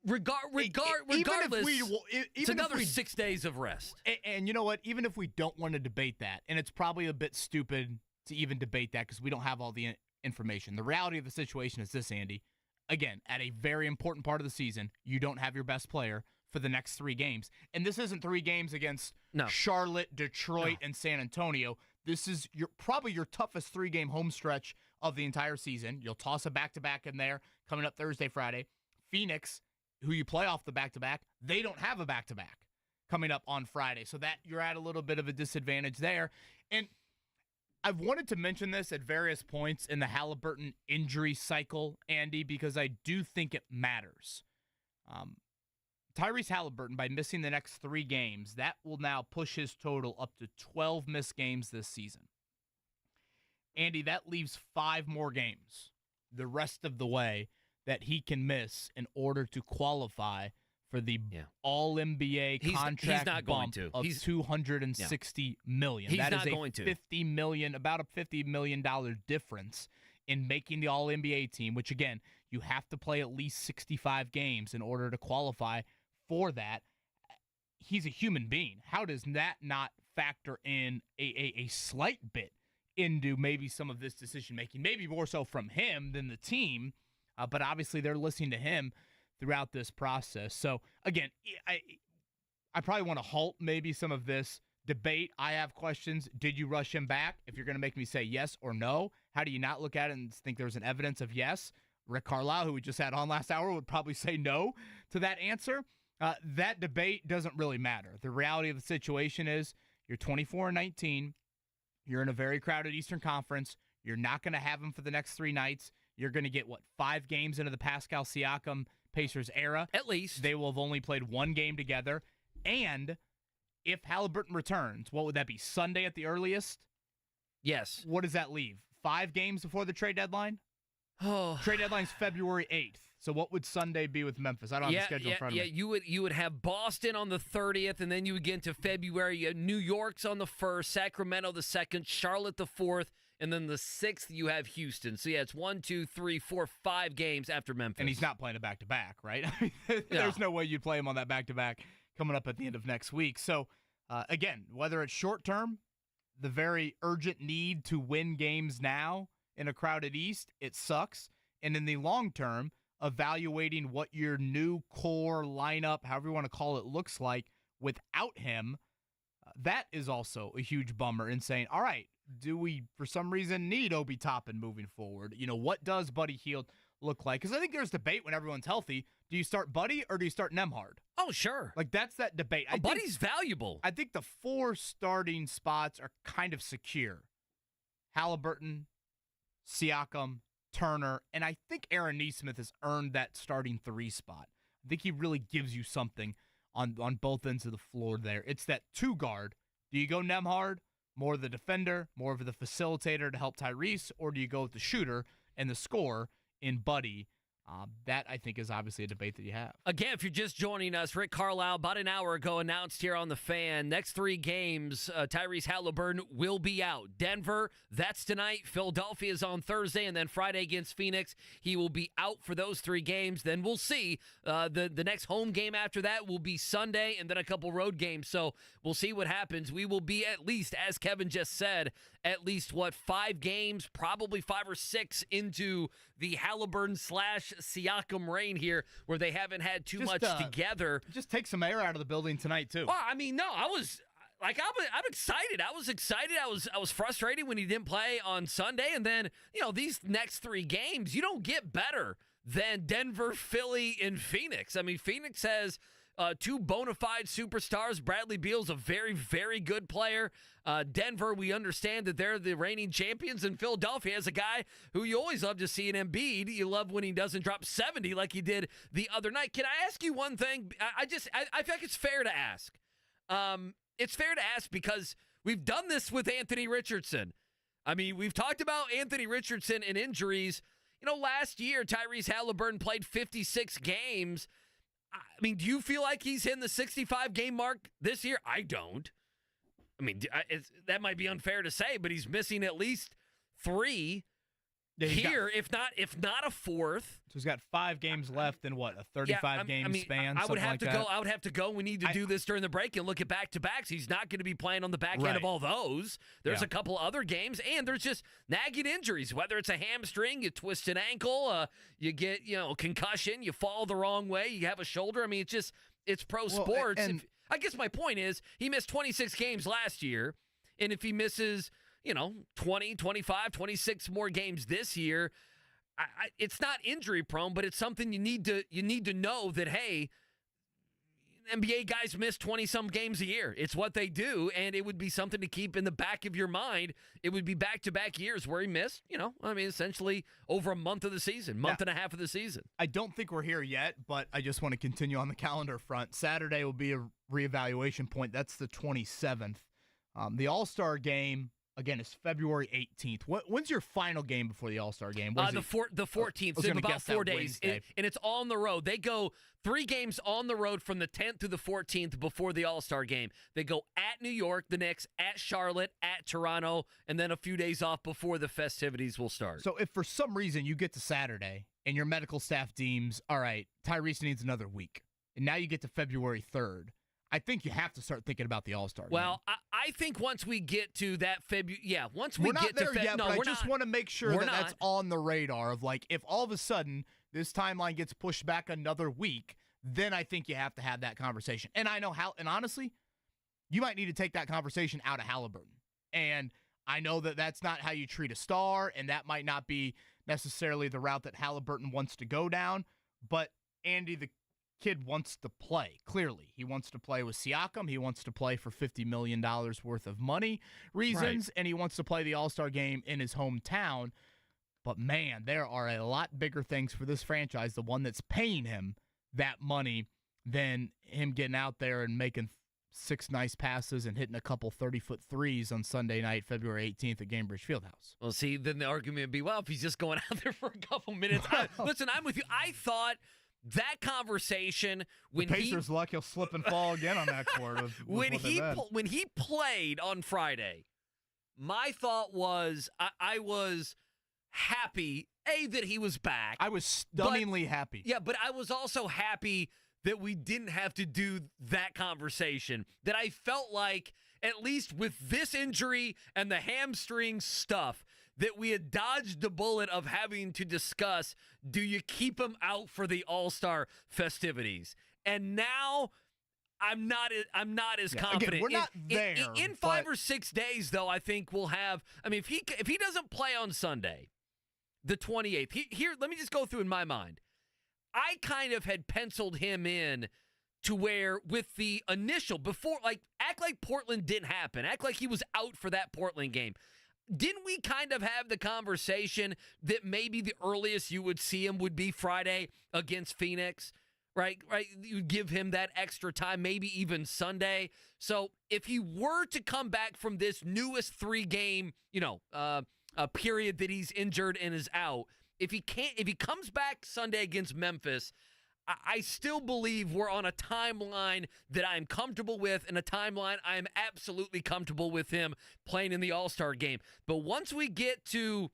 Regardless, it's another 6 days of rest. And you know what? Even if we don't want to debate that, and it's probably a bit stupid to even debate that because we don't have all the information. The reality of the situation is this, Andy. Again, at a very important part of the season, you don't have your best player for the next 3 games. And this isn't 3 games against Charlotte, Detroit, and San Antonio. This is probably your toughest 3-game home stretch of the entire season. You'll toss a back-to-back in there coming up Thursday, Friday. Phoenix, who you play off the back-to-back, they don't have a back-to-back coming up on Friday. So that you're at a little bit of a disadvantage there. And I've wanted to mention this at various points in the Halliburton injury cycle, Andy, because I do think it matters. Tyrese Halliburton, by missing the next 3 games, that will now push his total up to 12 missed games this season. Andy, that leaves 5 more games the rest of the way that he can miss in order to qualify for the All-NBA contract he's not going bump to. of $260 million. He's that not is going to. About a $50 million difference in making the All-NBA team, which, again, you have to play at least 65 games in order to qualify for that. He's a human being. How does that not factor in a slight bit into maybe some of this decision-making? Maybe more so from him than the team, but obviously they're listening to him throughout this process. So, again, I probably want to halt maybe some of this debate. I have questions. Did you rush him back? If you're going to make me say yes or no, how do you not look at it and think there's an evidence of yes? Rick Carlisle, who we just had on last hour, would probably say no to that answer. That debate doesn't really matter. The reality of the situation is you're 24-19. You're in a very crowded Eastern Conference. You're not going to have him for the next 3 nights. You're going to get, 5 games into the Pascal Siakam Pacers era? At least. They will have only played 1 game together. And if Halliburton returns, what would that be, Sunday at the earliest? Yes. What does that leave? 5 games before the trade deadline? Oh. Trade deadline's February 8th. So what would Sunday be with Memphis? I don't have the schedule in front of me. Yeah, you would have Boston on the 30th, and then you would get into February. You have New York's on the 1st, Sacramento the 2nd, Charlotte the 4th, and then the 6th you have Houston. So, yeah, it's 1, 2, 3, 4, 5 games after Memphis. And he's not playing a back-to-back, right? There's no way you'd play him on that back-to-back coming up at the end of next week. So, again, whether it's short-term, the very urgent need to win games now in a crowded East, it sucks. And in the long term, evaluating what your new core lineup, however you want to call it, looks like without him, that is also a huge bummer in saying, all right, do we, for some reason, need Obi Toppin moving forward? What does Buddy Hield look like? Because I think there's debate when everyone's healthy. Do you start Buddy or do you start Nembhard? Oh, sure. That's that debate. Buddy's valuable. I think the 4 starting spots are kind of secure. Halliburton, Siakam, Turner, and I think Aaron Nesmith has earned that starting 3 spot. I think he really gives you something on both ends of the floor there. It's that 2 guard. Do you go Nembhard, more of the defender, more of the facilitator to help Tyrese, or do you go with the shooter and the scorer in Buddy? That, I think, is obviously a debate that you have. Again, if you're just joining us, Rick Carlisle, about an hour ago, announced here on The Fan, next 3 games, Tyrese Halliburton will be out. Denver, that's tonight. Philadelphia is on Thursday, and then Friday against Phoenix. He will be out for those 3 games. Then we'll see. The next home game after that will be Sunday, and then a couple road games. So we'll see what happens. We will be at least, as Kevin just said, at least, 5 games, probably 5 or 6 into the Halliburton / Siakam reign here, where they haven't had too much together. Just take some air out of the building tonight, too. Well, I mean, no, I'm excited. I was excited. I was frustrated when he didn't play on Sunday. And then, these next 3 games, you don't get better than Denver, Philly, and Phoenix. I mean, Phoenix has 2 bona fide superstars. Bradley Beal's a very, very good player. Denver, we understand that they're the reigning champions, and Philadelphia has a guy who you always love to see in Embiid. You love when he doesn't drop 70 like he did the other night. Can I ask you one thing? I feel like it's fair to ask. It's fair to ask because we've done this with Anthony Richardson. I mean, we've talked about Anthony Richardson and injuries. Last year, Tyrese Halliburton played 56 games. I mean, do you feel like he's hitting the 65-game mark this year? I don't. I mean, that might be unfair to say, but he's missing at least 3 here, if not a 4th. So he's got 5 games left in a 35-game span? I would have like to that? go. I would have to go. We need to do this during the break and look at back-to-backs. He's not going to be playing on the back end of all those. There's a couple other games, and there's just nagging injuries. Whether it's a hamstring, you twist an ankle, you get concussion, you fall the wrong way, you have a shoulder. I mean, it's pro sports. And I guess my point is he missed 26 games last year, and if he misses 20, 25, 26 more games this year, it's not injury prone, but it's something you need to know that, hey, NBA guys miss 20-some games a year. It's what they do, and it would be something to keep in the back of your mind. It would be back-to-back years where he missed, essentially over a month of the season, month and a half of the season. I don't think we're here yet, but I just want to continue on the calendar front. Saturday will be a reevaluation point. That's the 27th. The All-Star game again, is February 18th. When's your final game before the All-Star game? The 14th, so in about 4 days, and it's on the road. They go 3 games on the road from the 10th through the 14th before the All-Star game. They go at New York, the Knicks, at Charlotte, at Toronto, and then a few days off before the festivities will start. So if for some reason you get to Saturday and your medical staff deems, all right, Tyrese needs another week, and now you get to February 3rd, I think you have to start thinking about the All-Star game. Well, I think once we get to that once we we're not get there to yet, no, but we're I just not. want to make sure We're that not. that's on the radar of like, if all of a sudden this timeline gets pushed back another week, then I think you have to have that conversation. And I know and honestly, you might need to take that conversation out of Halliburton. And I know that that's not how you treat a star, and that might not be necessarily the route that Halliburton wants to go down, but Andy, the kid wants to play, clearly. He wants to play with Siakam. He wants to play for $50 million worth of money reasons, and he wants to play the All-Star game in his hometown. But, man, there are a lot bigger things for this franchise, the one that's paying him that money, than him getting out there and making 6 nice passes and hitting a couple 30-foot threes on Sunday night, February 18th at Gainbridge Fieldhouse. Well, see, then the argument would be, well, if he's just going out there for a couple minutes. Listen, I'm with you. I thought that conversation when the Pacers luck he'll slip and fall again on that court. When he played on Friday, my thought was I was happy that he was back. I was stunningly happy. Yeah, but I was also happy that we didn't have to do that conversation. That I felt like, at least with this injury and the hamstring stuff, that we had dodged the bullet of having to discuss, do you keep him out for the All-Star festivities? And now I'm not as confident. Again, we're not there. In 5 or 6 days, though, I think we'll have. I mean, if he doesn't play on Sunday, the 28th, here, let me just go through in my mind. I kind of had penciled him in to where with the initial, before, like, act like Portland didn't happen. Act like he was out for that Portland game. Didn't we kind of have the conversation that maybe the earliest you would see him would be Friday against Phoenix, right? You give him that extra time, maybe even Sunday. So if he were to come back from this newest 3-game, period that he's injured and is out, if he comes back Sunday against Memphis, I still believe we're on a timeline that I'm comfortable with, and a timeline I'm absolutely comfortable with him playing in the All-Star game. But once we get to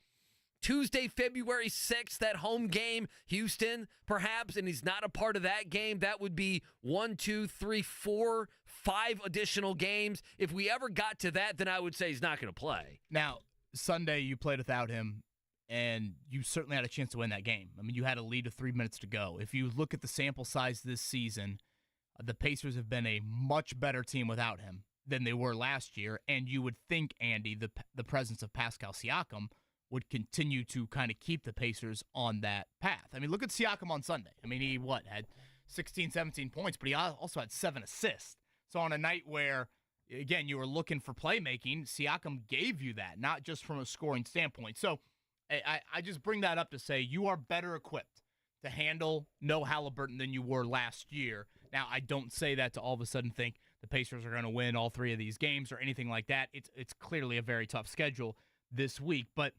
Tuesday, February 6th, that home game, Houston, perhaps, and he's not a part of that game, that would be 1, 2, 3, 4, 5 additional games. If we ever got to that, then I would say he's not going to play. Now, Sunday you played without him, and you certainly had a chance to win that game. I mean, you had a lead of 3 minutes to go. If you look at the sample size this season, the Pacers have been a much better team without him than they were last year, and you would think, Andy, the presence of Pascal Siakam would continue to kind of keep the Pacers on that path. I mean, look at Siakam on Sunday. I mean, he had 16, 17 points, but he also had 7 assists. So on a night where, again, you were looking for playmaking, Siakam gave you that, not just from a scoring standpoint. So I just bring that up to say you are better equipped to handle no Halliburton than you were last year. Now, I don't say that to all of a sudden think the Pacers are going to win all 3 of these games or anything like that. It's clearly a very tough schedule this week, but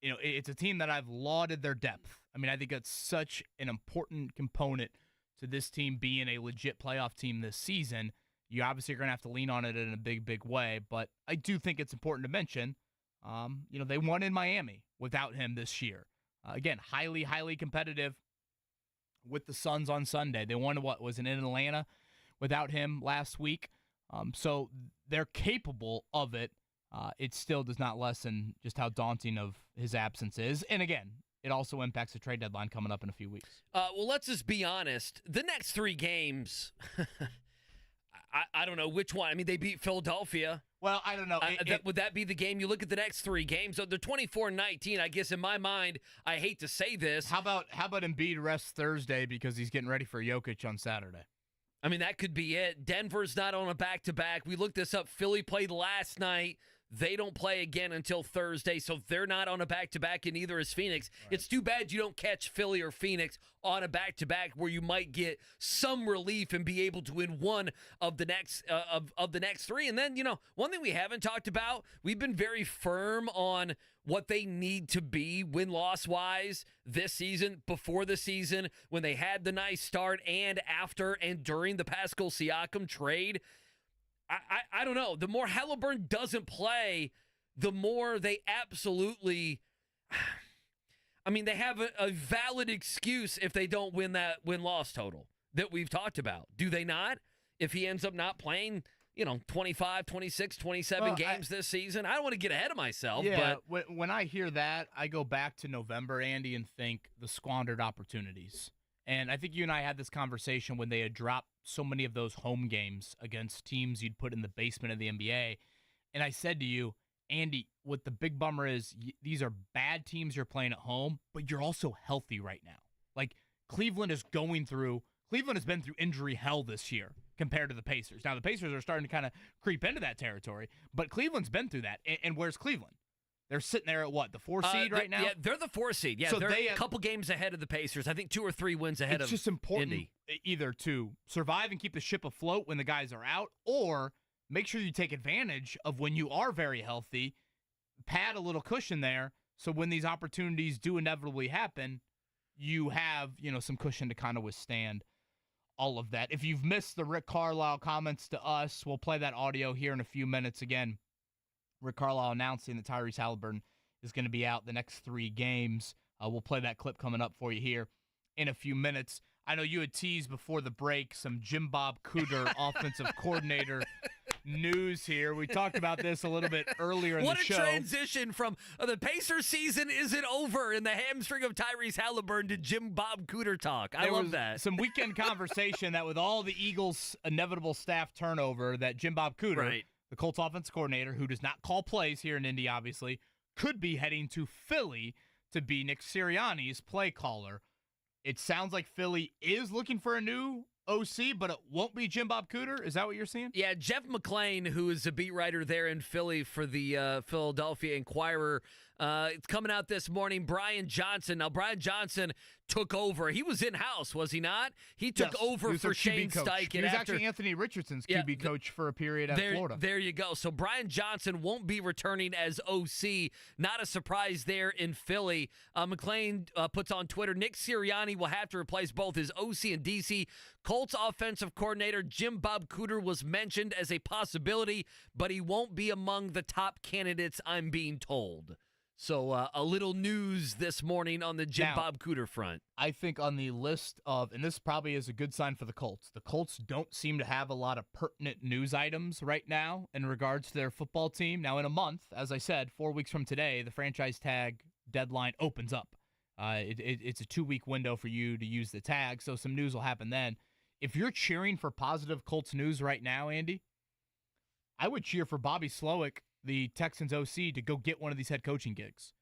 it's a team that I've lauded their depth. I mean, I think that's such an important component to this team being a legit playoff team this season. You obviously are going to have to lean on it in a big, big way, but I do think it's important to mention, they won in Miami without him this year. Again, highly, highly competitive with the Suns on Sunday. They won, was it in Atlanta without him last week? So they're capable of it. It still does not lessen just how daunting of his absence is. And again, it also impacts the trade deadline coming up in a few weeks. Well, let's just be honest. The next 3 games, I don't know which one. I mean, they beat Philadelphia. Well, I don't know. Would that be the game? You look at the next 3 games. So they're 24-19. I guess in my mind, I hate to say this. How about Embiid rests Thursday because he's getting ready for Jokic on Saturday? I mean, that could be it. Denver's not on a back-to-back. We looked this up. Philly played last night. They don't play again until Thursday, so they're not on a back-to-back, and neither is Phoenix. Right. It's too bad you don't catch Philly or Phoenix on a back-to-back where you might get some relief and be able to win one of the next of the next three. And then, one thing we haven't talked about, we've been very firm on what they need to be win-loss-wise this season, before the season, when they had the nice start, and after and during the Pascal Siakam trade. I don't know. The more Halliburton doesn't play, the more they absolutely – they have a valid excuse if they don't win that win-loss total that we've talked about. Do they not? If he ends up not playing, 25, 26, 27 games this season. I don't want to get ahead of myself. Yeah, but when I hear that, I go back to November, Andy, and think the squandered opportunities. And I think you and I had this conversation when they had dropped so many of those home games against teams you'd put in the basement of the NBA. And I said to you, Andy, what the big bummer is, these are bad teams you're playing at home, but you're also healthy right now. Like, Cleveland has been through injury hell this year compared to the Pacers. Now, the Pacers are starting to kind of creep into that territory, but Cleveland's been through that. And where's Cleveland? They're sitting there at what, the 4 seed right now? Yeah, they're the 4 seed. Yeah, so they're a couple games ahead of the Pacers. I think 2 or 3 wins ahead of Indy. It's just important either to survive and keep the ship afloat when the guys are out, or make sure you take advantage of when you are very healthy, pad a little cushion there, so when these opportunities do inevitably happen, you have, some cushion to kind of withstand all of that. If you've missed the Rick Carlisle comments to us, we'll play that audio here in a few minutes again. Rick Carlisle announcing that Tyrese Halliburton is going to be out the next 3 games. We'll play that clip coming up for you here in a few minutes. I know you had teased before the break some Jim Bob Cooter offensive coordinator news here. We talked about this a little bit earlier in the show. What a transition from the Pacers season isn't over in the hamstring of Tyrese Halliburton to Jim Bob Cooter talk. I love that. Some weekend conversation that with all the Eagles' inevitable staff turnover, that Jim Bob Cooter, right, the Colts offense coordinator, who does not call plays here in Indy, obviously, could be heading to Philly to be Nick Sirianni's play caller. It sounds like Philly is looking for a new OC, but it won't be Jim Bob Cooter. Is that what you're seeing? Yeah, Jeff McClain, who is a beat writer there in Philly for the Philadelphia Inquirer, it's coming out this morning. Brian Johnson. Now, Brian Johnson took over. He was in-house, was he not? He took over for Shane Steichen. He was actually Anthony Richardson's QB coach for a period at Florida. There you go. So Brian Johnson won't be returning as OC. Not a surprise there in Philly. McClain puts on Twitter, Nick Sirianni will have to replace both his OC and DC. Colts offensive coordinator Jim Bob Cooter was mentioned as a possibility, but he won't be among the top candidates, I'm being told. So a little news this morning on the Jim Bob Cooter front. I think on the list of, and this probably is a good sign for the Colts don't seem to have a lot of pertinent news items right now in regards to their football team. Now, in a month, as I said, 4 weeks from today, the franchise tag deadline opens up. It's a 2-week window for you to use the tag, so some news will happen then. If you're cheering for positive Colts news right now, Andy, I would cheer for Bobby Slowick, the Texans OC, to go get one of these head coaching gigs.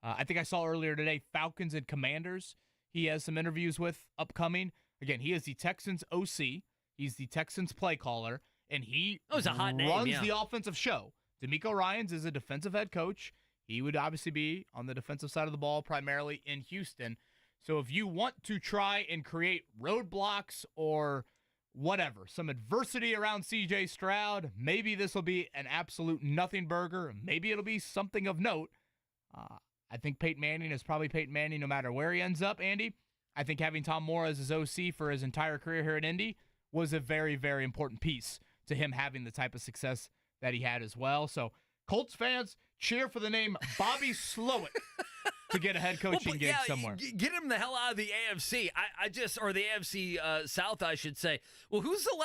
I think I saw earlier today Falcons and Commanders he has some interviews with upcoming. Again, he is the Texans OC. He's the Texans play caller, and he a hot name, runs the offensive show. DeMeco Ryans is a defensive head coach. He would obviously be on the defensive side of the ball, primarily in Houston. So if you want to try and create roadblocks or whatever, some adversity around C.J. Stroud, maybe this will be an absolute nothing burger. Maybe it'll be something of note. I think Peyton Manning is probably Peyton Manning no matter where he ends up, Andy. I think having Tom Moore as his OC for his entire career here at Indy was a very, very important piece to him having the type of success that he had as well. So Colts fans, cheer for the name Bobby Slowick to get a head coaching gig somewhere. Get him the hell out of the AFC. Or the AFC South, I should say. Well, who's the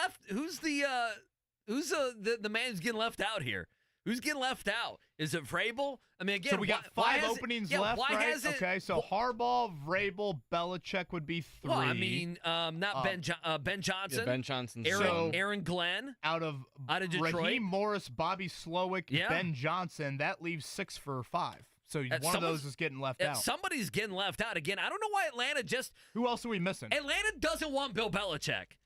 man who's getting left out here? Who's getting left out? Is it Vrabel? I mean, again, so we got 5 openings left, right? Okay, so Harbaugh, Vrabel, Belichick would be 3. Well, I mean, not Ben Johnson. Yeah, Ben Johnson. Aaron Glenn. Out of Detroit. Raheem Morris, Bobby Slowick, Ben Johnson. That leaves 6 for 5. So one of those is getting left out. Somebody's getting left out. Again, I don't know why Atlanta just... Who else are we missing? Atlanta doesn't want Bill Belichick.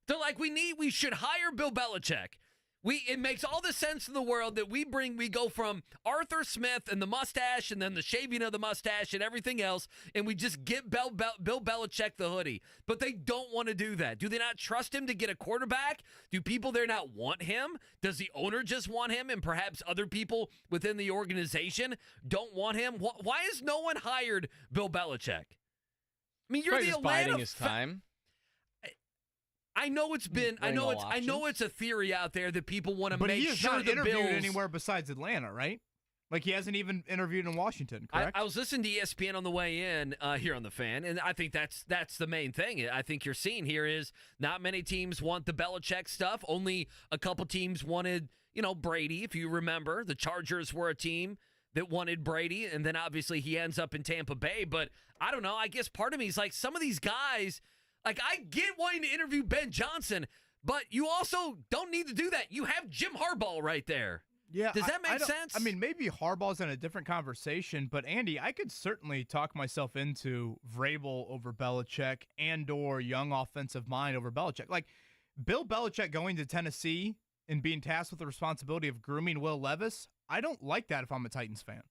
They're like, we should hire Bill Belichick. It makes all the sense in the world that we go from Arthur Smith and the mustache and then the shaving of the mustache and everything else, and we just get Bill Belichick the hoodie. But they don't want to do that. Do they not trust him to get a quarterback? Do people there not want him? Does the owner just want him, and perhaps other people within the organization don't want him? Why has no one hired Bill Belichick? I mean, you're the Atlanta. Biding his time. I know it's been. I know it's a theory out there that people want to make sure not the interviewed Bills anywhere besides Atlanta, right? Like he hasn't even interviewed in Washington, correct? I was listening to ESPN on the way in here on the Fan, and I think that's the main thing. I think you're seeing here is not many teams want the Belichick stuff. Only a couple teams wanted, Brady. If you remember, the Chargers were a team that wanted Brady, and then obviously he ends up in Tampa Bay. But I don't know. I guess part of me is like some of these guys. Like, I get wanting to interview Ben Johnson, but you also don't need to do that. You have Jim Harbaugh right there. Yeah. Does that make sense? I mean, maybe Harbaugh's in a different conversation, but Andy, I could certainly talk myself into Vrabel over Belichick and or young offensive mind over Belichick. Like, Bill Belichick going to Tennessee and being tasked with the responsibility of grooming Will Levis, I don't like that if I'm a Titans fan.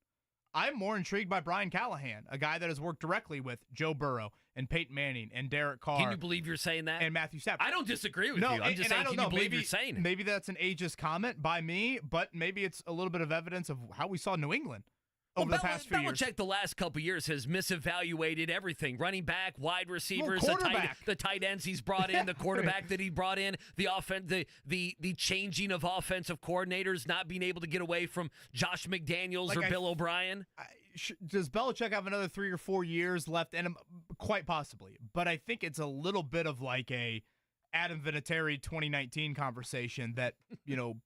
I'm more intrigued by Brian Callahan, a guy that has worked directly with Joe Burrow and Peyton Manning and Derek Carr. Can you believe you're saying that? And Matthew Stafford. I don't disagree with you. I'm just saying, can you believe you're saying it? Maybe that's an ageist comment by me, but maybe it's a little bit of evidence of how we saw New England over the past few years. Belichick the last couple years has misevaluated everything. Running back, wide receivers, the tight ends he's brought in, the quarterback that he brought in, the changing of offensive coordinators, not being able to get away from Josh McDaniels or Bill O'Brien. Does Belichick have another 3 or 4 years left in him? Quite possibly. But I think it's a little bit of like a Adam Vinatieri 2019 conversation that,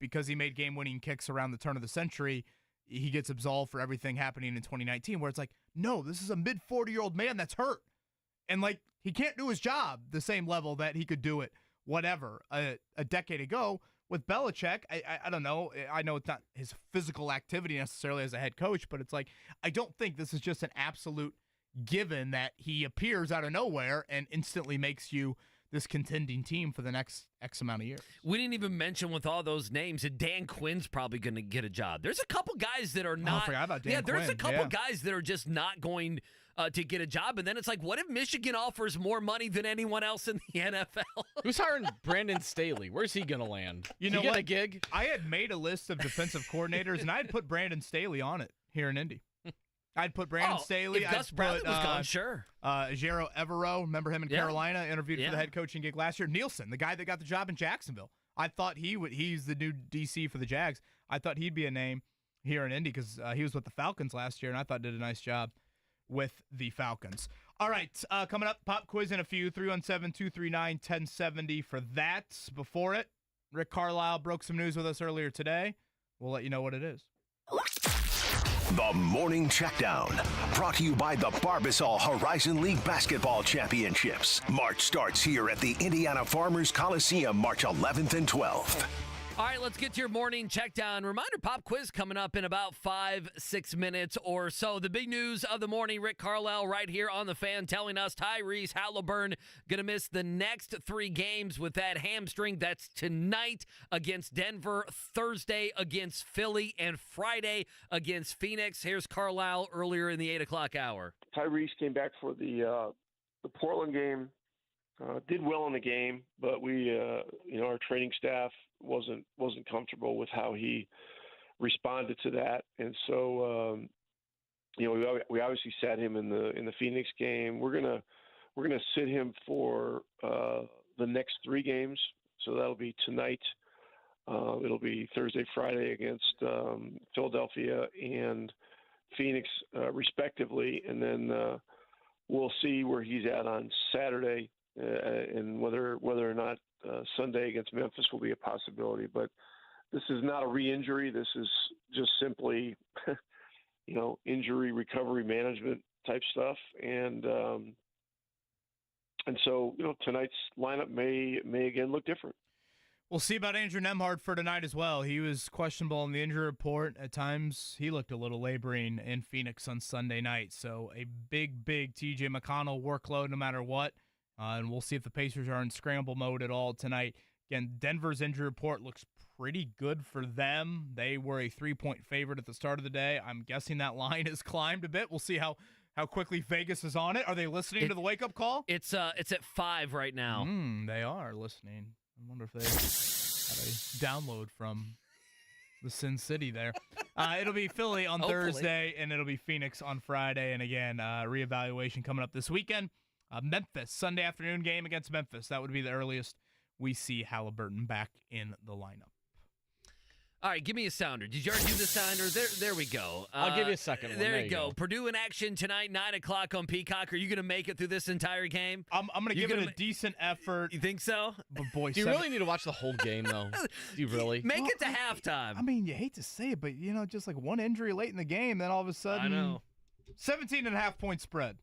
because he made game-winning kicks around the turn of the century, he gets absolved for everything happening in 2019, where it's like, no, this is a mid-40-year-old man that's hurt. And, like, he can't do his job the same level that he could do it, a decade ago. With Belichick, I don't know. I know it's not his physical activity necessarily as a head coach, but it's like, I don't think this is just an absolute given that he appears out of nowhere and instantly makes you this contending team for the next X amount of years. We didn't even mention with all those names that Dan Quinn's probably going to get a job. There's a couple guys that are not. I forgot about Dan Quinn. There's a couple guys that are just not going to get a job. And then it's like, what if Michigan offers more money than anyone else in the NFL? Who's hiring Brandon Staley? Where's he going to land? You know get what? a gig? I had made a list of defensive coordinators, and I had put Brandon Staley on it here in Indy. I'd put Brandon Staley. If Gus Bradley was gone, sure. Jero Evero, remember him in Carolina, interviewed for the head coaching gig last year. Nielsen, the guy that got the job in Jacksonville. I thought he's the new DC for the Jags. I thought he'd be a name here in Indy because he was with the Falcons last year, and I thought did a nice job with the Falcons. All right, coming up, pop quiz in a few, 317-239-1070 for that. Before it, Rick Carlisle broke some news with us earlier today. We'll let you know what it is. The Morning Checkdown, brought to you by the Barbasol Horizon League Basketball Championships. March starts here at the Indiana Farmers Coliseum, March 11th and 12th. All right, let's get to your morning checkdown. Reminder pop quiz coming up in about 5-6 minutes or so. The big news of the morning, Rick Carlisle right here on the Fan telling us Tyrese Halliburton going to miss the next 3 games with that hamstring. That's tonight against Denver, Thursday against Philly, and Friday against Phoenix. Here's Carlisle earlier in the 8 o'clock hour. Tyrese came back for the Portland game. Did well in the game, but we, our training staff wasn't comfortable with how he responded to that, and so we obviously sat him in the Phoenix game. We're gonna sit him for the next 3 games, so that'll be tonight. It'll be Thursday, Friday against Philadelphia and Phoenix, respectively, and then we'll see where he's at on Saturday. And whether or not Sunday against Memphis will be a possibility. But this is not a re-injury. This is just simply, injury recovery management type stuff. And so, tonight's lineup may again look different. We'll see about Andrew Nembhard for tonight as well. He was questionable in the injury report. At times, he looked a little laboring in Phoenix on Sunday night. So a big T.J. McConnell workload no matter what. And we'll see if the Pacers are in scramble mode at all tonight. Again, Denver's injury report looks pretty good for them. They were a 3-point favorite at the start of the day. I'm guessing that line has climbed a bit. We'll see how quickly Vegas is on it. Are they listening to the wake-up call? It's at 5 right now. They are listening. I wonder if they had a download from the Sin City there. It'll be Philly on Thursday, and it'll be Phoenix on Friday. And again, reevaluation coming up this weekend. Memphis, Sunday afternoon game against Memphis. That would be the earliest we see Halliburton back in the lineup. All right, give me a sounder. Did you already do the sounder? There we go. I'll give you a second one. There you go. Purdue in action tonight, 9 o'clock on Peacock. Are you going to make it through this entire game? I'm going to give it a decent effort. You think so? But boy, do you really need to watch the whole game, though? Do you really? Make it to halftime. I mean, you hate to say it, but, just like one injury late in the game, then all of a sudden. I know. 17.5-point spread.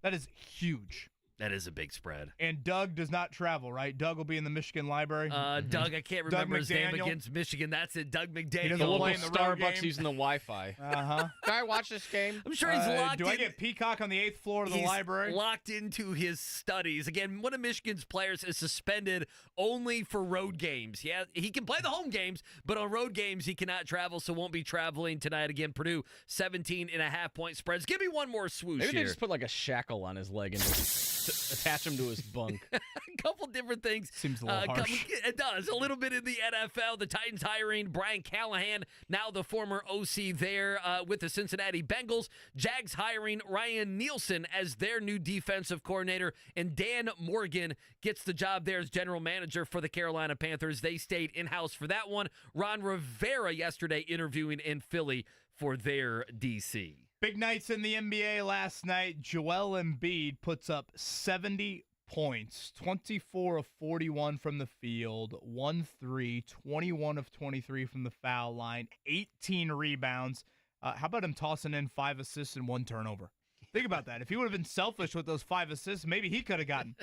That is huge. That is a big spread. And Doug does not travel, right? Doug will be in the Michigan library. Doug, I can't remember his name against Michigan. That's it, Doug McDaniel. He doesn't play in the Starbucks using the Wi-Fi. Uh-huh. Can I watch this game? I'm sure he's locked in. Do I get Peacock on the 8th floor of the library? Locked into his studies. Again, one of Michigan's players is suspended only for road games. Yeah, he can play the home games, but on road games he cannot travel, so won't be traveling tonight. Again, Purdue, 17.5-point spreads. Give me one more swoosh Maybe here. they just put like a shackle on his leg and just attach him to his bunk. A couple different things. Seems a little harsh. It does. A little bit in the NFL. The Titans hiring Brian Callahan, now the former OC there with the Cincinnati Bengals. Jags hiring Ryan Nielsen as their new defensive coordinator. And Dan Morgan gets the job there as general manager for the Carolina Panthers. They stayed in-house for that one. Ron Rivera yesterday interviewing in Philly for their DC. Big nights in the NBA last night. Joel Embiid puts up 70 points, 24 of 41 from the field, 1-3, 21 of 23 from the foul line, 18 rebounds. How about him tossing in 5 assists and 1 turnover? Think about that. If he would have been selfish with those 5 assists, maybe he could have gotten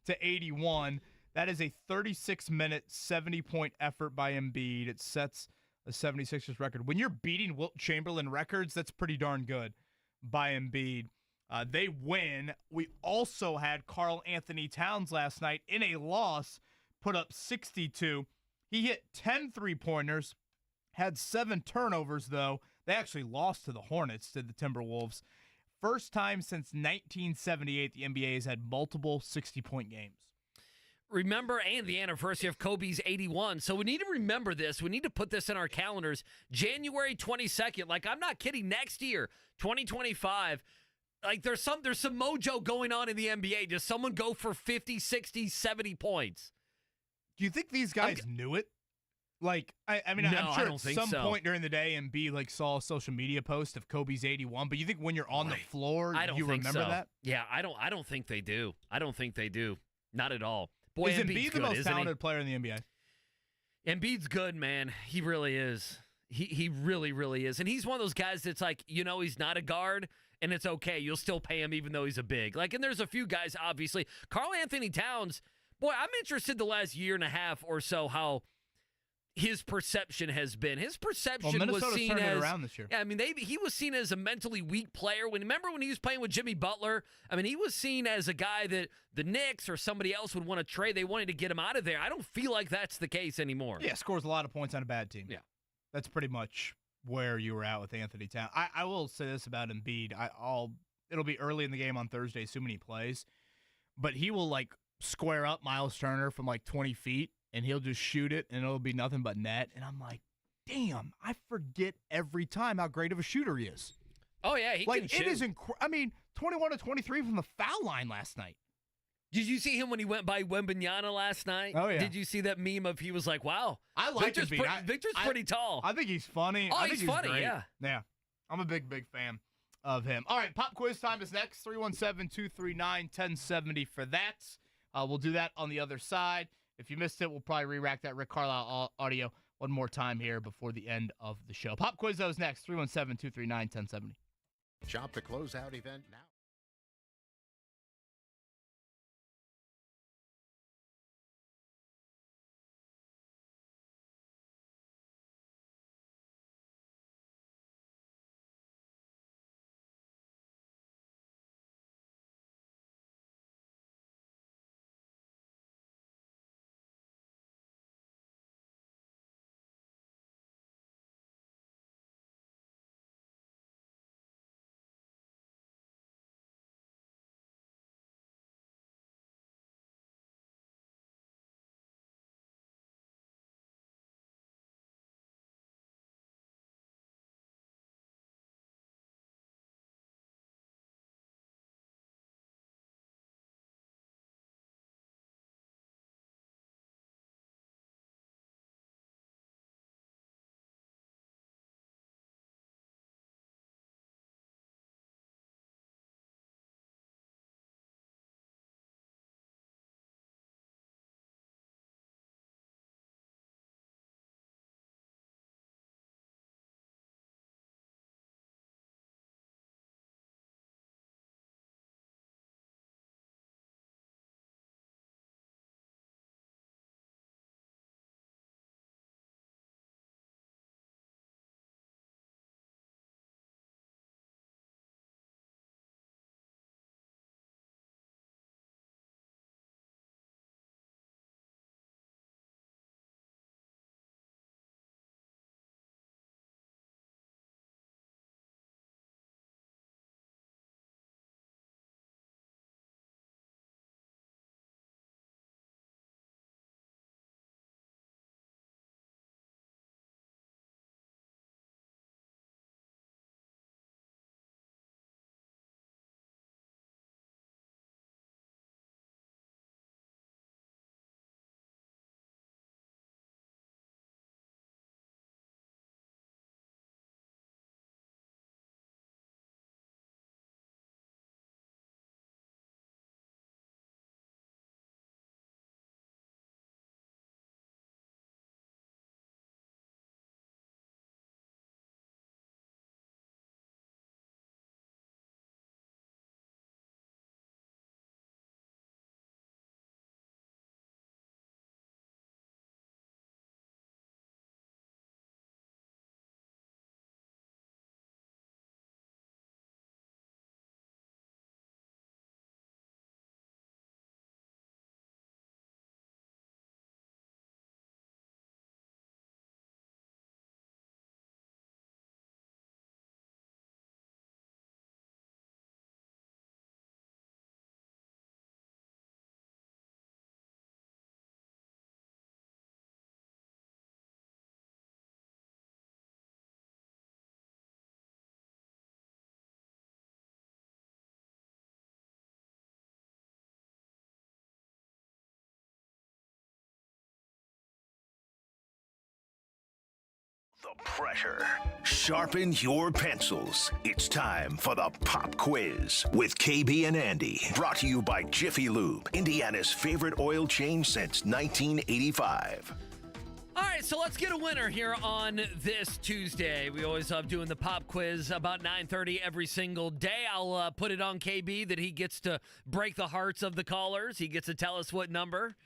to 81. That is a 36-minute, 70-point effort by Embiid. It sets a 76ers record. When you're beating Wilt Chamberlain records, that's pretty darn good by Embiid. They win. We also had Karl Anthony Towns last night in a loss, put up 62. He hit 10 three-pointers, had 7 turnovers, though. They actually lost to the Hornets, did the Timberwolves. First time since 1978 the NBA has had multiple 60-point games. Remember, and the anniversary of Kobe's 81. So we need to remember this. We need to put this in our calendars. January 22nd, like I'm not kidding, next year, 2025, like there's some mojo going on in the NBA. Does someone go for 50, 60, 70 points? Do you think these guys knew it? Like, I mean, No, I'm I sure don't at think some so. point during the day, Embiid like saw a social media post of Kobe's 81. But you think when you're on the floor, I don't you think remember so. that? Yeah, I don't think they do. I don't think they do. Not at all. Boy, Is Embiid's Embiid the good, most isn't he? talented player in the NBA? Embiid's good, man. He really is. He really, really is. And he's one of those guys that's like, he's not a guard, and it's okay. You'll still pay him even though he's a big. Like, and there's a few guys, obviously. Karl Anthony Towns, boy, I'm interested the last year and a half or so how his perception has been. His perception was seen turned as it around this year. Yeah, I mean, he was seen as a mentally weak player. Remember when he was playing with Jimmy Butler? I mean, he was seen as a guy that the Knicks or somebody else would want to trade. They wanted to get him out of there. I don't feel like that's the case anymore. Yeah, scores a lot of points on a bad team. Yeah. That's pretty much where you were at with Anthony Towns. I will say this about Embiid. It'll be early in the game on Thursday, assuming he plays. But he will, like, square up Miles Turner from, like, 20 feet, and he'll just shoot it, and it'll be nothing but net. And I'm like, damn, I forget every time how great of a shooter he is. Oh, yeah, he can shoot. It is I mean, 21 to 23 from the foul line last night. Did you see him when he went by Wembanyama last night? Oh, yeah. Did you see that meme of he was like, wow. I like Victor's Embiid. Victor's pretty tall. I think he's funny. Oh, I think he's funny, great. yeah. Yeah. I'm a big fan of him. All right, pop quiz time is next. 317-239-1070 for that. We'll do that on the other side. If you missed it, we'll probably re-rack that Rick Carlisle audio one more time here before the end of the show. Pop quiz, though, is next. 317-239-1070. Shop the closeout event now. The pressure. Sharpen your pencils. It's time for the Pop Quiz with KB and Andy. Brought to you by Jiffy Lube, Indiana's favorite oil change since 1985. All right, so let's get a winner here on this Tuesday. We always love doing the pop quiz about 9:30 every single day. I'll put it on KB that he gets to break the hearts of the callers. He gets to tell us what number.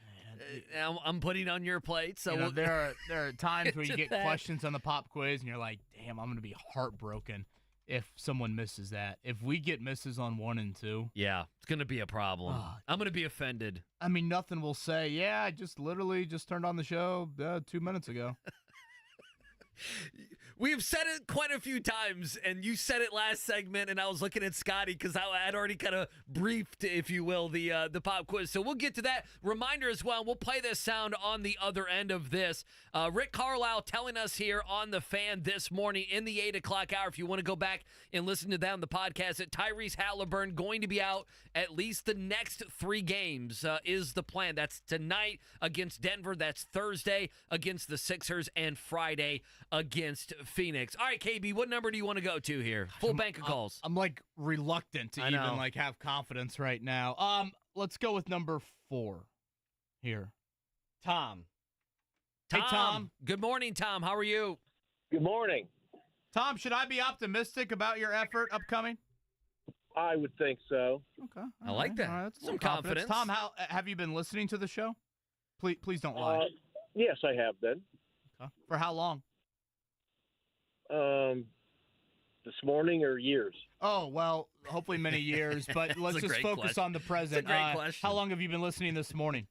I'm putting on your plate. So there are times where you get questions on the pop quiz, and you're like, damn, I'm going to be heartbroken if someone misses that. If we get misses on 1 and 2. Yeah, it's going to be a problem. I'm going to be offended. I mean, nothing will say, yeah, I just turned on the show 2 minutes ago. We've said it quite a few times, and you said it last segment, and I was looking at Scotty because I had already kind of briefed, if you will, the pop quiz. So we'll get to that. Reminder as well, we'll play this sound on the other end of this. Rick Carlisle telling us here on The Fan this morning in the 8 o'clock hour, if you want to go back and listen to that on the podcast, that Tyrese Halliburton going to be out at least the next 3 games is the plan. That's tonight against Denver. That's Thursday against the Sixers, and Friday against Phoenix. All right, KB, what number do you want to go to here? Full bank of calls. I'm like reluctant to even like have confidence right now. Let's go with number 4 here. Tom. Hey, Tom. Good morning, Tom. How are you? Good morning. Tom, should I be optimistic about your effort upcoming? I would think so. Okay. I like that. All right, that's some confidence. Tom, how have you been listening to the show? Please don't lie. Yes, I have been. Okay. For how long? This morning or years? Oh, well, hopefully many years, but let's just focus on the present. It's a great question. How long have you been listening this morning?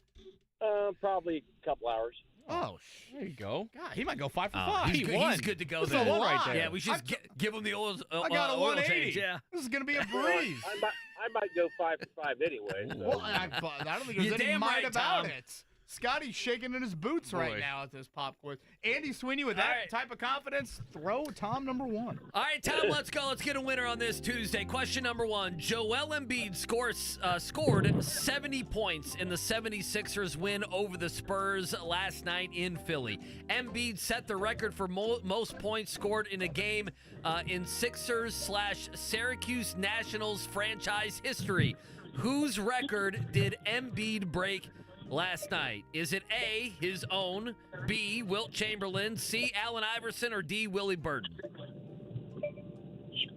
Probably a couple hours. Oh, there you go. God, he might go 5 for 5. He's good to go That's there. a lot right there. Yeah, we should give him the oil. I got a oil 180. change. Yeah, this is gonna be a breeze. I might go 5 for 5 anyway. So. Well, I don't think there's any might about it. Scotty's shaking in his boots right now at this pop quiz. Andy Sweeney, with that type of confidence, throw Tom number 1. All right, Tom, let's go. Let's get a winner on this Tuesday. Question number 1. Joel Embiid scored 70 points in the 76ers win over the Spurs last night in Philly. Embiid set the record for most points scored in a game in Sixers/Syracuse Nationals franchise history. Whose record did Embiid break last night? Is it A, his own, B, Wilt Chamberlain, C, Allen Iverson, or D, Willie Burton?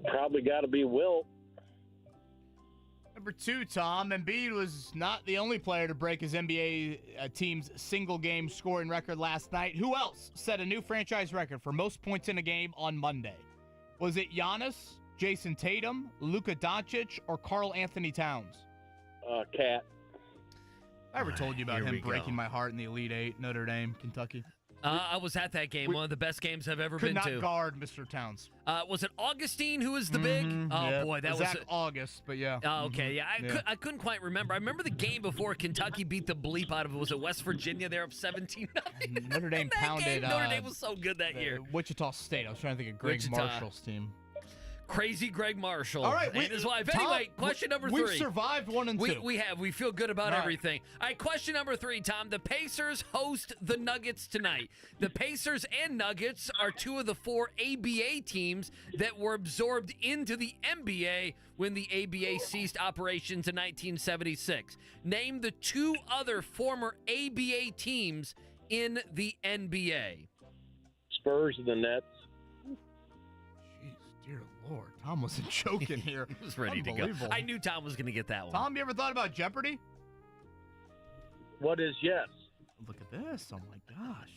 Probably got to be Wilt. Number 2, Tom. Embiid was not the only player to break his NBA team's single-game scoring record last night. Who else set a new franchise record for most points in a game on Monday? Was it Giannis, Jason Tatum, Luka Doncic, or Karl Anthony Towns? Cat. I ever told you about him breaking my heart in the Elite Eight, Notre Dame, Kentucky? I was at that game, one of the best games I've ever Could been to. not guard Mr. Towns. Was it Augustine who was the big? Oh, boy, that was Zach August, but yeah. Oh, okay, yeah. I couldn't quite remember. I remember the game before Kentucky beat the bleep out of it. Was it West Virginia? They're up 17-9. Notre Dame pounded. Notre Dame was so good that year. Wichita State. I was trying to think of Greg Marshall's team. Crazy Greg Marshall. All right, and his wife. Tom, anyway, question number 3. We've survived 1 and 2. We have. We feel good about everything. All right, question number 3, Tom. The Pacers host the Nuggets tonight. The Pacers and Nuggets are 2 of the 4 ABA teams that were absorbed into the NBA when the ABA ceased operations in 1976. Name the 2 other former ABA teams in the NBA. Spurs and the Nets. Dear Lord, Tom wasn't joking here. He was ready to go. I knew Tom was going to get that one. Tom, you ever thought about Jeopardy? What is yes? Look at this. Oh, my gosh.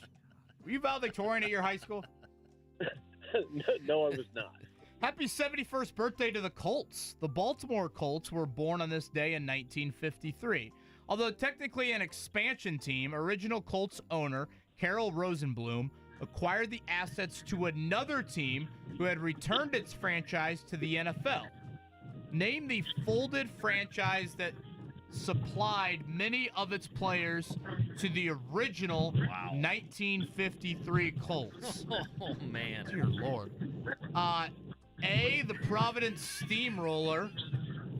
Were you valedictorian at your high school? No, I was not. Happy 71st birthday to the Colts. The Baltimore Colts were born on this day in 1953. Although technically an expansion team, original Colts owner Carol Rosenblum acquired the assets to another team who had returned its franchise to the NFL. Name the folded franchise that supplied many of its players to the original 1953 Colts. Oh, man. Dear Lord. A, the Providence Steamroller.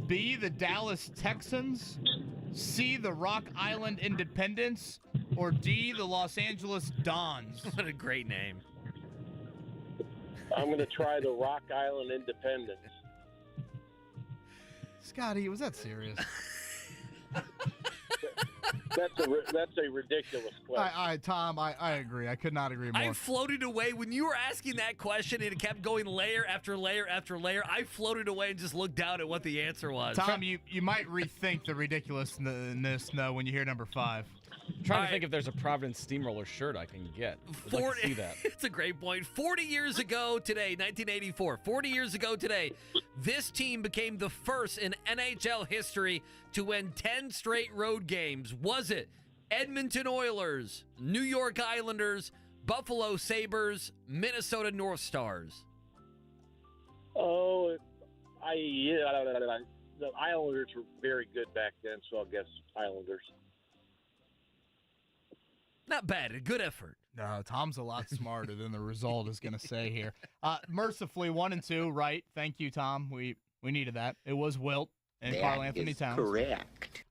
B, the Dallas Texans. C, the Rock Island Independents. Or D, the Los Angeles Dons. What a great name. I'm going to try the Rock Island Independence. Scotty, was that serious? That's a ridiculous question. Tom, I agree. I could not agree more. I floated away when you were asking that question, and it kept going layer after layer after layer. I floated away and just looked down at what the answer was. Tom, you might rethink the ridiculousness though when you hear number 5. I'm trying to think if there's a Providence Steamroller shirt I can get. I'd like to see that. It's a great point. 40 years ago today, 1984, 40 years ago today, this team became the first in NHL history to win 10 straight road games. Was it Edmonton Oilers, New York Islanders, Buffalo Sabres, Minnesota North Stars? Oh, the Islanders were very good back then, so I'll guess Islanders. Not bad. A good effort. No, Tom's a lot smarter than the result is going to say here. Mercifully, 1 and 2, right? Thank you, Tom. We needed that. It was Wilt and Carl Anthony Towns. Correct.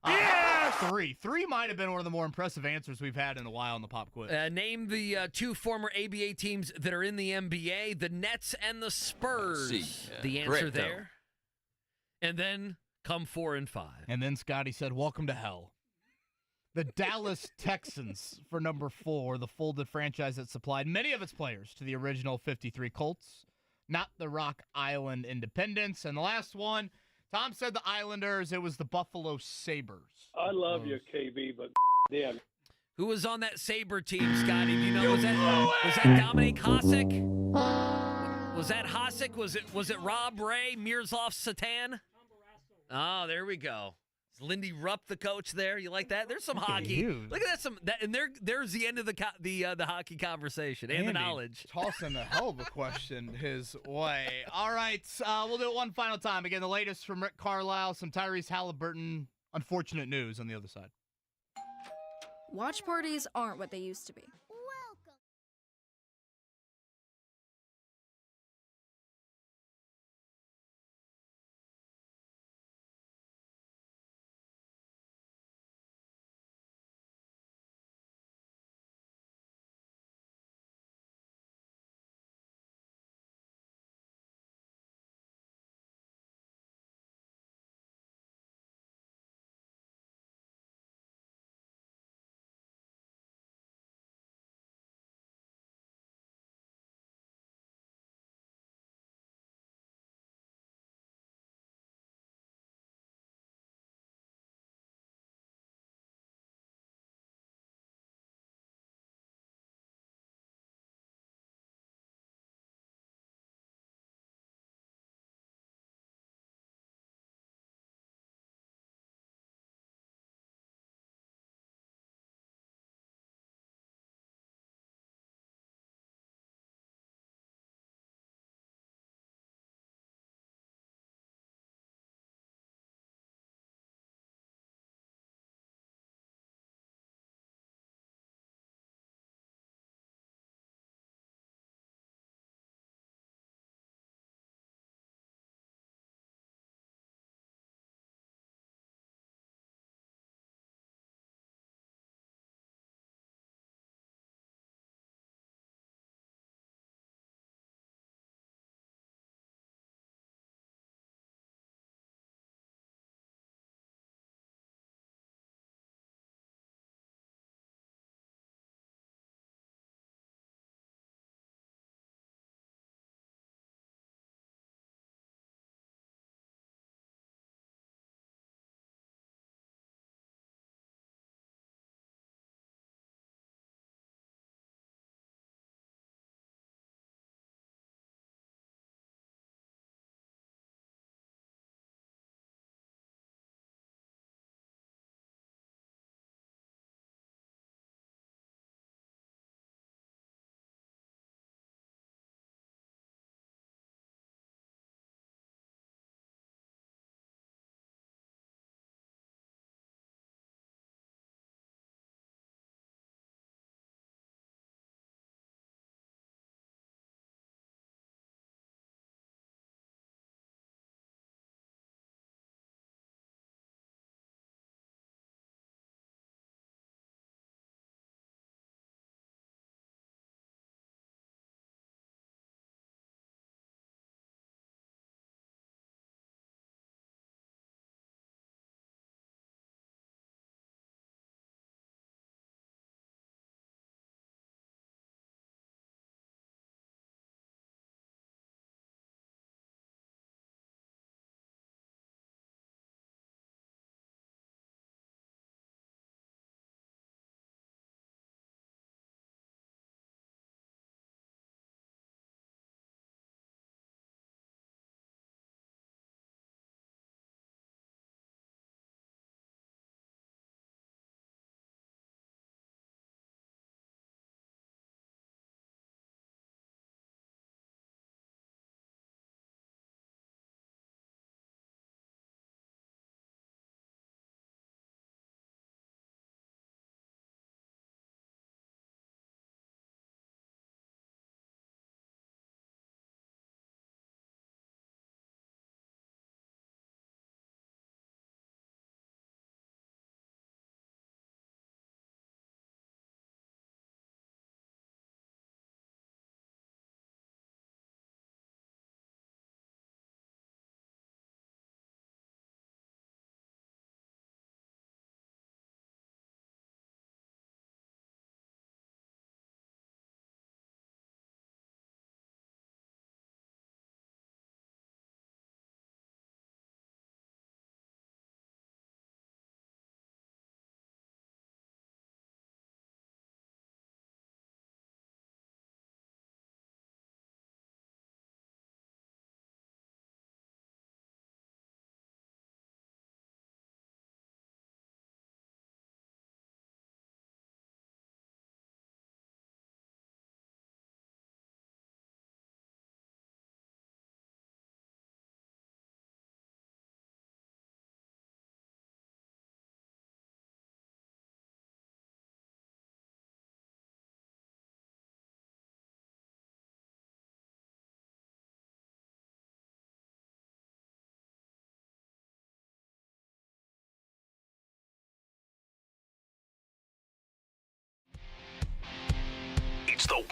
Three might have been one of the more impressive answers we've had in a while in the pop quiz. Name the 2 former ABA teams that are in the NBA, the Nets and the Spurs. The answer there. And then come 4 and 5. And then Scotty said, welcome to hell. The Dallas Texans for number 4, the folded franchise that supplied many of its players to the original 53 Colts, not the Rock Island Independence. And the last one, Tom said the Islanders. It was the Buffalo Sabres. I love you, KB, but damn. Who was on that Sabre team, Scotty? Do you know? Was that Dominic Hasek? Was that Hasek? Was it Rob Ray, Miroslav Satan? Oh, there we go. Is Lindy Rupp the coach there? You like that? There's some hockey. Look at that. And there's the end of the hockey conversation and the knowledge. Tossing a hell of a question his way. All right, we'll do it one final time. Again, the latest from Rick Carlisle, some Tyrese Halliburton unfortunate news on the other side. Watch parties aren't what they used to be.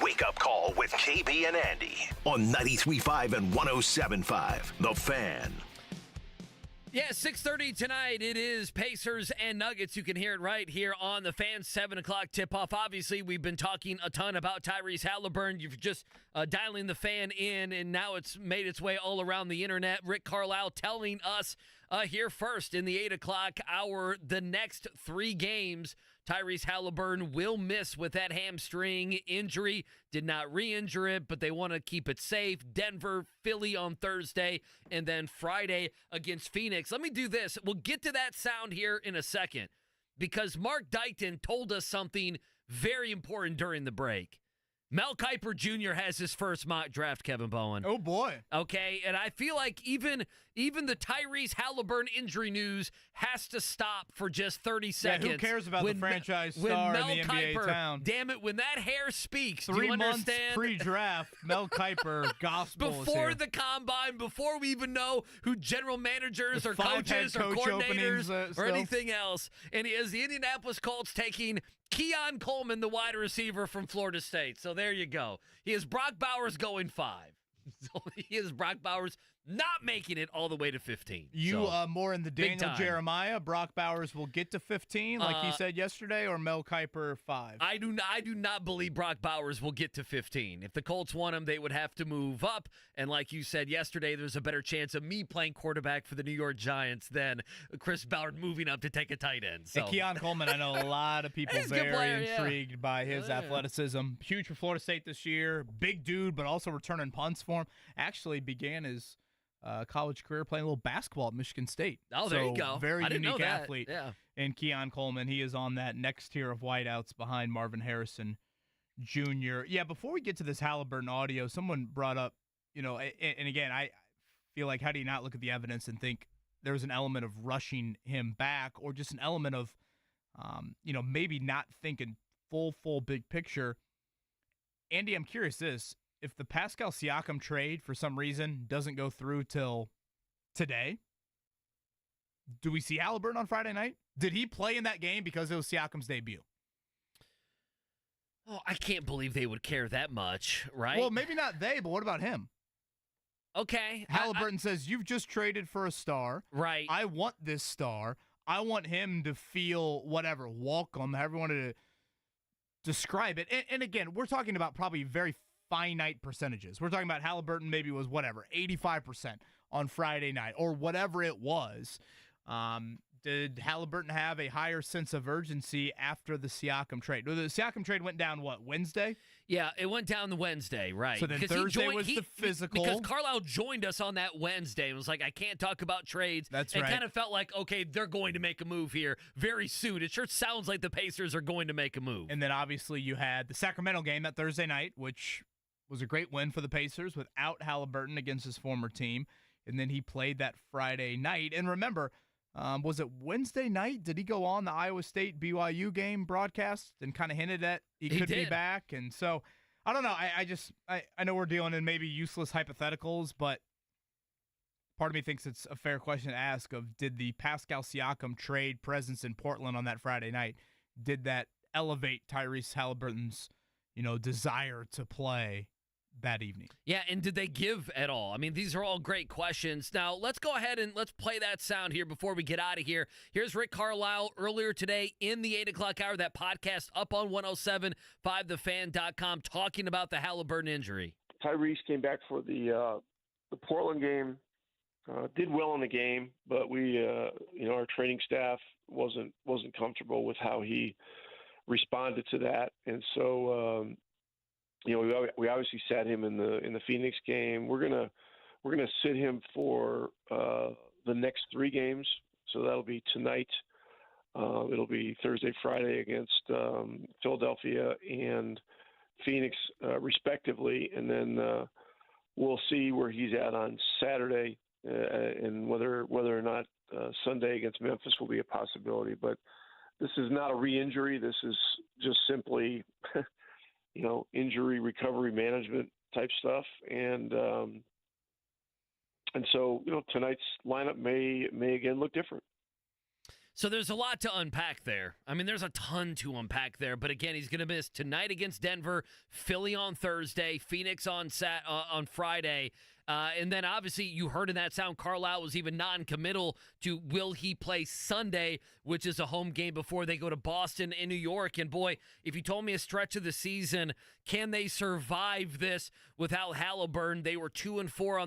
wake-up call with KB and Andy on 93.5 and 107.5. The Fan. Yeah, 6:30 tonight. It is Pacers and Nuggets. You can hear it right here on the Fan. 7 o'clock tip-off. Obviously, we've been talking a ton about Tyrese Halliburton. You've just dialing the Fan in, and now it's made its way all around the internet. Rick Carlisle telling us here first in the 8 o'clock hour, the next 3 games Tyrese Halliburton will miss with that hamstring injury. Did not re-injure it, but they want to keep it safe. Denver, Philly on Thursday, and then Friday against Phoenix. Let me do this. We'll get to that sound here in a second because Mark Dykton told us something very important during the break. Mel Kiper Jr. has his first mock draft, Kevin Bowen. Oh, boy. Okay, and I feel like even the Tyrese Halliburton injury news has to stop for just 30 seconds. Yeah, who cares about the franchise star in the NBA town? Damn it, when that hair speaks, 3 do you months understand? pre-draft, Mel Kiper, gospel is Before here. the combine, before we even know who general managers or 5 coaches head or coach coordinators openings, or anything else. And he is the Indianapolis Colts taking Keon Coleman, the wide receiver from Florida State. So there you go. He is Brock Bowers going 5. So he is Brock Bowers not making it all the way to 15. You so, more in the Daniel Jeremiah. Brock Bowers will get to 15, like he said yesterday, or Mel Kiper 5. I do not believe Brock Bowers will get to 15. If the Colts want him, they would have to move up. And like you said yesterday, there's a better chance of me playing quarterback for the New York Giants than Chris Ballard moving up to take a tight end. So. And Keon Coleman, I know a lot of people very intrigued by his athleticism. Huge for Florida State this year. Big dude, but also returning punts for him. Actually began his college career playing a little basketball at Michigan State. Oh, there you go. Very I didn't unique know that. athlete. Yeah. And Keon Coleman, he is on that next tier of wideouts behind Marvin Harrison Jr. Yeah, before we get to this Halliburton audio, someone brought up, and again, I feel like how do you not look at the evidence and think there's an element of rushing him back or just an element of, maybe not thinking full big picture. Andy, I'm curious this. If the Pascal Siakam trade for some reason doesn't go through till today, do we see Halliburton on Friday night? Did he play in that game because it was Siakam's debut? Oh, I can't believe they would care that much, right? Well, maybe not they, but what about him? Okay. Halliburton says, you've just traded for a star. Right. I want this star. I want him to feel whatever, welcome, however you want to describe it. And again, we're talking about probably very finite percentages. We're talking about Halliburton maybe was 85% on Friday night or whatever it was. Did Halliburton have a higher sense of urgency after the Siakam trade? The Siakam trade went down, Wednesday? Yeah, it went down the Wednesday, right. So then Thursday was the physical. Because Carlisle joined us on that Wednesday and was like, I can't talk about trades. That's right. It kind of felt like, okay, they're going to make a move here very soon. It sure sounds like the Pacers are going to make a move. And then obviously you had the Sacramento game that Thursday night, which was a great win for the Pacers without Halliburton against his former team. And then he played that Friday night. And remember, was it Wednesday night? Did he go on the Iowa State BYU game broadcast and kind of hinted that he could be back? And so, I don't know. I know we're dealing in maybe useless hypotheticals, but part of me thinks it's a fair question to ask of did the Pascal Siakam trade presence in Portland on that Friday night, did that elevate Tyrese Halliburton's, desire to play that evening? Yeah, and did they give at all? I mean, these are all great questions. Now, let's go ahead and let's play that sound here before we get out of here. Here's Rick Carlisle earlier today in the 8 o'clock hour, that podcast up on 107.5thefan.com, talking about the Halliburton injury. Tyrese came back for the Portland game, did well in the game, but we, our training staff wasn't comfortable with how he responded to that. And so, we obviously sat him in the Phoenix game. We're gonna sit him for the next 3 games. So that'll be tonight. It'll be Thursday, Friday against Philadelphia and Phoenix, respectively, and then we'll see where he's at on Saturday and whether or not Sunday against Memphis will be a possibility. But this is not a re-injury. This is just simply. Injury recovery management type stuff. And so, tonight's lineup may again look different. So there's a lot to unpack there. I mean, there's a ton to unpack there. But again, he's going to miss tonight against Denver, Philly on Thursday, Phoenix on Friday. And then obviously you heard in that sound, Carlisle was even non-committal to will he play Sunday, which is a home game before they go to Boston and New York. And boy, if you told me a stretch of the season, can they survive this without Halliburton? They were 2-4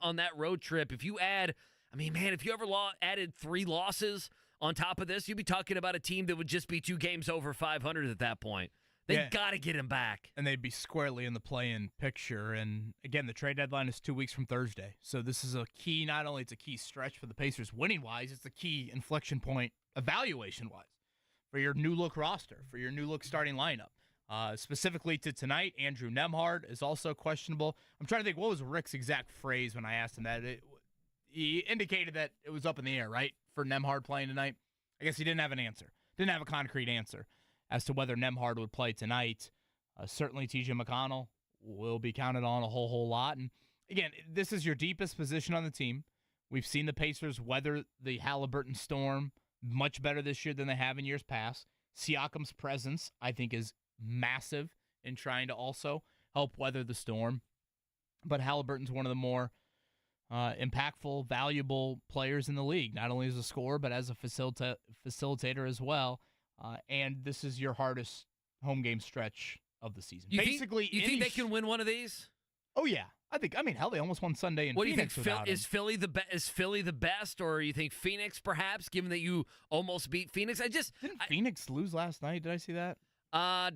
on that road trip. If you add, I mean, man, if you ever added 3 losses on top of this, you'd be talking about a team that would just be 2 games over 500 at that point. They got to get him back. And they'd be squarely in the play-in picture. And, again, the trade deadline is 2 weeks from Thursday. So this is a key, not only it's a key stretch for the Pacers winning-wise, it's a key inflection point evaluation-wise for your new-look roster, for your new-look starting lineup. Specifically to tonight, Andrew Nembhard is also questionable. I'm trying to think, what was Rick's exact phrase when I asked him that? He indicated that it was up in the air, right, for Nembhard playing tonight? I guess he didn't have an answer. Didn't have a concrete answer as to whether Nembhard would play tonight. Certainly T.J. McConnell will be counted on a whole lot. And, again, this is your deepest position on the team. We've seen the Pacers weather the Halliburton storm much better this year than they have in years past. Siakam's presence, I think, is massive in trying to also help weather the storm. But Halliburton's one of the more impactful, valuable players in the league, not only as a scorer, but as a facilitator as well. And this is your hardest home game stretch of the season. You think they can win one of these? Oh, yeah. Hell, they almost won Sunday in Phoenix. What do you think? Is Philly the best, or you think Phoenix perhaps, given that you almost beat Phoenix? Didn't Phoenix lose last night? Did I see that? I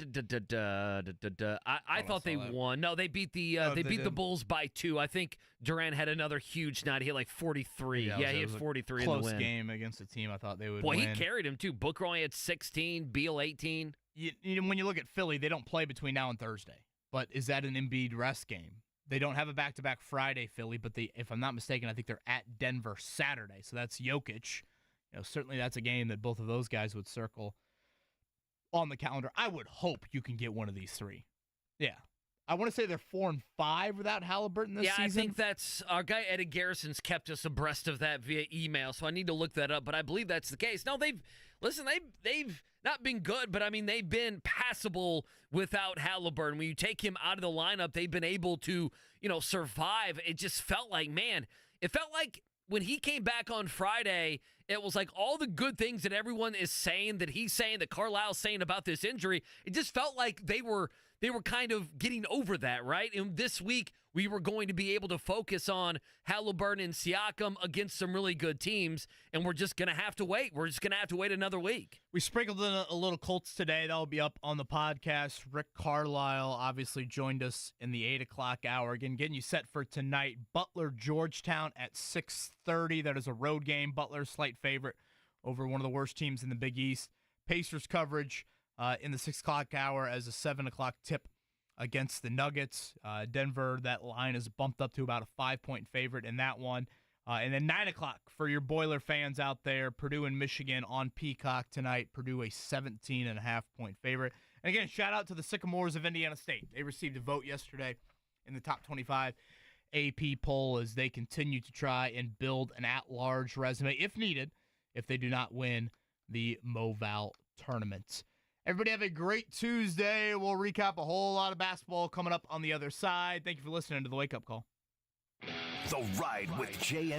thought they won. No, they beat the Bulls by 2. I think Durant had another huge night. He had like 43. Yeah, he had 43 in the win. Close game against a team I thought they would win. He carried him too. Booker only had 16, Beal 18. When you look at Philly, they don't play between now and Thursday. But is that an Embiid rest game? They don't have a back-to-back Friday, Philly, but if I'm not mistaken, I think they're at Denver Saturday. So that's Jokic. Certainly that's a game that both of those guys would circle on the calendar. I would hope you can get one of these 3. Yeah. I want to say they're 4-5 without Halliburton this season. Yeah, I think that's our guy Eddie Garrison's kept us abreast of that via email, so I need to look that up, but I believe that's the case. No, they've not been good, but I mean they've been passable without Halliburton. When you take him out of the lineup, they've been able to, survive. It just felt like, man, when he came back on Friday, it was like all the good things that everyone is saying, that he's saying, that Carlisle's saying about this injury, it just felt like they were kind of getting over that, right? And this week, we were going to be able to focus on Halliburton and Siakam against some really good teams, and we're just going to have to wait. We're just going to have to wait another week. We sprinkled in a little Colts today. That'll be up on the podcast. Rick Carlisle obviously joined us in the 8 o'clock hour. Again, getting you set for tonight. Butler, Georgetown at 6:30. That is a road game. Butler, slight favorite over one of the worst teams in the Big East. Pacers coverage in the 6 o'clock hour as a 7 o'clock tip against the Nuggets. Denver, that line is bumped up to about a 5-point favorite in that one. And then 9 o'clock for your Boiler fans out there, Purdue and Michigan on Peacock tonight. Purdue a 17.5-point favorite. And again, shout out to the Sycamores of Indiana State. They received a vote yesterday in the top 25 AP poll as they continue to try and build an at-large resume, if needed, if they do not win the MoVal tournament. Everybody have a great Tuesday. We'll recap a whole lot of basketball coming up on the other side. Thank you for listening to the Wake Up Call. The Ride with JM.